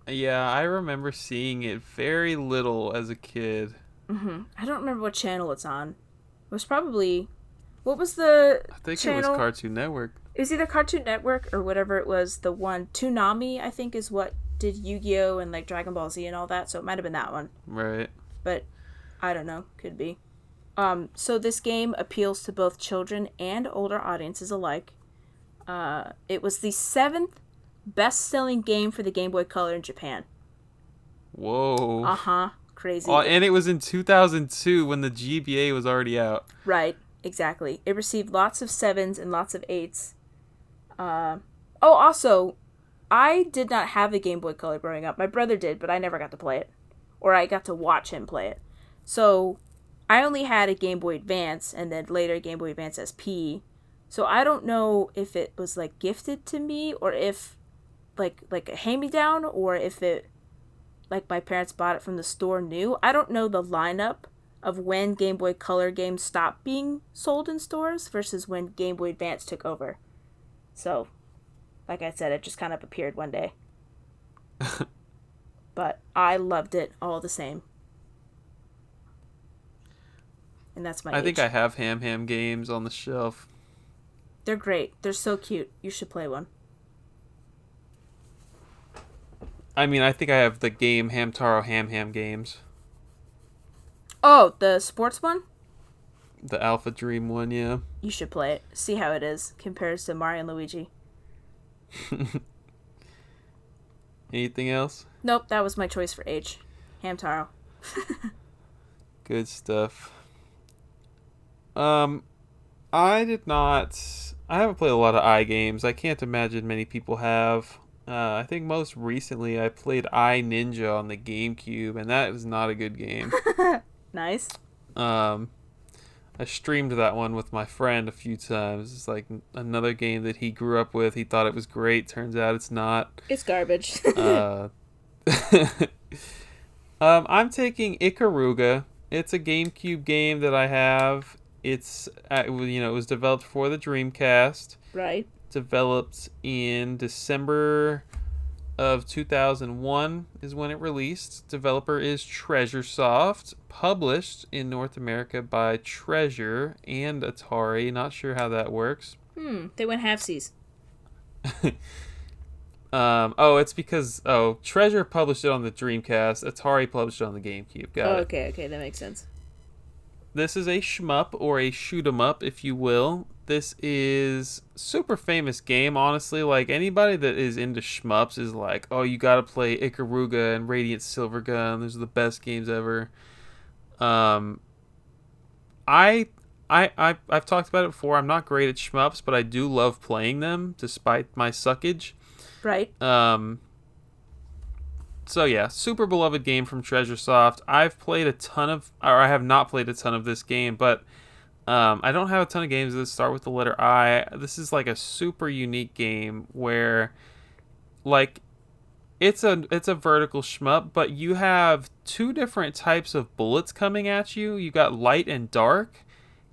Yeah, I remember seeing it very little as a kid. I don't remember what channel it's on. It was probably... What was the I think channel? It was Cartoon Network. It was either Cartoon Network or whatever it was. The one, Toonami, I think, is what did Yu-Gi-Oh! And Dragon Ball Z and all that, so it might have been that one. Right. But I don't know. Could be. So this game appeals to both children and older audiences alike. It was the 7th best-selling game for the Game Boy Color in Japan. Whoa. Crazy. Oh, and it was in 2002 when the GBA was already out. Right, exactly. It received lots of 7s and lots of 8s. Also, I did not have a Game Boy Color growing up. My brother did, but I never got to play it. Or I got to watch him play it. So, I only had a Game Boy Advance, and then later a Game Boy Advance SP. So I don't know if it was gifted to me, or if like a hand-me-down, or if it my parents bought it from the store new. I don't know the lineup of when Game Boy Color games stopped being sold in stores versus when Game Boy Advance took over. So, like I said, it just kind of appeared one day. But I loved it all the same. And that's my age. I think I have Ham games on the shelf. They're great. They're so cute. You should play one. I mean, I think I have the game Hamtaro Ham games. Oh, the sports one? The Alpha Dream one, yeah. You should play it. See how it is. Compares to Mario and Luigi. Anything else? Nope, that was my choice for age. Hamtaro. Good stuff. Um, I did not. I haven't played a lot of games. I can't imagine many people have. I think most recently I played Ninja on the GameCube, and that is not a good game. Nice. Um, I streamed that one with my friend a few times. It's like another game that he grew up with. He thought it was great. Turns out it's not. It's garbage. I'm taking Ikaruga. It's a GameCube game that I have. It's it was developed for the Dreamcast. Right. Developed in December of 2001 is when it released. Developer is Treasuresoft. Published in North America by Treasure and Atari. Not sure how that works. They went halfsies. It's because Treasure published it on the Dreamcast. Atari published it on the GameCube. Got it. Okay, that makes sense. This is a shmup or a shoot 'em up, if you will. This is super famous game, honestly. Like anybody that is into shmups is like, oh, you gotta play Ikaruga and Radiant Silvergun. Those are the best games ever. I've talked about it before. I'm not great at shmups, but I do love playing them despite my suckage. Right. So yeah, super beloved game from Treasuresoft. I have not played a ton of this game, but I don't have a ton of games that start with the letter I. This is like a super unique game where, like, it's a vertical shmup, but you have two different types of bullets coming at you. You got light and dark,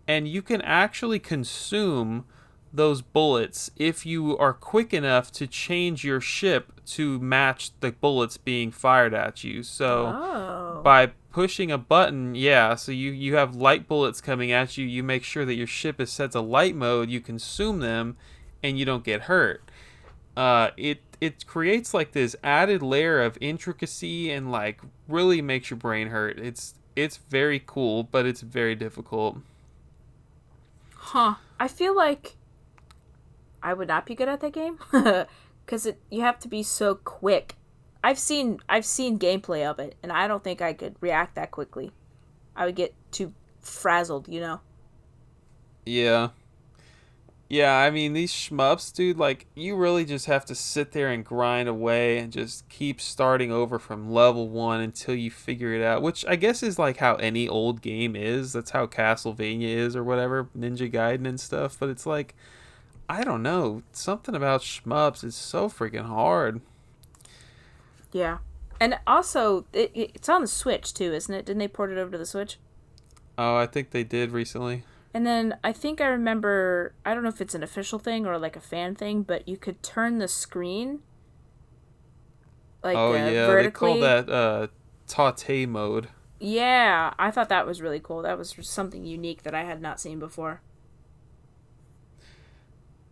and you can actually consume those bullets if you are quick enough to change your ship to match the bullets being fired at you. So by pushing a button, so you have light bullets coming at you, you make sure that your ship is set to light mode, you consume them, and you don't get hurt. It creates like this added layer of intricacy and like really makes your brain hurt. It's very cool, but it's very difficult. Huh. I feel like I would not be good at that game because you have to be so quick. I've seen gameplay of it, and I don't think I could react that quickly. I would get too frazzled, Yeah, I mean, these shmups, dude, like, you really just have to sit there and grind away and just keep starting over from level 1 until you figure it out, which I guess is like how any old game is. That's how Castlevania is or whatever, Ninja Gaiden and stuff, but it's like, I don't know, something about shmups is so freaking hard. Yeah. And also, it's on the Switch, too, isn't it? Didn't they port it over to the Switch? Oh, I think they did recently. And then I think I remember, I don't know if it's an official thing or like a fan thing, but you could turn the screen like vertically. They call that Tate mode. Yeah, I thought that was really cool. That was something unique that I had not seen before.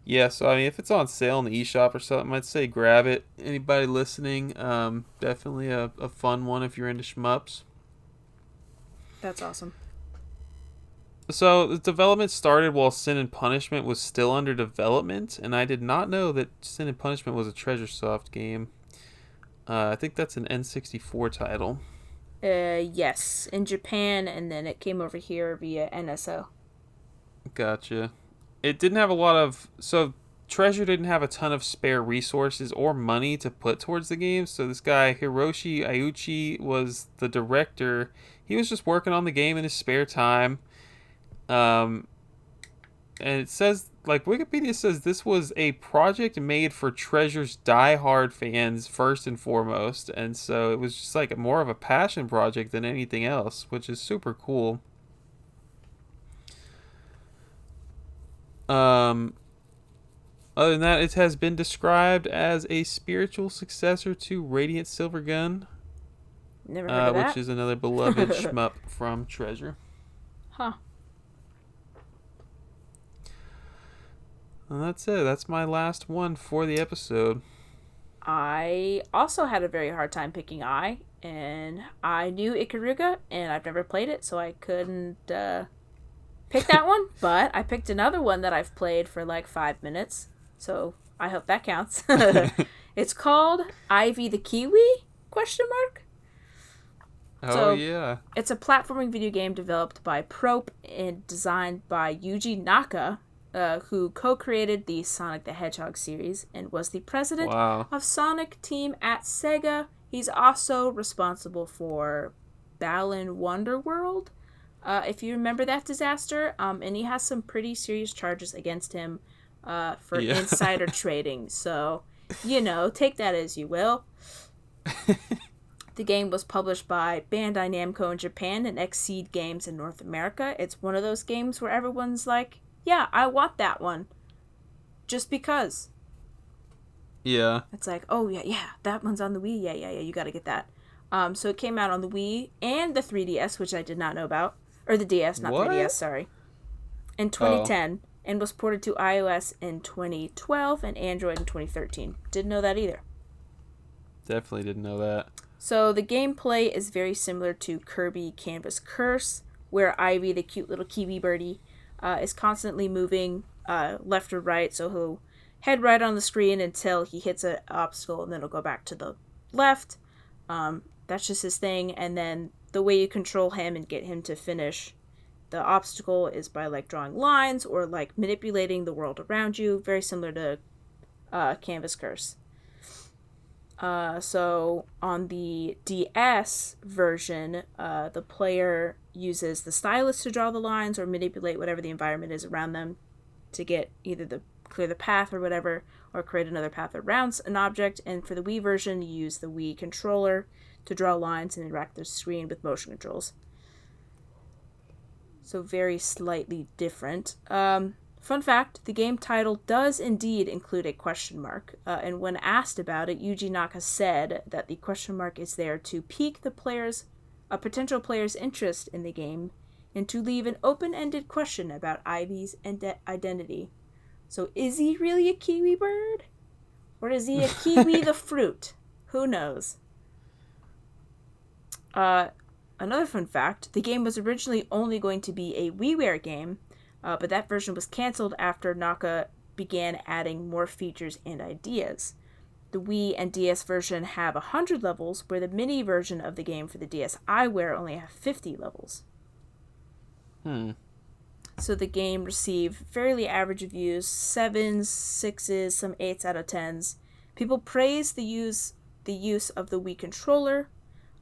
Yeah, so I mean, if it's on sale in the eShop or something, I'd say grab it. Anybody listening, definitely a fun one if you're into shmups. That's awesome. So the development started while Sin and Punishment was still under development, and I did not know that Sin and Punishment was a Treasuresoft game. I think that's an N64 title. Yes, in Japan, and then it came over here via NSO. Gotcha. It didn't have a lot of... So Treasure didn't have a ton of spare resources or money to put towards the game, so this guy, Hiroshi Aiuchi, was the director. He was just working on the game in his spare time. And it says, like, Wikipedia says this was a project made for Treasure's die-hard fans first and foremost, and so it was just like more of a passion project than anything else, which is super cool. Other than that, it has been described as a spiritual successor to Radiant Silvergun, Never heard of that. which is another beloved shmup from Treasure. Huh. And that's it. That's my last one for the episode. I also had a very hard time picking and I knew Ikaruga, and I've never played it, so I couldn't pick that one. But I picked another one that I've played for like 5 minutes, so I hope that counts. It's called Ivy the Kiwi? ? Oh, So yeah. it's a platforming video game developed by Prope and designed by Yuji Naka, who co-created the Sonic the Hedgehog series and was the president Wow. of Sonic Team at Sega. He's also responsible for Balan Wonderworld, if you remember that disaster. And he has some pretty serious charges against him for Yeah. insider trading. So, take that as you will. The game was published by Bandai Namco in Japan and Xseed Games in North America. It's one of those games where everyone's like, yeah, I want that one. Just because. Yeah. It's like, oh, yeah, that one's on the Wii. Yeah, you gotta get that. So it came out on the Wii and the 3DS, which I did not know about. Or the DS, not What? 3DS, sorry. In 2010, and was ported to iOS in 2012 and Android in 2013. Didn't know that either. Definitely didn't know that. So the gameplay is very similar to Kirby Canvas Curse, where Ivy, the cute little kiwi birdie, is constantly moving left or right, so he'll head right on the screen until he hits an obstacle, and then he'll go back to the left. That's just his thing, and then the way you control him and get him to finish the obstacle is by like drawing lines or like manipulating the world around you, very similar to Canvas Curse. So on the DS version, the player uses the stylus to draw the lines or manipulate whatever the environment is around them to get either clear the path or whatever, or create another path around an object. And for the Wii version, you use the Wii controller to draw lines and interact with the screen with motion controls. So very slightly different. Fun fact, the game title does indeed include a question mark, and when asked about it, Yuji Naka said that the question mark is there to pique a potential player's interest in the game and to leave an open-ended question about Ivy's identity. So is he really a kiwi bird? Or is he a kiwi the fruit? Who knows? Another fun fact, the game was originally only going to be a WiiWare game, but that version was canceled after Naka began adding more features and ideas. The Wii and DS version have 100 levels, where the mini version of the game for the DSiWare only have 50 levels. So the game received fairly average reviews, 7s, 6s, some 8s out of 10s. People praised the use of the Wii controller,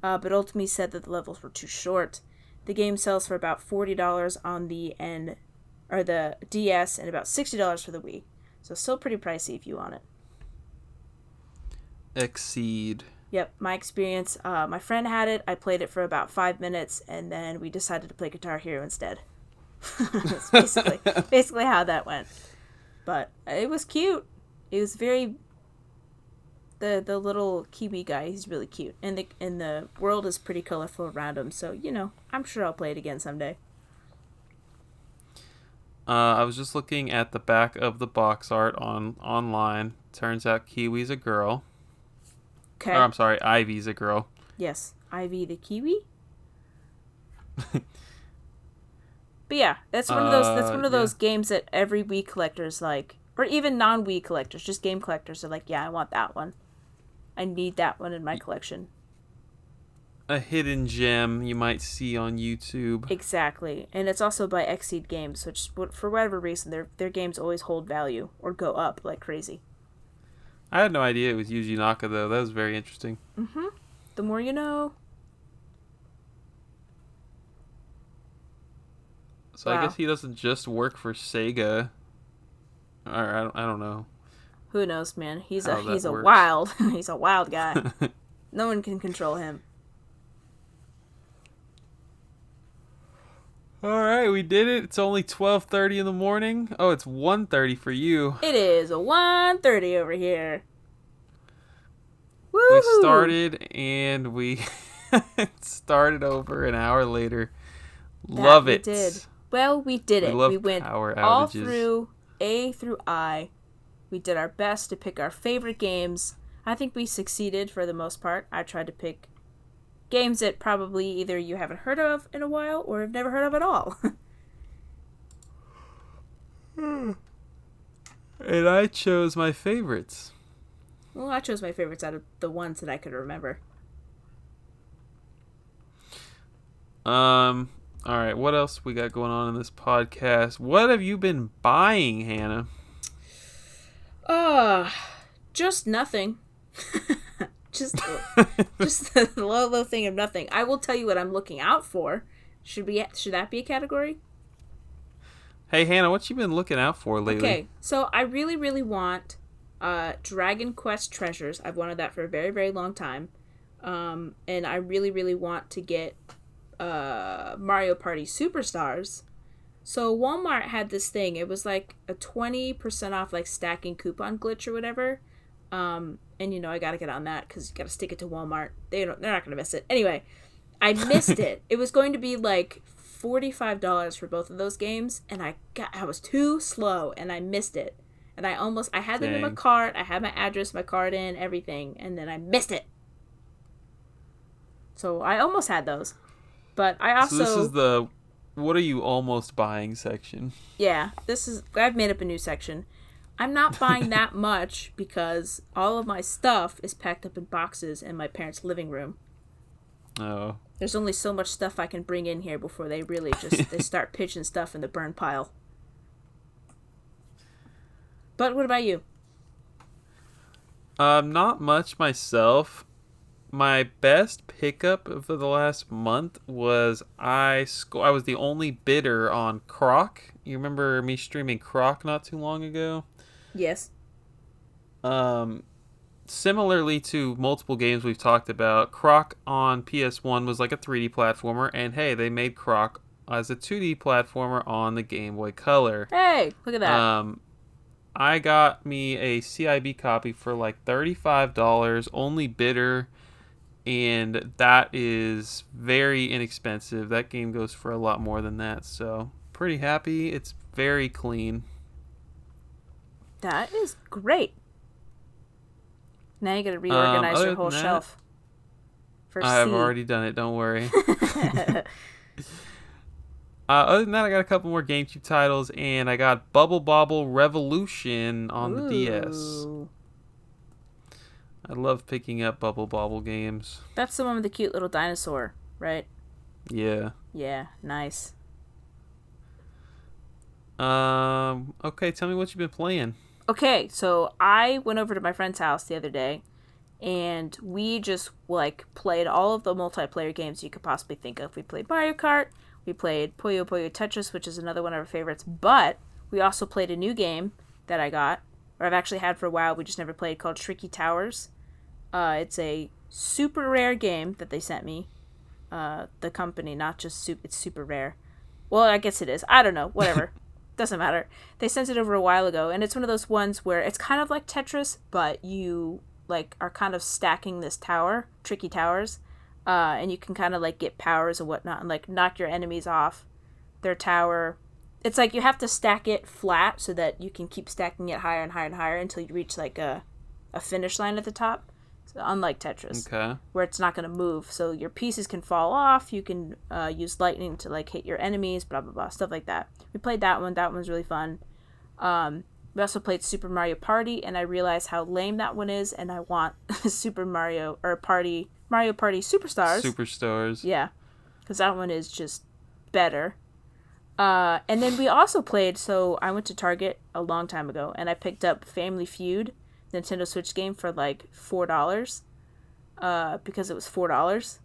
but ultimately said that the levels were too short. The game sells for about $40 on the DS and about $60 for the Wii. So still pretty pricey if you want it. Exceed. Yep, my experience. My friend had it. I played it for about 5 minutes, and then we decided to play Guitar Hero instead. That's basically how that went. But it was cute. It was very... The little kiwi guy, he's really cute. And the world is pretty colorful around him, so, I'm sure I'll play it again someday. I was just looking at the back of the box art online. Turns out Kiwi's a girl. Okay. Or, I'm sorry, Ivy's a girl. Yes. Ivy the kiwi? But yeah, that's one of those games that every Wii collector's like, or even non-Wii collectors, just game collectors are like, yeah, I want that one. I need that one in my collection. A hidden gem you might see on YouTube. Exactly. And it's also by Xseed Games, which, for whatever reason, their games always hold value or go up like crazy. I had no idea it was Yuji Naka, though. That was very interesting. Mm-hmm. The more you know. So wow. I guess he doesn't just work for Sega. Or I don't know. Who knows, man? He's a wild guy. No one can control him. All right, we did it. It's only 12:30 in the morning. Oh, it's 1:30 for you. It is 1:30 over here. Woo-hoo! We started and we started over an hour later. Love it. We did. Well, we did it. We went all through A through I. We did our best to pick our favorite games. I think we succeeded for the most part. I tried to pick games that probably either you haven't heard of in a while or have never heard of at all. And I chose my favorites. Well, I chose my favorites out of the ones that I could remember. All right. What else we got going on in this podcast? What have you been buying, Hannah? Just nothing. just the low thing of nothing. I will tell you what I'm looking out for. Should that be a category? Hey, Hannah, what you been looking out for lately? Okay, so I really, really want Dragon Quest Treasures. I've wanted that for a very, very long time. And I really, really want to get Mario Party Superstars. So Walmart had this thing. It was like a 20% off like stacking coupon glitch or whatever. And I gotta get on that because you gotta stick it to Walmart. They're not gonna miss it. Anyway, I missed it. It was going to be like $45 for both of those games, and I was too slow and I missed it. And I had them in my cart. I had my address, my card in, everything, and then I missed it. So I almost had those. But I also... So this is the what are you almost buying section. Yeah, I've made up a new section. I'm not buying that much because all of my stuff is packed up in boxes in my parents' living room. Oh. There's only so much stuff I can bring in here before they really they start pitching stuff in the burn pile. But what about you? Not much myself. My best pickup for the last month was I was the only bidder on Croc. You remember me streaming Croc not too long ago? Yes. Similarly to multiple games we've talked about, Croc on PS1 was like a 3D platformer, and hey, they made Croc as a 2D platformer on the Game Boy Color. Hey, look at that. I got me a CIB copy for like $35, only bidder, and that is very inexpensive. That game goes for a lot more than that, so pretty happy. It's very clean. That is great. Now you gotta reorganize your whole shelf. I've already done it, don't worry. Other than that, I got a couple more GameCube titles, and I got Bubble Bobble Revolution on the DS. I love picking up Bubble Bobble games. That's the one with the cute little dinosaur, right? Yeah. Yeah, nice. Okay, tell me what you've been playing. Okay, so I went over to my friend's house the other day, and we just, played all of the multiplayer games you could possibly think of. We played Mario Kart, we played Puyo Puyo Tetris, which is another one of our favorites, but we also played a new game that I got, or I've actually had for a while, we just never played, called Tricky Towers. It's a super rare game that they sent me. The company, not just it's super rare. Well, I guess it is. I don't know. Whatever. Doesn't matter. They sent it over a while ago, and it's one of those ones where it's kind of like Tetris, but you are kind of stacking this tower, tricky towers, and you can kind of get powers and whatnot, and knock your enemies off their tower. It's like you have to stack it flat so that you can keep stacking it higher and higher and higher until you reach a finish line at the top. So unlike Tetris, okay, where it's not going to move, so your pieces can fall off. You can use lightning to hit your enemies, blah blah blah, stuff like that. We played that one. That one was really fun. We also played Super Mario Party, and I realized how lame that one is, and I want Mario Party Superstars. Superstars. Yeah, because that one is just better. And then we also played. So I went to Target a long time ago, and I picked up Family Feud, Nintendo Switch game, for $4. Because it was $4,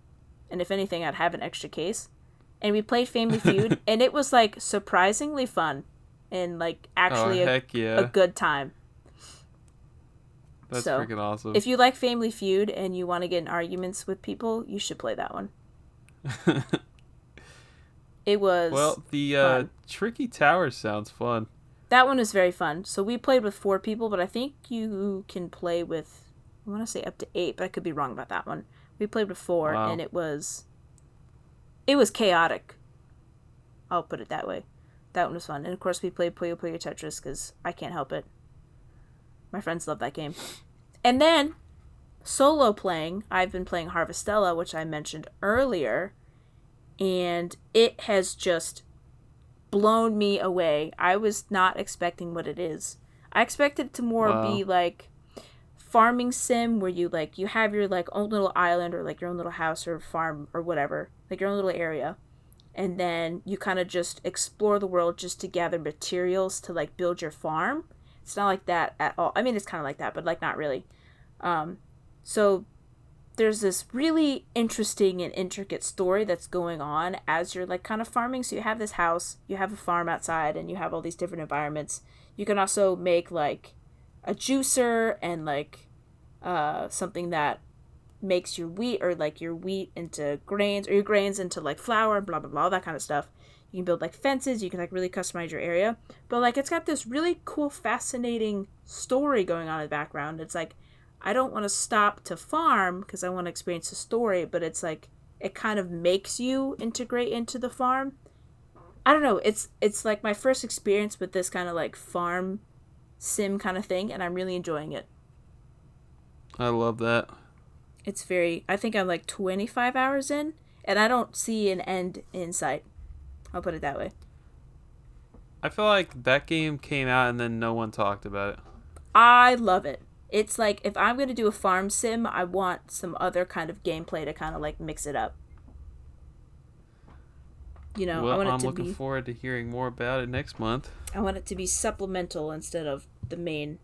and if anything, I'd have an extra case. And we played Family Feud, and it was surprisingly fun, and actually a good time. That's freaking awesome. If you like Family Feud and you want to get in arguments with people, you should play that one. It was the Tricky Towers sounds fun. That one was very fun. So we played with 4 people, but I think you can play with, I want to say up to 8, but I could be wrong about that one. We played with 4, and it was chaotic. I'll put it that way. That one was fun. And of course we played Puyo Puyo Tetris because I can't help it. My friends love that game. And then, solo playing, I've been playing Harvestella, which I mentioned earlier, and it has just blown me away. I was not expecting what it is. I expected it to more be farming sim, where you you have your own little island, or your own little house or farm or whatever, your own little area, and then you kind of just explore the world just to gather materials to like build your farm. It's not like that at all. I mean, it's kind of like that, but like not really. So there's this really interesting and intricate story that's going on as you're like kind of farming. So you have this house, you have a farm outside, and you have all these different environments. You can also make like a juicer and like something that makes your wheat, or like your wheat into grains, or your grains into like flour and blah blah blah, that kind of stuff. You can build like fences, you can like really customize your area. But like it's got this really cool, fascinating story going on in the background. It's like I don't want to stop to farm because I want to experience the story, but it's like it kind of makes you integrate into the farm. I don't know, it's like my first experience with this kind of like farm sim kind of thing, and I'm really enjoying it. I love that. It's very, I think I'm like 25 hours in, and I don't see an end in sight. I'll put it that way. I feel like that game came out and then no one talked about it. I love it. It's like, if I'm going to do a farm sim, I want some other kind of gameplay to kind of like mix it up. You know, well, I want it I'm to looking forward to hearing more about it next month. I want it to be supplemental instead of the main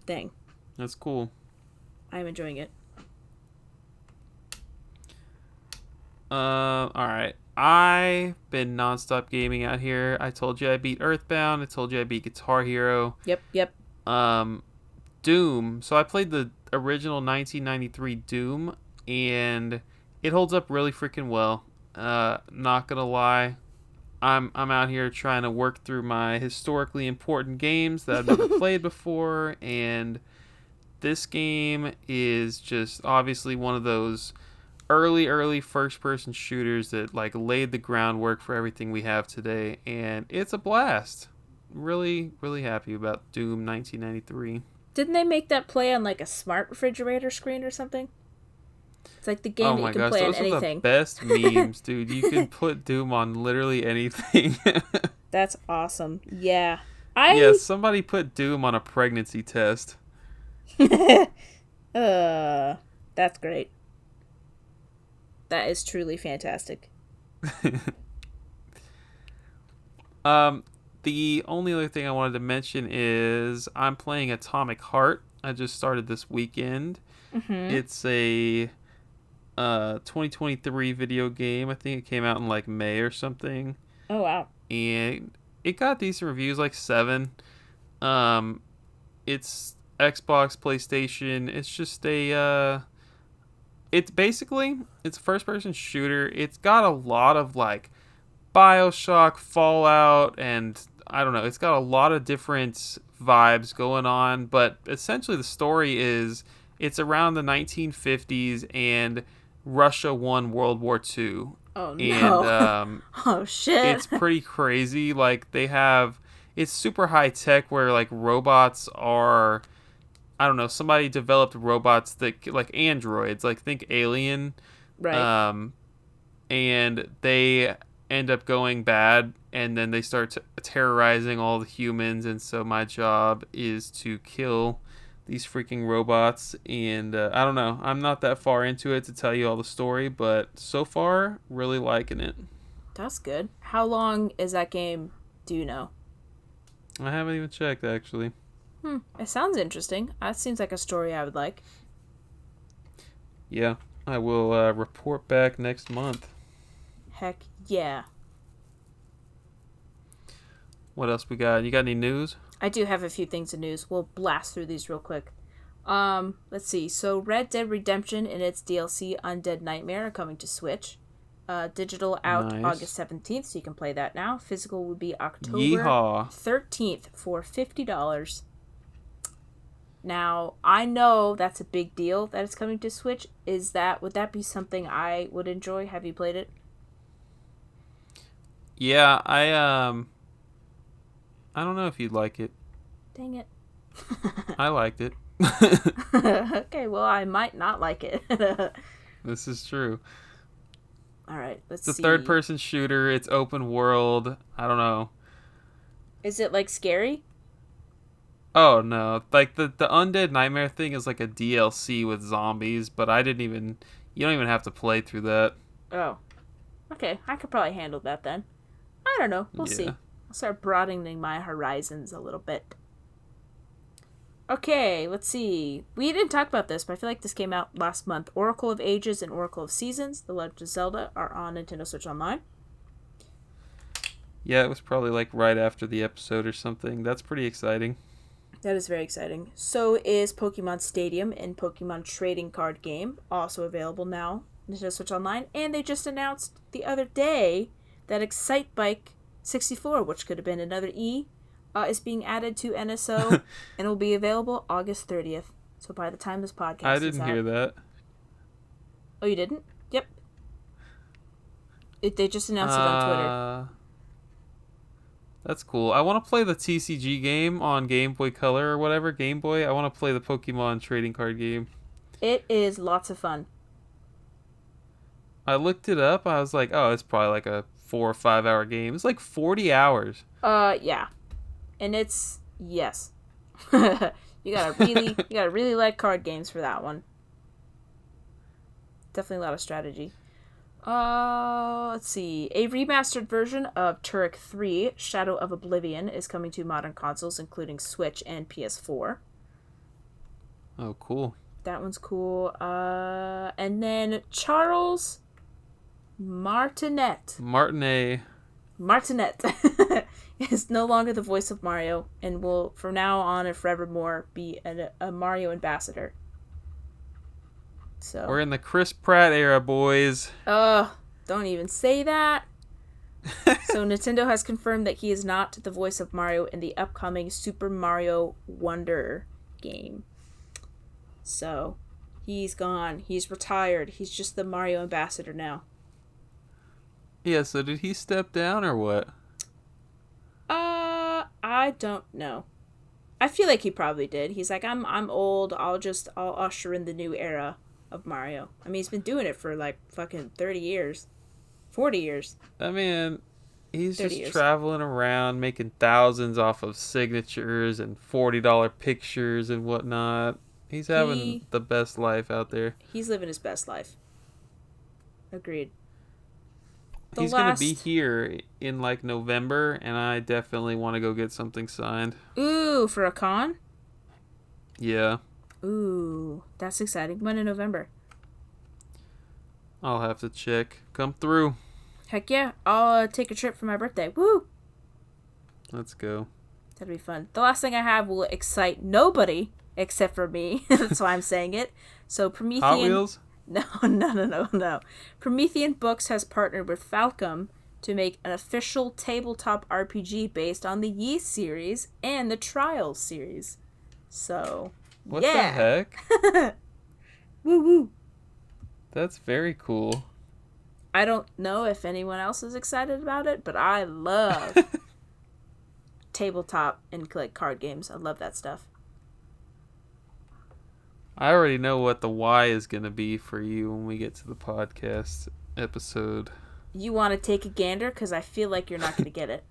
thing. That's cool. I'm enjoying it. Alright. I've been nonstop gaming out here. I told you I beat Earthbound. I told you I beat Guitar Hero. Yep. Doom. So I played the original 1993 Doom, and it holds up really freaking well. Not gonna lie. I'm out here trying to work through my historically important games that I've never played before, and this game is just obviously one of those early first-person shooters that like laid the groundwork for everything we have today, and it's a blast. Really, really happy about Doom 1993. Didn't they make that play on like a smart refrigerator screen or something? It's like the game that you can play on anything. Those are the best memes, dude. You can put Doom on literally anything. That's awesome. Yeah. Yeah, somebody put Doom on a pregnancy test. That's great. That is truly fantastic. The only other thing I wanted to mention is I'm playing Atomic Heart. I just started this weekend. Mm-hmm. It's a 2023 video game. I think it came out in like May or something. Oh, wow. And it got decent reviews, like 7. It's Xbox, PlayStation. It's just a it's a first person shooter. It's got a lot of like BioShock, Fallout, and I don't know, it's got a lot of different vibes going on, but essentially the story is it's around the 1950s and Russia won World War II. Oh, no. And oh, shit. It's pretty crazy. Like it's super high tech where like robots are, I don't know, somebody developed robots that like androids, like think Alien. Right. And they end up going bad, and then they start terrorizing all the humans, and so my job is to kill these freaking robots, and I don't know, I'm not that far into it to tell you all the story, but so far, really liking it. That's good. How long is that game, do you know? I haven't even checked, actually. It sounds interesting. That seems like a story I would like. Yeah, I will report back next month. Heck yeah. What else we got? You got any news? I do have a few things in news. We'll blast through these real quick. Let's see. So Red Dead Redemption and its DLC Undead Nightmare are coming to Switch. Digital out August 17th, so you can play that now. Physical would be October 13th for $50. Now, I know that's a big deal that it's coming to Switch. Would that be something I would enjoy? Have you played it? Yeah, I don't know if you'd like it. Dang it. I liked it. Okay, well, I might not like it. This is true. All right, let's see. It's a third-person shooter. It's open world. I don't know. Is it, like, scary? Oh, no. Like, the Undead Nightmare thing is like a DLC with zombies, but you don't even have to play through that. Oh. Okay, I could probably handle that then. I don't know. We'll see. Yeah. I'll start broadening my horizons a little bit. Okay, let's see. We didn't talk about this, but I feel like this came out last month. Oracle of Ages and Oracle of Seasons, The Legend of Zelda, are on Nintendo Switch Online. Yeah, it was probably like right after the episode or something. That's pretty exciting. That is very exciting. So is Pokemon Stadium and Pokemon Trading Card Game, also available now, Nintendo Switch Online. And they just announced the other day that Excite Bike 64, which could have been another E, is being added to NSO and will be available August 30th. So by the time this podcast I is didn't out... hear that. Oh, you didn't? Yep. They just announced it on Twitter. That's cool. I want to play the TCG game on Game Boy Color or whatever. Game Boy. I want to play the Pokemon trading card game. It is lots of fun. I looked it up. I was like, oh, it's probably like a 4 or 5 hour game. It's like 40 hours. Yeah. And it's... Yes. You gotta really like card games for that one. Definitely a lot of strategy. Let's see. A remastered version of Turok 3, Shadow of Oblivion, is coming to modern consoles, including Switch and PS4. Oh, cool. That one's cool. And then Charles Martinet is no longer the voice of Mario and will, from now on and forevermore, be a Mario ambassador. So We're in the Chris Pratt era, boys. Don't even say that. So Nintendo has confirmed that he is not the voice of Mario in the upcoming Super Mario Wonder game. So he's gone. He's retired. He's just the Mario ambassador now. Yeah, so did he step down or what? I don't know. I feel like he probably did. He's like, I'm old. I'll usher in the new era of Mario. I mean, he's been doing it for like fucking 30 years. 40 years. I mean, he's just years. traveling around making thousands off of signatures and $40 pictures and whatnot. He's having the best life out there. He's living his best life. Agreed. He's going to be here in like November, and I definitely want to go get something signed. Ooh, for a con? Yeah. Ooh, that's exciting. When in November? I'll have to check. Come through. Heck yeah. I'll take a trip for my birthday. Woo! Let's go. That'll be fun. The last thing I have will excite nobody except for me. That's why I'm saying it. So Promethean... Hot Wheels? No. Promethean Books has partnered with Falcom to make an official tabletop RPG based on the Yeast series and the Trials series. So, what the heck? Woo woo. That's very cool. I don't know if anyone else is excited about it, but I love tabletop and like card games. I love that stuff. I already know what the why is going to be for you when we get to the podcast episode. You want to take a gander? Because I feel like you're not going to get it.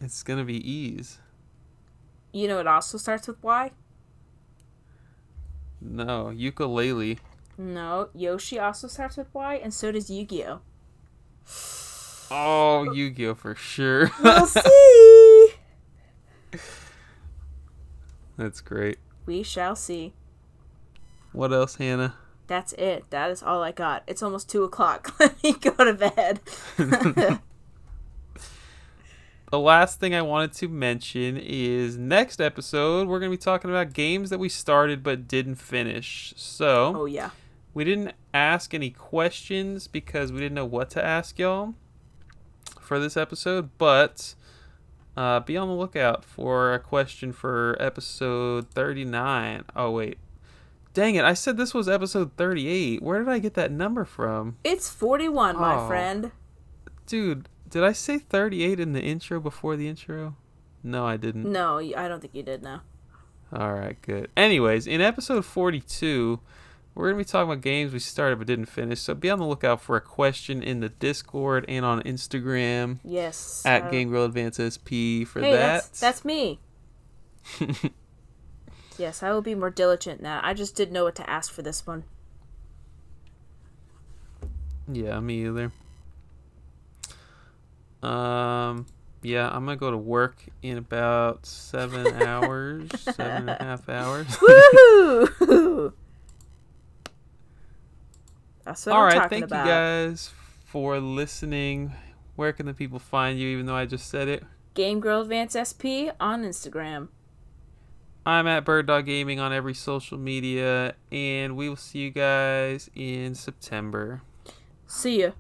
It's going to be ease. You know it also starts with Y? No, ukulele. No, Yoshi also starts with Y, and so does Yu-Gi-Oh! Oh, Yu-Gi-Oh! For sure. We'll see! That's great. We shall see. What else, Hannah? That's it. That is all I got. It's almost 2 o'clock. Let me go to bed. The last thing I wanted to mention is next episode, we're going to be talking about games that we started but didn't finish. So, oh, yeah. We didn't ask any questions because we didn't know what to ask y'all for this episode, but be on the lookout for a question for episode 39. Oh, wait. Dang it, I said this was episode 38. Where did I get that number from? It's 41, my friend. Dude, did I say 38 in the intro before the intro? No, I didn't. No, I don't think you did, no. Alright, good. Anyways, in episode 42, we're going to be talking about games we started but didn't finish, so be on the lookout for a question in the Discord and on Instagram. Yes. At Game Girl Advance SP for hey, that. That's me. Yes, I will be more diligent now. I just didn't know what to ask for this one. Yeah, me either. Yeah, I'm gonna go to work in about 7 hours, 7.5 hours. Woohoo! That's what All I'm right, talking thank you about. guys for listening. Where can the people find you, even though I just said it? Game Girl Advance SP on Instagram. I'm at Bird Dog Gaming on every social media, and we will see you guys in September. See ya.